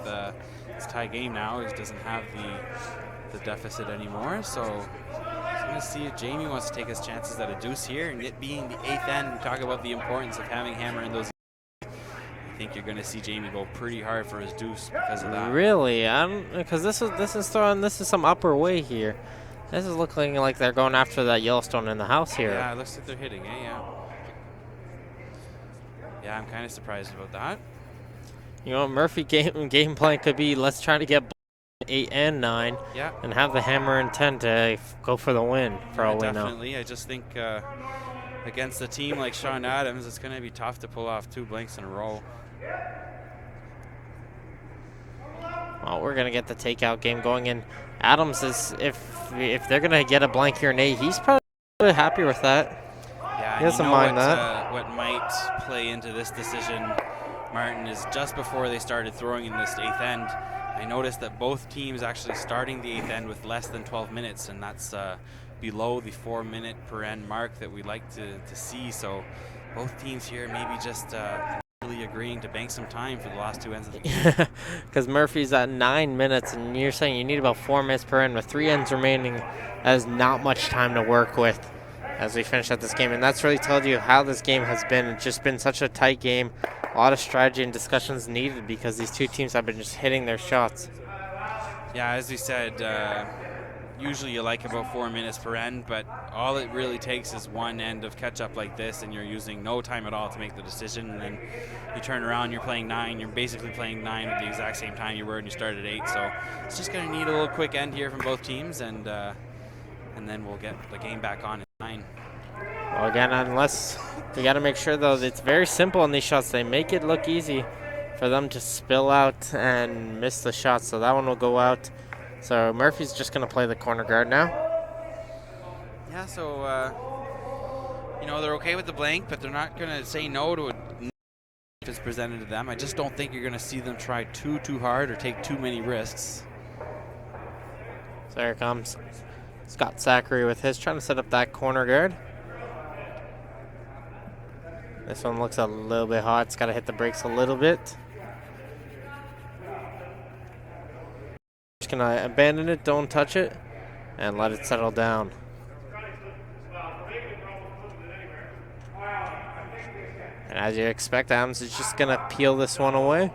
his tie game now. He doesn't have the deficit anymore, so he's going to see if Jamie wants to take his chances at a deuce here, and it being the 8th end, we talk about the importance of having hammer in those. I think you're going to see Jamie go pretty hard for his deuce because of that.
Really? Because this is some upper way here. This is looking like they're going after that Yellowstone in the house here.
Yeah, it looks like they're hitting, yeah. Yeah, I'm kind of surprised about that.
Murphy game plan could be, let's try to get 8 and 9, and have the hammer in 10 to go for the win for all we know.
Definitely. I just think against a team like Shawn Adams, it's going to be tough to pull off 2 blanks in a row.
Well, we're going to get the takeout game going, and Adams is, if they're going to get a blank here in 8, he's probably happy with that.
Yeah,
he doesn't mind that.
What might play into this decision, Martin, is just before they started throwing in this 8th end, I noticed that both teams actually starting the 8th end with less than 12 minutes, and that's below the 4-minute per end mark that we like to see. So both teams here maybe just really agreeing to bank some time for the last 2 ends of the game.
Because Murphy's at 9 minutes, and you're saying you need about 4 minutes per end with 3 ends remaining. That is not much time to work with as we finish out this game, and that's really told you how this game has been. It's just been such a tight game. A lot of strategy and discussions needed because these two teams have been just hitting their shots.
Yeah, as we said, usually you like about 4 minutes per end, but all it really takes is one end of catch up like this, and you're using no time at all to make the decision. And then you turn around, you're playing 9. You're basically playing 9 at the exact same time you were when you started 8. So it's just going to need a little quick end here from both teams, and then we'll get the game back on at 9.
Well, again, unless we got to make sure though that it's very simple on these shots. They make it look easy for them to spill out and miss the shot. So that one will go out. So Murphy's just going to play the corner guard now.
Yeah, so, they're okay with the blank, but they're not going to say no to it if it's presented to them. I just don't think you're going to see them try too hard or take too many risks.
So here comes Scott Saccary with his, trying to set up that corner guard. This one looks a little bit hot. It's got to hit the brakes a little bit. Just going to abandon it, don't touch it, and let it settle down. And as you expect, Adams is just going to peel this one away.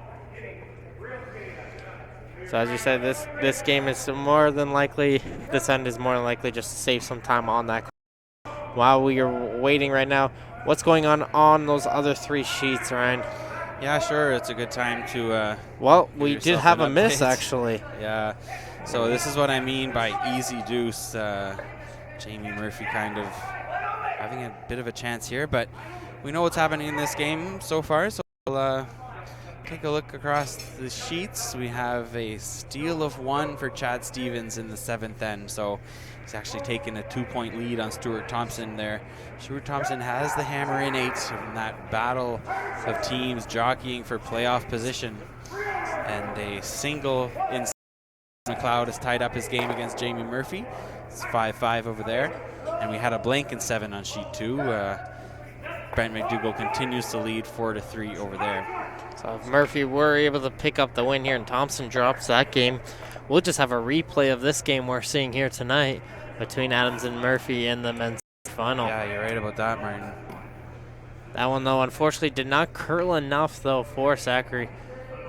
So as you said, this game is more than likely, this end is more than likely just to save some time on that. While we are waiting right now, what's going on those other 3 sheets, Ryan?
Yeah, sure. It's a good time to.
Well, we did have a miss, actually.
Yeah. So this is what I mean by easy deuce. Jamie Murphy kind of having a bit of a chance here, but we know what's happening in this game so far. So we'll take a look across the sheets. We have a steal of 1 for Chad Stevens in the 7th end. So he's actually taken a 2-point lead on Stuart Thompson there. Stuart Thompson has the hammer in 8 in that battle of teams jockeying for playoff position. And a single in McLeod has tied up his game against Jamie Murphy. It's 5-5 over there. And we had a blank in 7 on sheet 2. Brent McDougall continues to lead 4-3 over there.
So if Murphy were able to pick up the win here and Thompson drops that game, we'll just have a replay of this game we're seeing here tonight between Adams and Murphy in the men's final.
Yeah, you're right about that, Martin.
That one, though, unfortunately did not curl enough, though, for Saccary.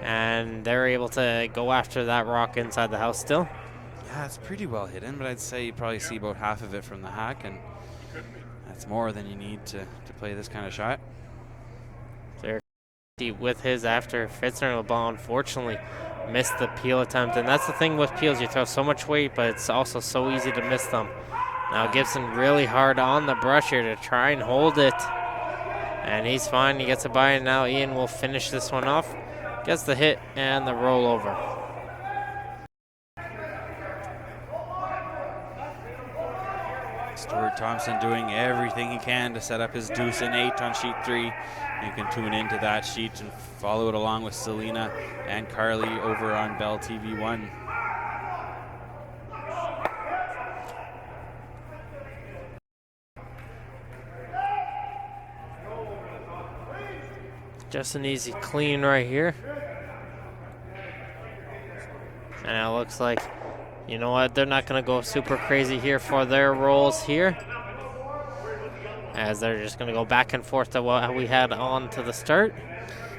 And they're able to go after that rock inside the house still.
Yeah, it's pretty well hidden, but I'd say you probably see about half of it from the hack, and that's more than you need to play this kind of shot.
There, with his after Fitzner-LeBlanc unfortunately missed the peel attempt, and that's the thing with peels, you throw so much weight, but it's also so easy to miss them. Now Gibson really hard on the brush here to try and hold it, and he's fine. He gets a buy, and now Ian will finish this one off. Gets the hit and the rollover.
Stuart Thompson doing everything he can to set up his deuce in 8 on sheet 3. You can tune into that sheet and follow it along with Selena and Carly over on Bell TV 1.
Just an easy clean right here. And it looks like, you know what, they're not going to go super crazy here for their rolls here, as they're just going to go back and forth to what we had on to the start.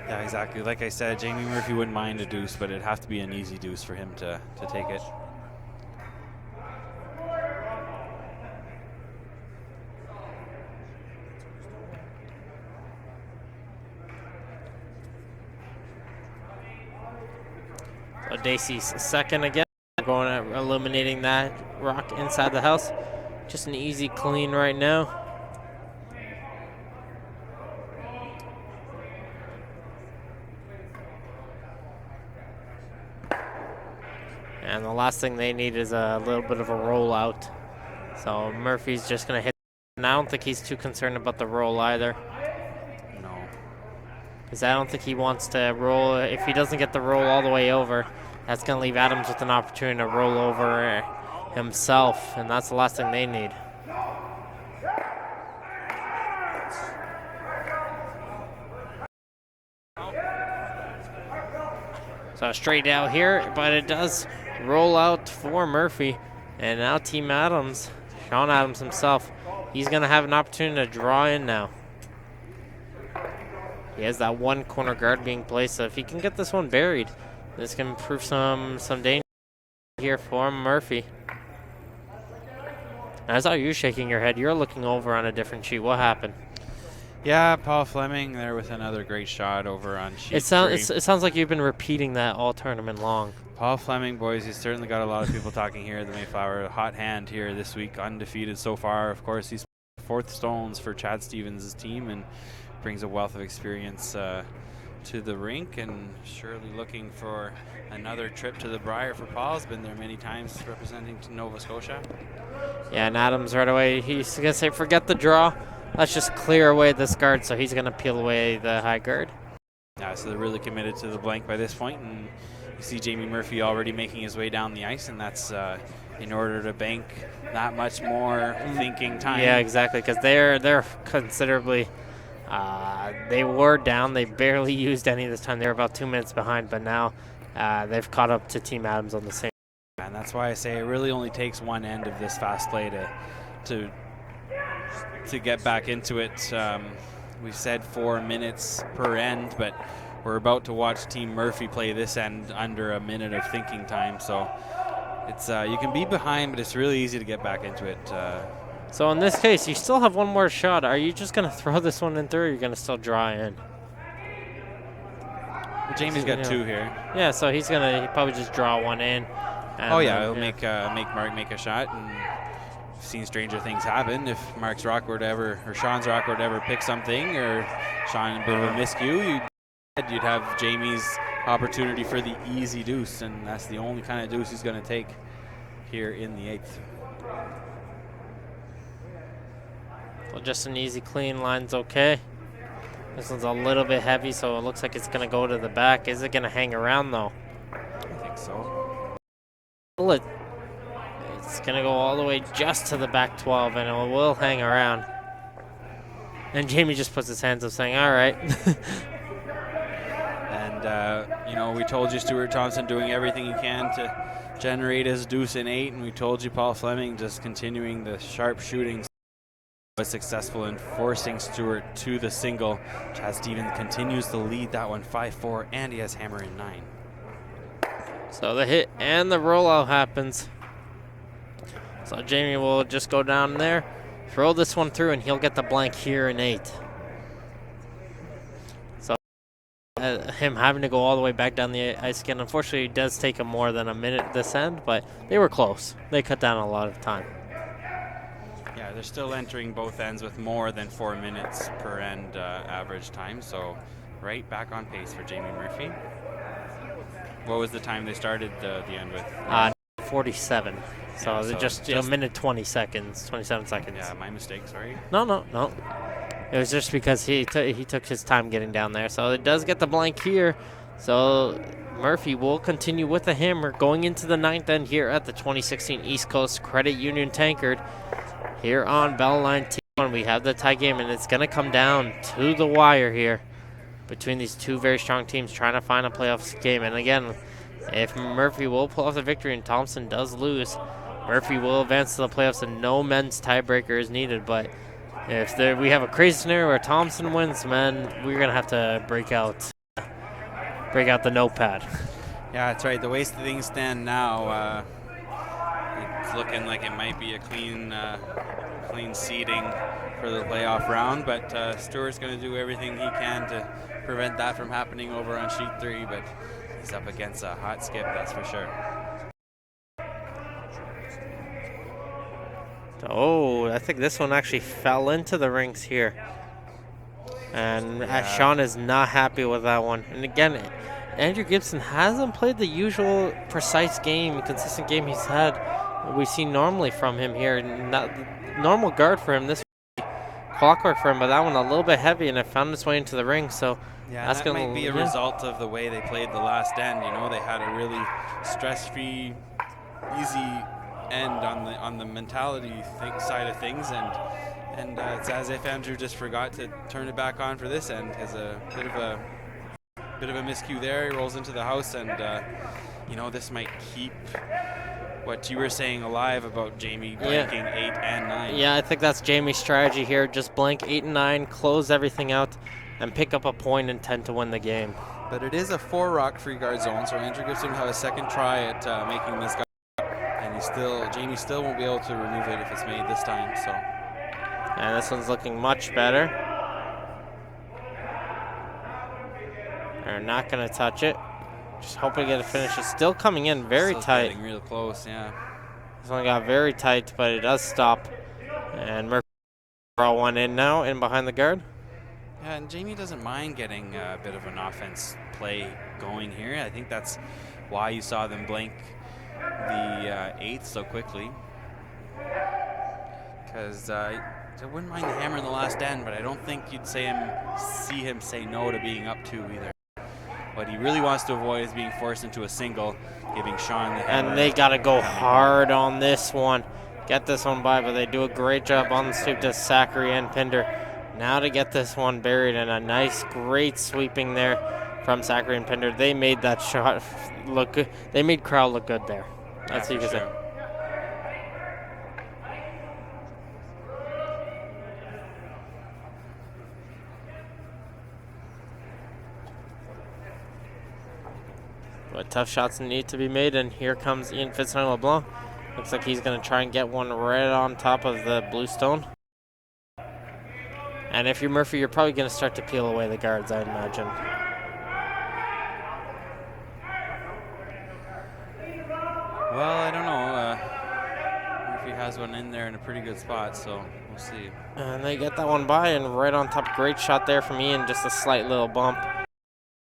Yeah, exactly. Like I said, Jamie Murphy wouldn't mind a deuce, but it'd have to be an easy deuce for him to take it.
So Dacey's second again, going at eliminating that rock inside the house. Just an easy clean right now. And the last thing they need is a little bit of a rollout. So Murphy's just going to hit. And I don't think he's too concerned about the roll either.
No.
Because I don't think he wants to roll. If he doesn't get the roll all the way over, that's going to leave Adams with an opportunity to roll over himself. And that's the last thing they need. So straight out here, but it does roll out for Murphy. And now Team Adams, Shawn Adams himself, he's going to have an opportunity to draw in now. He has that one corner guard being placed, so if he can get this one buried, this can prove some danger. here for Murphy. I saw you shaking your head. You're looking over on a different sheet. What happened?
Yeah, Paul Fleming there with another great shot over on sheet
It sounds like you've been repeating that all tournament long.
Paul Fleming, boys, he's certainly got a lot of people talking here at the Mayflower. Hot hand here this week, undefeated so far. Of course, he's fourth stones for Chad Stevens' team and brings a wealth of experience to the rink, and surely looking for another trip to the Briar for Paul. He's been there many times representing to Nova Scotia.
Yeah, and Adams right away, he's going to say, forget the draw. Let's just clear away this guard, so he's going to peel away the high guard.
Yeah, so they're really committed to the blank by this point, and you see Jamie Murphy already making his way down the ice, and that's in order to bank that much more thinking time.
Yeah, exactly, because they're considerably, they were down. They barely used any this time. They were about 2 minutes behind, but now they've caught up to Team Adams on the same.
And that's why I say it really only takes one end of this fast play to get back into it. We've said 4 minutes per end, but we're about to watch Team Murphy play this end under a minute of thinking time. So it's you can be behind, but it's really easy to get back into it.
So in this case, you still have one more shot. Are you just going to throw this one in through, or are you going to still draw in?
Jamie's got two here.
Yeah, so he'll probably just draw one in.
He'll make Mark make a shot, and we've seen stranger things happen. If Mark's rock were to ever, or Shawn's rock were to ever pick something, or Shawn a bit of a miscue, you'd have Jamie's opportunity for the easy deuce, and that's the only kind of deuce he's going to take here in the 8th.
Well, just an easy clean line's okay. This one's a little bit heavy, so it looks like it's going to go to the back. Is it going to hang around, though?
I think so.
Well, it's going to go all the way just to the back 12, and it will hang around. And Jamie just puts his hands up saying, all right.
And, we told you Stuart Thompson doing everything he can to generate his deuce in 8, and we told you Paul Fleming just continuing the sharp shooting. Was successful in forcing Stuart to the single. Chad Stevens continues to lead that one 5-4, and he has hammer in 9.
So the hit and the rollout happens. So Jamie will just go down there, throw this one through, and he'll get the blank here in 8. So him having to go all the way back down the ice again. Unfortunately, it does take him more than a minute this end, but they were close. They cut down a lot of time.
Yeah, they're still entering both ends with more than 4 minutes per end average time, so right back on pace for Jamie Murphy. What was the time they started the end with?
47. So, yeah, just a minute 27 seconds.
Yeah, my mistake, sorry.
No. It was just because he took his time getting down there. So it does get the blank here. So Murphy will continue with the hammer going into the 9th end here at the 2016 East Coast Credit Union Tankard. Here on Bell Line T1, we have the tie game, and it's going to come down to the wire here between these two very strong teams trying to find a playoffs game. And again, if Murphy will pull off the victory and Thompson does lose, Murphy will advance to the playoffs and no men's tiebreaker is needed. But if we have a crazy scenario where Thompson wins, man, we're going to have to break out the notepad.
Yeah, that's right. The way things stand now, it's looking like it might be a clean seeding for the playoff round, but Stuart's going to do everything he can to prevent that from happening over on sheet 3, but he's up against a hot skip, that's for sure.
Oh, I think this one actually fell into the rings here. And Shawn is not happy with that one. And again, Andrew Gibson hasn't played the usual precise game, consistent game he's had. We've seen normally from him here. Not normal guard for him. This clockwork for him, but that one a little bit heavy, and it found its way into the ring. So
yeah, that might be a result of the way they played the last end. You know, they had a really stress-free, easy end on the mentality side of things, and it's as if Andrew just forgot to turn it back on for this end. Has a bit of a miscue there. He rolls into the house, and this might keep what you were saying alive about Jamie blanking 8 and 9.
Yeah, I think that's Jamie's strategy here. Just blank 8 and 9, close everything out, and pick up a point and 10 to win the game.
But it is a 4 rock free guard zone, so Andrew Gibson will have a second try at making this guy Jamie still won't be able to remove it if it's made this time. So.
And this one's looking much better. They're not going to touch it. Just hoping to get a finish. It's still coming in very tight.
Getting real close, yeah.
This one got very tight, but it does stop. And Murphy draw one in now, in behind the guard.
Yeah, and Jamie doesn't mind getting a bit of an offense play going here. I think that's why you saw them blank the eighth so quickly. Because I wouldn't mind the hammer in the last end, but I don't think you'd see him say no to being up two either. What he really wants to avoid is being forced into a single, giving Shawn the hammer.
And they got to go hard on this one. Get this one by, but they do a great job on the sweep to Saccary and Pinder. Now to get this one buried, and a nice, great sweeping there from Saccary and Pinder. They made that shot look good. They made Crowell look good there. That's what you can say. But tough shots need to be made, and here comes Ian Fitzner-LeBlanc. Looks like he's going to try and get one right on top of the blue stone. And if you're Murphy, you're probably going to start to peel away the guards, I imagine.
Well, I don't know. Murphy has one in there in a pretty good spot, so we'll see.
And they get that one by, and right on top. Great shot there from Ian, just a slight little bump.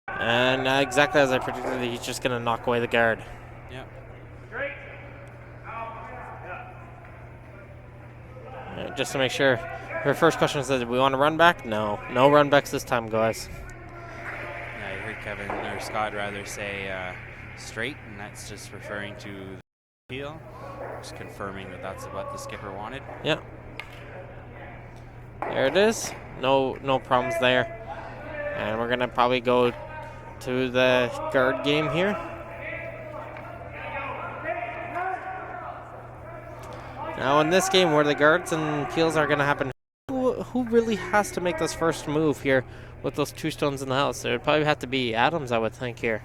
And exactly as I predicted, he's just going to knock away the guard.
Yep.
Just to make sure. Her first question says, do we want to run back? No. No run backs this time, guys.
Yeah, I heard Kevin, or Scott rather, say straight, and that's just referring to the appeal. Just confirming that that's what the skipper wanted.
Yeah. There it is. No problems there. And we're going to probably go to the guard game here. Now in this game where the guards and peels are going to happen, who really has to make this first move here with those two stones in the house? It would probably have to be Adams, I would think, here.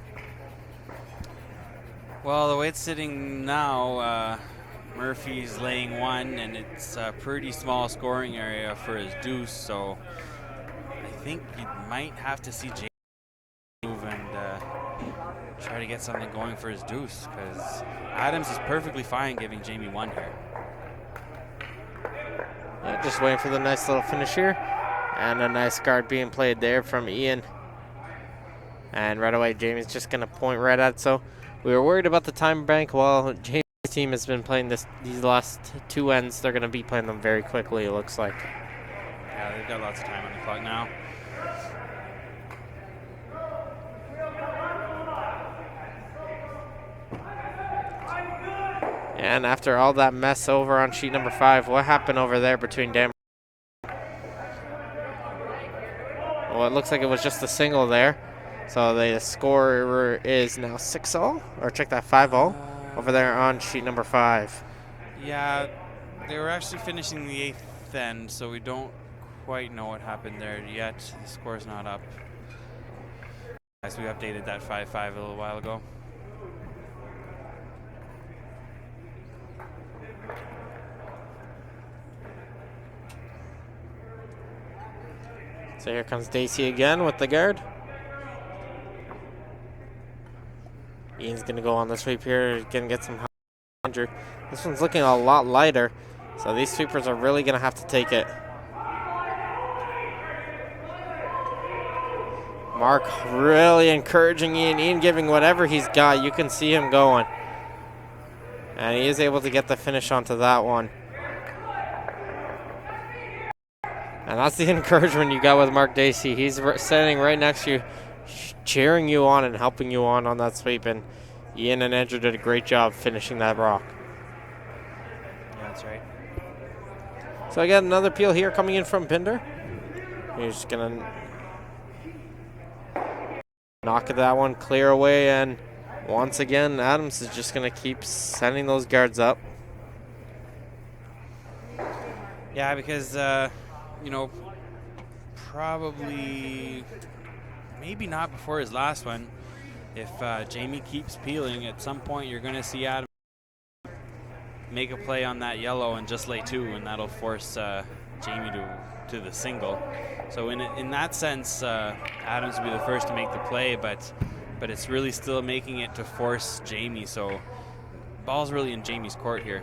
Well, the way it's sitting now, Murphy's laying one, and it's a pretty small scoring area for his deuce, so I think you might have to see Jamie move and try to get something going for his deuce, because Adams is perfectly fine giving Jamie one here.
Yeah, just waiting for the nice little finish here. And a nice guard being played there from Ian. And right away, Jamie's just going to point right at it. So we were worried about the time bank. Well, Jamie's team has been playing these last two ends. They're going to be playing them very quickly, it looks like.
Yeah, they've got lots of time on the clock now.
And after all that mess over on sheet number 5, what happened over there between Dan? Well, it looks like it was just a single there. So the score is now 6-all, or check that, 5-all, over there on sheet number 5.
Yeah, they were actually finishing the 8th end, so we don't quite know what happened there yet. The score's not up. As we updated that 5-5 a little while ago.
So here comes Dacey again with the guard. Ian's going to go on the sweep here. He's going to get some 100. This one's looking a lot lighter, so these sweepers are really going to have to take it. Mark really encouraging Ian. Ian giving whatever he's got. You can see him going. And he is able to get the finish onto that one. And that's the encouragement you got with Mark Dacey. He's standing right next to you, cheering you on and helping you on that sweep. And Ian and Andrew did a great job finishing that rock.
Yeah, that's right.
So I got another peel here coming in from Pinder. He's going to knock that one clear away. And once again, Adams is just going to keep sending those guards up.
Yeah, because... you know, probably, maybe not before his last one. If Jamie keeps peeling, at some point you're going to see Adam.
make a play on that yellow and just lay 2, and that'll force Jamie to the single. So in that sense, Adams will be the first to make the play, but it's really still making it to force Jamie. So ball's really in Jamie's court here.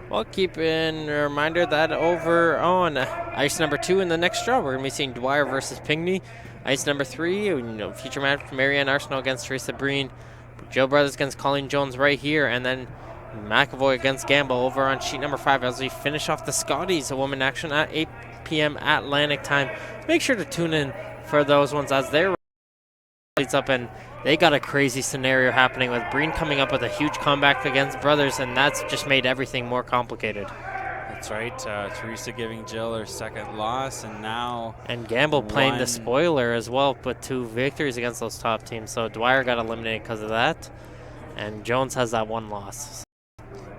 Well, keep in a reminder that over on ice number 2 in the next draw, we're going to be seeing Dwyer versus Pinckney. Ice number 3, future match from Marianne Arsenal against Teresa Breen. Joe Brothers against Colleen Jones right here, and then McAvoy against Gamble over on sheet number 5 as we finish off the Scotties, a women action at 8 p.m. Atlantic time. Make sure to tune in for those ones as they're leads up, and they got a crazy scenario happening with Breen coming up with a huge comeback against Brothers, and that's just made everything more complicated.
That's right. Teresa giving Jill her second loss, and
Gamble playing the spoiler as well, but 2 victories against those top teams. So Dwyer got eliminated because of that, and Jones has that 1 loss.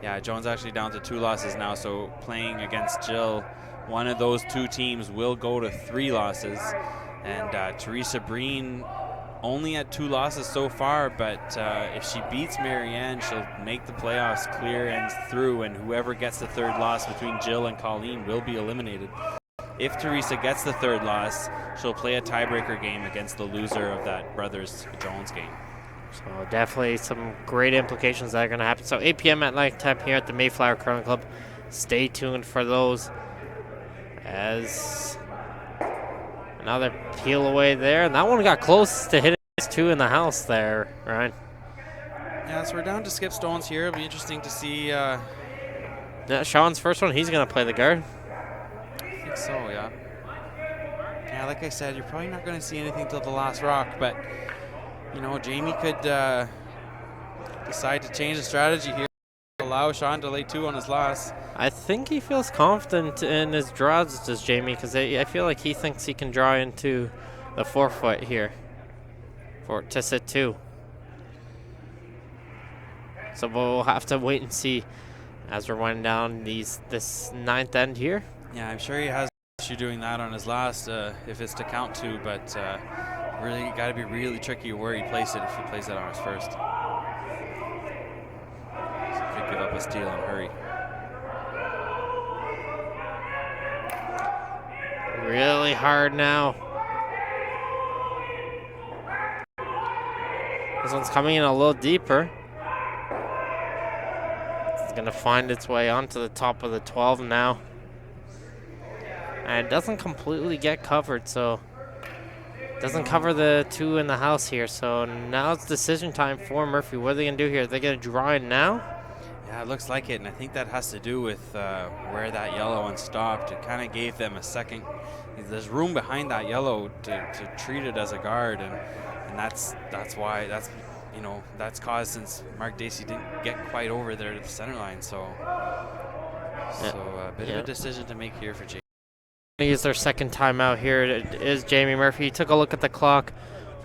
Yeah, Jones actually down to 2 losses now, so playing against Jill, one of those 2 teams will go to 3 losses. And Teresa Breen only at 2 losses so far, but if she beats Marianne, she'll make the playoffs clear and through, and whoever gets the 3rd loss between Jill and Colleen will be eliminated. If Teresa gets the 3rd loss, she'll play a tiebreaker game against the loser of that Brothers-Jones game.
So definitely some great implications that are going to happen. So 8 p.m. at night time here at the Mayflower Curling Club. Stay tuned for those. As another peel away there, and that one got close to hitting 2 in the house there, Ryan.
Yeah, so we're down to skip stones here. It'll be interesting to see.
Yeah, Shawn's first one. He's going to play the guard.
I think so, yeah. Yeah, like I said, you're probably not going to see anything till the last rock, but Jamie could decide to change the strategy here, allow Shawn to lay 2 on his loss.
I think he feels confident in his draws, does Jamie, because I feel like he thinks he can draw into the 4-foot here to sit 2. So we'll have to wait and see as we're winding down this 9th end here.
Yeah, I'm sure he has an issue doing that on his last if it's to count 2, but really got to be really tricky where he plays it if he plays it on his first. So could give up a steal and hurry.
Really hard now. This one's coming in a little deeper. It's going to find its way onto the top of the 12 now. And it doesn't completely get covered, so doesn't cover the 2 in the house here. So now it's decision time for Murphy. What are they going to do here? Are they going to draw in now?
Yeah, it looks like it, and I think that has to do with where that yellow one stopped. It kind of gave them a second. There's room behind that yellow to treat it as a guard, and that's why that's caused since Mark Dacey didn't get quite over there to the center line. So a bit of a decision to make here for Jamie.
Use their second timeout here. It is Jamie Murphy. He took a look at the clock,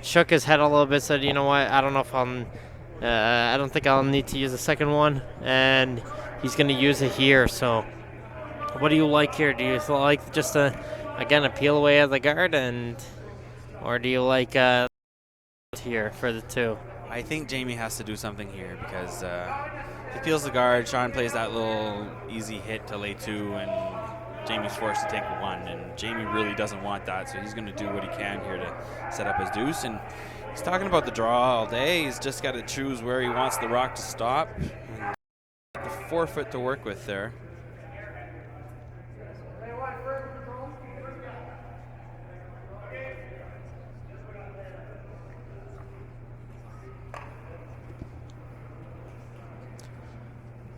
shook his head a little bit, said, "You know what? I don't know if I don't think I'll need to use a second one," and he's going to use it here. So, what do you like here? Do you like just a peel away of the guard, or do you like here for the 2?
I think Jamie has to do something here because he peels the guard. Shawn plays that little easy hit to lay 2, and Jamie's forced to take 1, and Jamie really doesn't want that, so he's going to do what he can here to set up his deuce. And he's talking about the draw all day. He's just got to choose where he wants the rock to stop. And the 4-foot to work with there.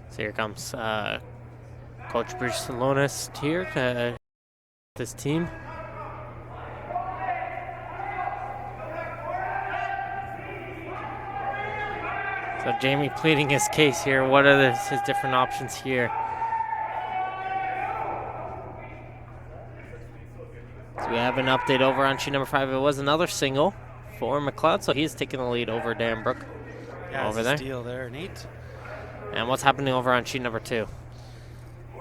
So here comes Coach Bruce Lohnes here to this team. So Jamie pleading his case here. What are his different options here? So we have an update over on sheet number 5. It was another single for McLeod, so he's taking the lead over Danbrook.
Yeah,
over there.
Steal there, Nate.
And what's happening over on sheet number 2?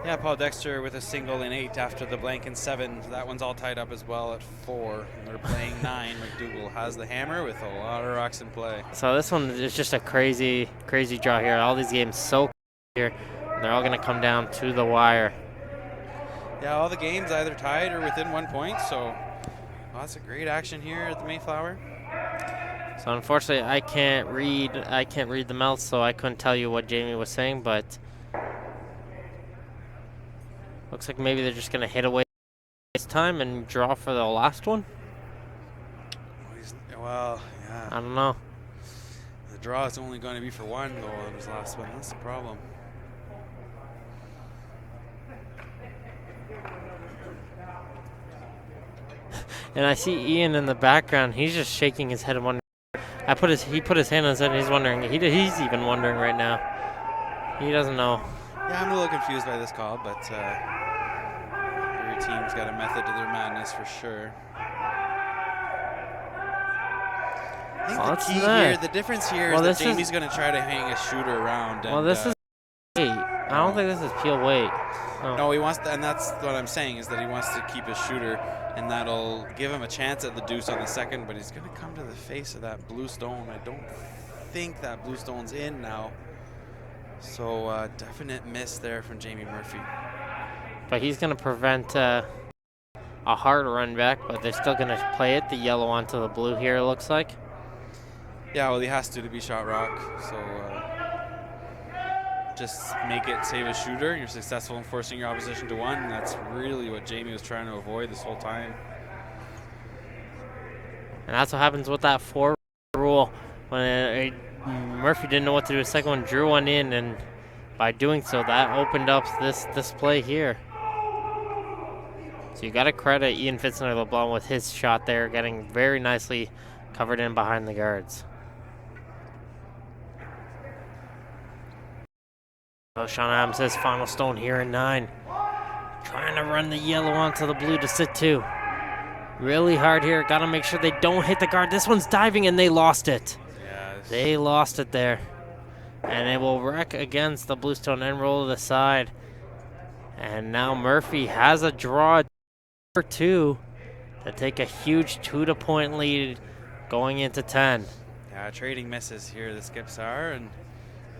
Yeah, Paul Dexter with a single in 8 after the blank in 7. That one's all tied up as well at 4. And they're playing 9. McDougall has the hammer with a lot of rocks in play.
So this one is just a crazy draw here. All these games so here. They're all going to come down to the wire.
Yeah, all the games either tied or within 1 point, so lots of great action here at the Mayflower.
So unfortunately, I can't read the mouth, so I couldn't tell you what Jamie was saying, but looks like maybe they're just going to hit away this time and draw for the last one.
Well, yeah.
I don't know.
The draw is only going to be for one, though, on his last one. That's the problem.
And I see Ian in the background. He's just shaking his head and wondering. He put his hand on his head and he's wondering. He's even wondering right now. He doesn't know.
Yeah, I'm a little confused by this call, but every team's got a method to their madness for sure. I think the key here, the difference here is that Jamie's going to try to hang a shooter around.
Well, this is weight. I don't think this is peel weight. Oh.
No, he wants to, and that's what I'm saying, is that he wants to keep his shooter, and that'll give him a chance at the deuce on the second, but he's going to come to the face of that blue stone. I don't think that blue stone's in now. So definite miss there from Jamie Murphy.
But he's going to prevent a hard run back, but they're still going to play it, the yellow onto the blue here, it looks like.
Yeah, well, he has to be shot rock, so just make it save a shooter. You're successful in forcing your opposition to one, and that's really what Jamie was trying to avoid this whole time.
And that's what happens with that 4 rule. When Murphy didn't know what to do, the second one drew one in, and by doing so, that opened up this play here. So you got to credit Ian Fitzner-LeBlanc with his shot there, getting very nicely covered in behind the guards. So Shawn Adams says final stone here in 9. Trying to run the yellow onto the blue to sit 2. Really hard here. Got to make sure they don't hit the guard. This one's diving and they lost it.
Yes.
They lost it there. And it will wreck against the blue stone and roll to the side. And now Murphy has a draw for 2 to take a huge 2-point lead going into 10.
Yeah, trading misses here, the skips are, and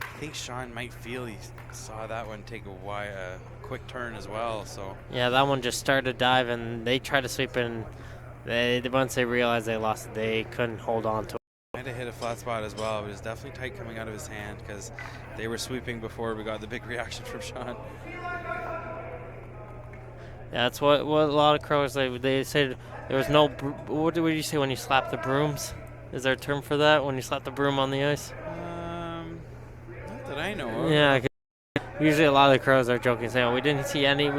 I think Shawn might feel he saw that one take a quick turn as well. So
yeah, that one just started to dive, and they tried to sweep in. Once they realized they lost it, they couldn't hold on to it.
Might have hit a flat spot as well. It was definitely tight coming out of his hand because they were sweeping before we got the big reaction from Shawn.
Yeah, that's what a lot of Crowers, they said there was no. What do you say when you slap the brooms? Is there a term for that when you slap the broom on the ice?
Not that I know of.
Yeah. Usually a lot of the Crows are joking, saying, we didn't see any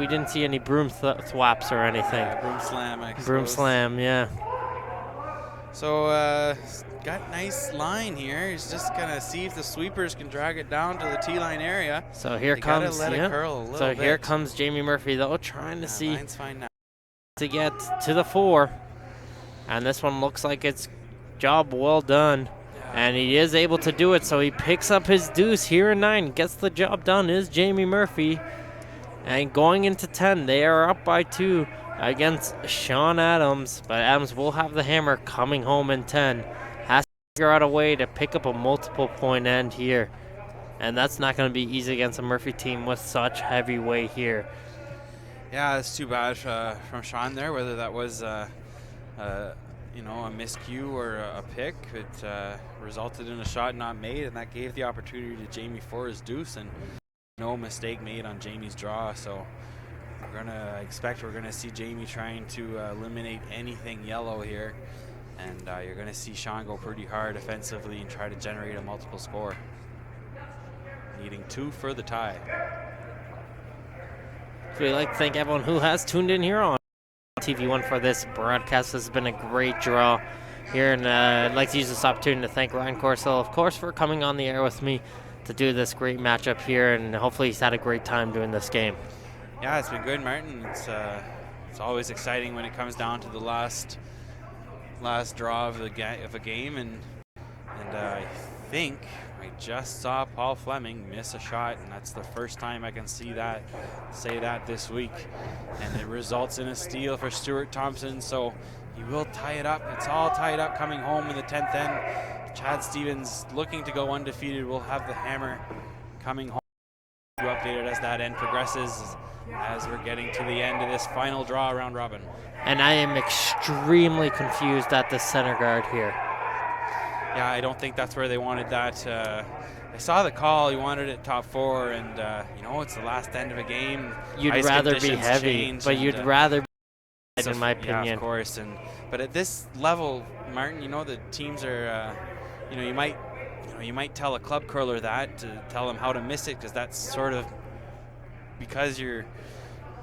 broom thwaps or anything.
Yeah, broom slam, I suppose.
Broom slam, yeah.
So, got nice line here. He's just going to see if the sweepers can drag it down to the T-line area.
So here comes,
let it curl a little bit.
Here comes Jamie Murphy, though, trying to see
line's fine now.
To get to the 4. And this one looks like it's job well done. And he is able to do it, so he picks up his deuce here in 9. Gets the job done is Jamie Murphy. And going into 10, they are up by 2 against Shawn Adams. But Adams will have the hammer coming home in 10. Has to figure out a way to pick up a multiple-point end here. And that's not going to be easy against a Murphy team with such heavy weight here.
Yeah, it's too bad from Shawn there, whether that was a miscue or a pick. It resulted in a shot not made, and that gave the opportunity to Jamie for his deuce, and no mistake made on Jamie's draw. So we're gonna see Jamie trying to eliminate anything yellow here, and you're gonna see Shawn go pretty hard offensively and try to generate a multiple score, needing 2 for the tie.
We'd like to thank everyone who has tuned in here on TV1 for this broadcast. This has been a great draw here, and I'd like to use this opportunity to thank Ryan Corso, of course, for coming on the air with me to do this great matchup here, and hopefully he's had a great time doing this game.
Yeah, it's been good, Martin. It's always exciting when it comes down to the last draw of a game, and I think I just saw Paul Fleming miss a shot, and that's the first time I can say that this week. And it results in a steal for Stuart Thompson, so he will tie it up. It's all tied up coming home in the 10th end. Chad Stevens, looking to go undefeated, will have the hammer coming home.
You updated as that end progresses as we're getting to the end of this final draw round robin.
And I am extremely confused at the center guard here.
Yeah, I don't think that's where they wanted that. I saw the call. He wanted it top 4, and it's the last end of a game.
You'd
Ice
rather be
conditions
heavy,
change,
but
and,
you'd rather be, in my
Yeah,
opinion.
of course. But at this level, Martin, the teams are, you might tell a club curler that to tell them how to miss it, because that's sort of because you're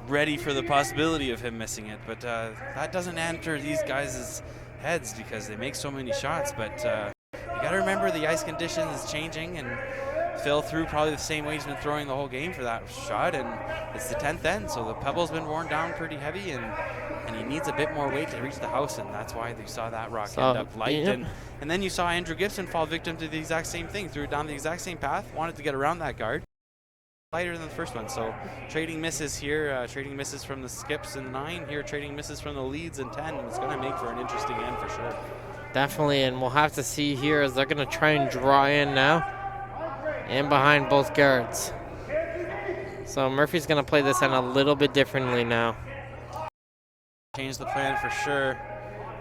ready for the possibility of him missing it. But that doesn't enter these guys' heads because they make so many shots. But you got to remember the ice conditions is changing, and Phil threw probably the same way he's been throwing the whole game for that shot, and it's the 10th end, so the pebble's been worn down pretty heavy, and he needs a bit more weight to reach the house, and that's why you saw that rock end up light.
Yeah.
And then you saw Andrew Gibson fall victim to the exact same thing, threw it down the exact same path, wanted to get around that guard. Lighter than the first one, so trading misses here, trading misses from the skips in 9, here trading misses from the leads in 10, and it's going to make for an interesting end for sure.
Definitely, and we'll have to see here as they're going to try and draw in now. In behind both guards. So Murphy's going to play this end a little bit differently now.
Change the plan for sure.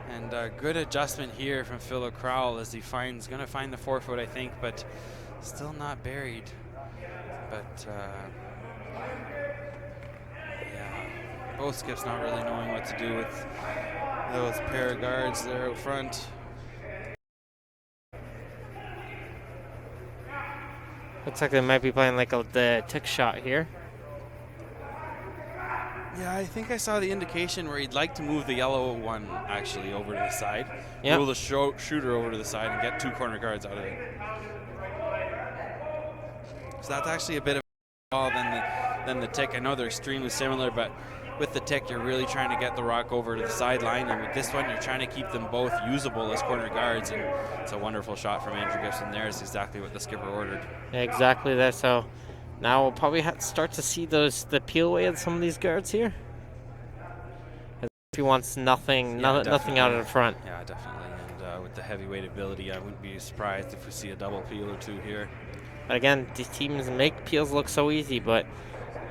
And good adjustment here from Phil Crowell as he going to find the 4-foot, I think, but still not buried. But both skips not really knowing what to do with those pair of guards there out front.
Looks like they might be playing like the tick shot here.
Yeah, I think I saw the indication where he'd like to move the yellow one actually over to the side.
Yep.
Move the shooter over to the side and get 2 corner guards out of it. So that's actually a bit of a ball than the tick. I know they're extremely similar, but with the tick, you're really trying to get the rock over to the sideline, and with this one, you're trying to keep them both usable as corner guards, and it's a wonderful shot from Andrew Gibson there. It's exactly what the skipper ordered.
Yeah, exactly that. So now we'll probably have to start to see the peel away at some of these guards here. If he wants nothing out of the front.
Yeah, definitely. And with the heavyweight ability, I wouldn't be surprised if we see a double peel or 2 here.
But again, these teams make peels look so easy, but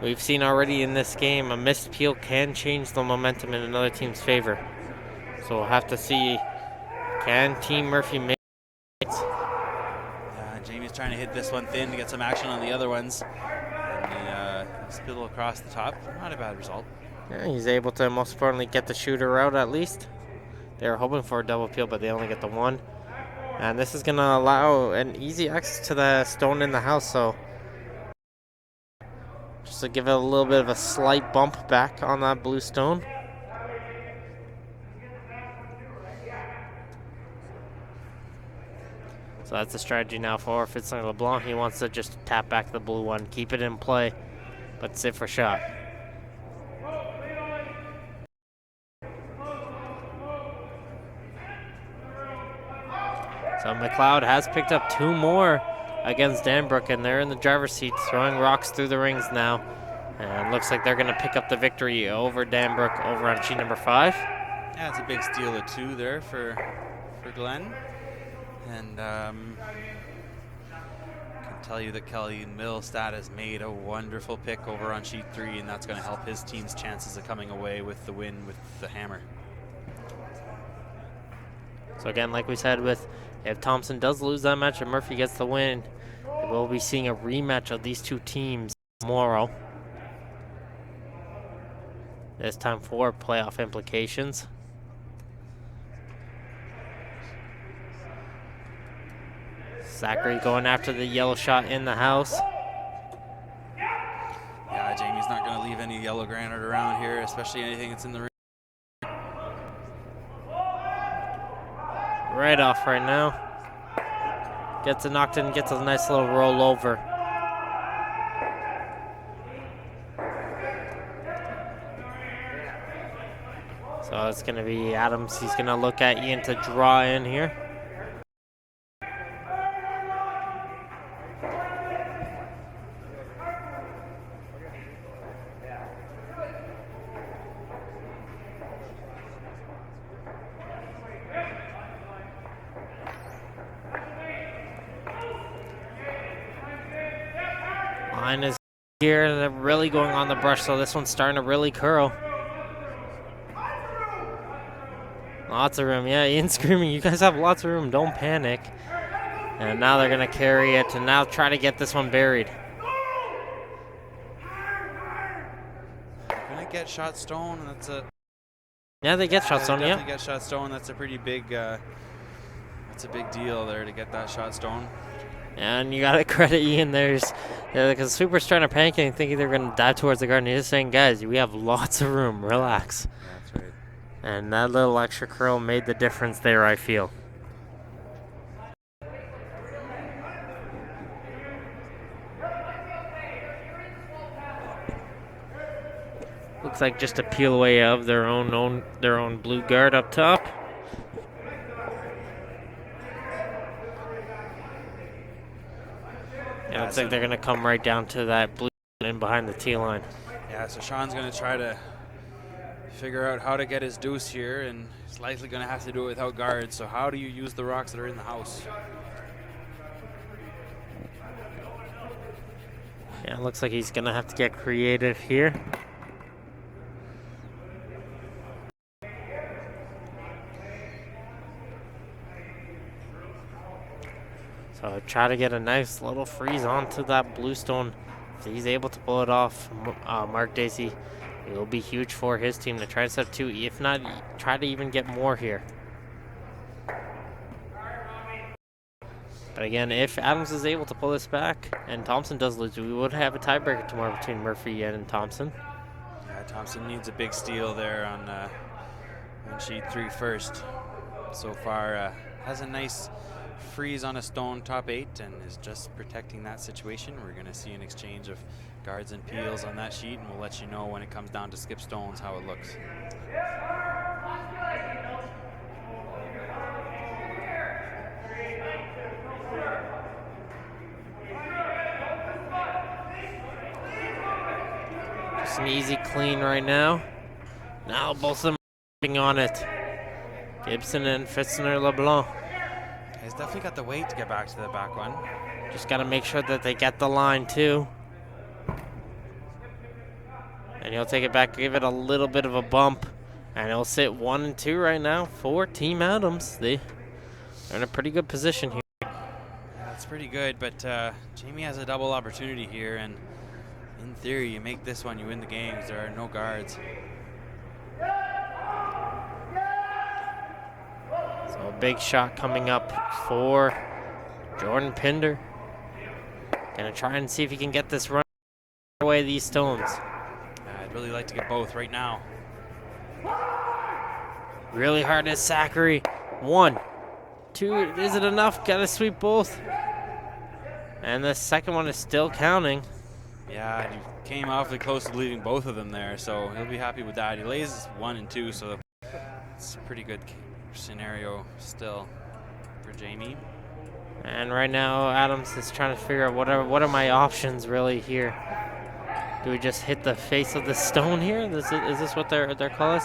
we've seen already in this game a missed peel can change the momentum in another team's favor. So we'll have to see, can Team Murphy make it?
Jamie's trying to hit this one thin to get some action on the other ones. And the spittle across the top, not a bad result.
Yeah, he's able to most importantly get the shooter out at least. They were hoping for a double peel, but they only get the 1. And this is going to allow an easy access to the stone in the house, so just to give it a little bit of a slight bump back on that blue stone. So that's the strategy now for Fitzner-LeBlanc. He wants to just tap back the blue one, keep it in play, but sit for shot. So McLeod has picked up 2 more against Danbrook, and they're in the driver's seat, throwing rocks through the rings now. And looks like they're going to pick up the victory over Danbrook over on sheet number 5.
Yeah, it's a big steal of 2 there for Glenn. And can tell you that Kelly Millstad has made a wonderful pick over on sheet 3, and that's going to help his team's chances of coming away with the win with the hammer.
So again, like we said, if Thompson does lose that match and Murphy gets the win, we'll be seeing a rematch of these 2 teams tomorrow. This time for playoff implications. Saccary going after the yellow shot in the house.
Yeah, Jamie's not going to leave any yellow granite around here, especially anything that's in the ring.
Right off right now. Gets it knocked in, gets a nice little roll over. So it's going to be Adams. He's going to look at Ian to draw in here. Line is here, and they're really going on the brush, so this one's starting to really curl. Lots of room. Yeah, Ian's screaming, you guys have lots of room, don't panic. And now they're going to carry it and now try to get this one buried.
Gonna get shot stone, and that's a...
Yeah, they get shot stone, yeah.
Definitely get shot stone. That's a pretty big, that's a big deal there to get that shot stone.
And you got to credit Ian there, because Super's trying to panic and thinking they're going to dive towards the garden. He's just saying, guys, we have lots of room, relax.
Yeah, that's right.
And that little extra curl made the difference there, I feel. Looks like just a peel away of their own blue guard up top. Yeah, looks like they're gonna come right down to that blue in behind the tee line.
Yeah, so Shawn's gonna try to figure out how to get his deuce here, and he's likely gonna have to do it without guards. So how do you use the rocks that are in the house?
Yeah, it looks like he's gonna have to get creative here. So try to get a nice little freeze onto that bluestone. If he's able to pull it off, Mark Dacey, it will be huge for his team to try to set 2. If not, try to even get more here. But again, if Adams is able to pull this back and Thompson does lose, we would have a tiebreaker tomorrow between Murphy and Thompson.
Yeah, Thompson needs a big steal there on sheet 3 first. So far, has a nice freeze on a stone top 8 and is just protecting that situation. We're going to see an exchange of guards and peels on that sheet, and we'll let you know when it comes down to skip stones how it looks.
Just an easy clean right now. Now both of them are on it. Gibson and Fitzner-LeBlanc.
He's definitely got the weight to get back to the back one.
Just got to make sure that they get the line too. And he'll take it back, give it a little bit of a bump. And he'll sit 1 and 2 right now for Team Adams. They're in a pretty good position here.
Yeah, that's pretty good, but Jamie has a double opportunity here, and in theory, you make this one, you win the game, because there are no guards.
So a big shot coming up for Jordan Pinder. Gonna try and see if he can get this run away these stones.
I'd really like to get both right now.
Really hard as Saccary. 1, 2, is it enough? Gotta sweep both. And the second one is still counting.
Yeah, he came awfully close to leaving both of them there, so he'll be happy with that. He lays 1 and 2, so it's a pretty good scenario still for Jamie.
And right now, Adams is trying to figure out what are my options really here. Do we just hit the face of the stone here? Is this what their call is?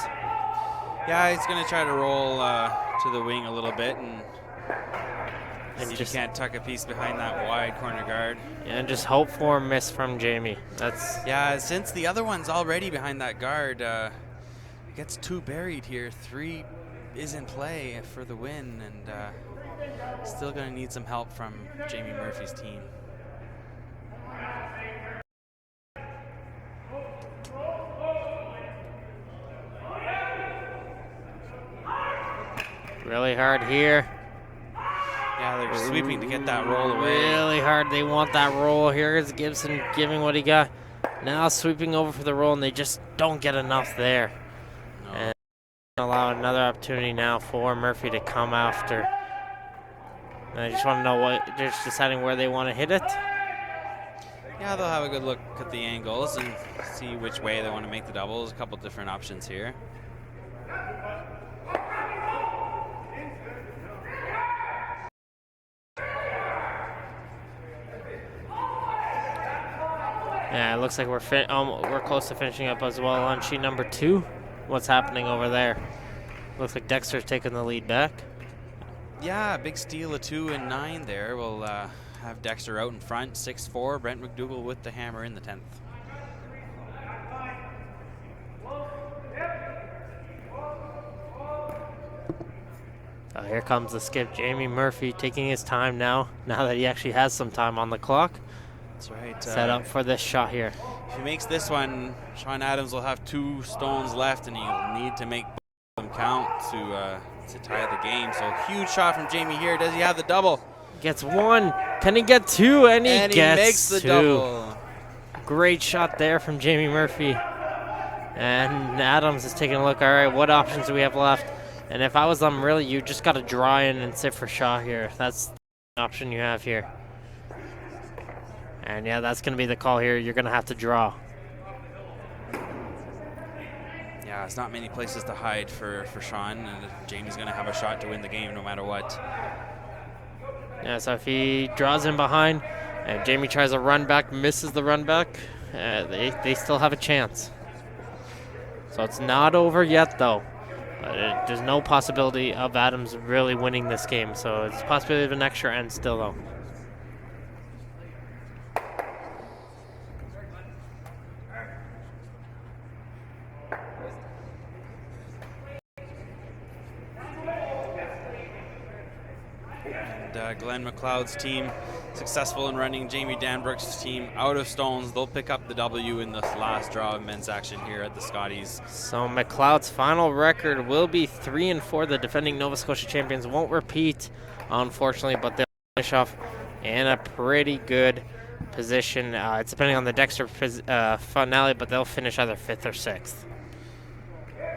Yeah, he's going to try to roll to the wing a little bit and see if he can't tuck a piece behind that wide corner guard.
Yeah, and just hope for a miss from Jamie.
Yeah, since the other one's already behind that guard, gets 2 buried here. 3 is in play for the win, and still going to need some help from Jamie Murphy's team.
Really hard here.
Yeah, they're sweeping to get that roll away.
Really hard. They want that roll. Here is Gibson giving what he got. Now sweeping over for the roll, and they just don't get enough there.
No.
And allow another opportunity now for Murphy to come after. And I just want to know they're just deciding where they want to hit it.
Yeah, they'll have a good look at the angles and see which way they want to make the doubles. A couple different options here.
Yeah, it looks like we're close to finishing up as well on sheet number 2. What's happening over there? Looks like Dexter's taking the lead back.
Yeah, big steal of 2 and 9 there. We'll have Dexter out in front, 6-4. Brent McDougall with the hammer in the 10th.
So here comes the skip, Jamie Murphy, taking his time now that he actually has some time on the clock.
That's right.
Set up for this shot here.
If he makes this one, Shawn Adams will have 2 stones left, and he'll need to make them count to tie the game. So huge shot from Jamie here. Does he have the double?
Gets 1. Can he get 2? And he gets
makes the
2.
double.
Great shot there from Jamie Murphy. And Adams is taking a look. All right, what options do we have left? And if I was them, really, you just got to draw in and sit for shot here. That's the option you have here. And yeah, that's going to be the call here. You're going to have to draw.
Yeah, there's not many places to hide for Shawn. And Jamie's going to have a shot to win the game no matter what.
Yeah, so if he draws in behind and Jamie tries a run back, misses the run back, they still have a chance. So it's not over yet, though. There's no possibility of Adams really winning this game. So it's a possibility of an extra end still, though.
Glenn McLeod's team successful in running Jamie Danbrook's team out of stones. They'll pick up the W in this last draw of men's action here at the Scotties.
So McLeod's final record will be 3-4. The defending Nova Scotia champions won't repeat, unfortunately, but they'll finish off in a pretty good position. It's depending on the Dexter finale, but they'll finish either 5th or 6th.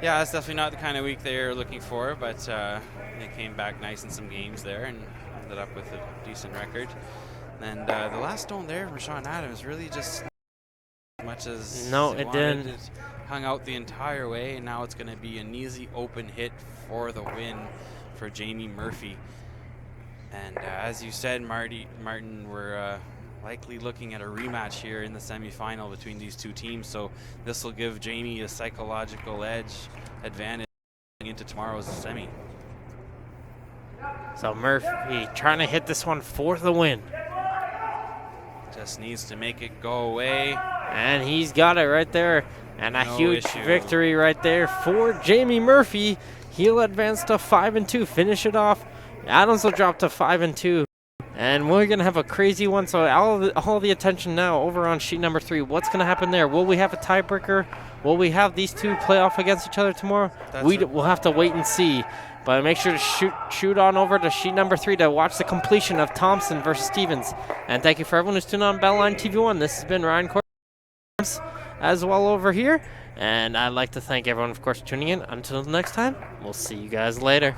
Yeah, that's definitely not the kind of week they're looking for, but they came back nice in some games there and ended up with a decent record. And the last stone there from Shawn Adams really just as much as
no, it didn't.
It hung out the entire way, and now it's going to be an easy open hit for the win for Jamie Murphy. And as you said, Martin, we're likely looking at a rematch here in the semifinal between these two teams. So this will give Jamie a psychological advantage into tomorrow's semi.
So Murphy trying to hit this one for the win.
Just needs to make it go away.
And he's got it right there. And a huge
issue.
victory right there for Jamie Murphy. He'll advance to 5-2, finish it off. Adams will drop to 5-2. And we're going to have a crazy one. So all the attention now over on sheet number 3. What's going to happen there? Will we have a tiebreaker? Will we have these two play off against each other tomorrow? We'll have to wait and see. But make sure to shoot on over to sheet number 3 to watch the completion of Thompson versus Stevens. And thank you for everyone who's tuned on Bellline TV1. This has been Ryan Corbett as well over here. And I'd like to thank everyone, of course, for tuning in. Until next time, we'll see you guys later.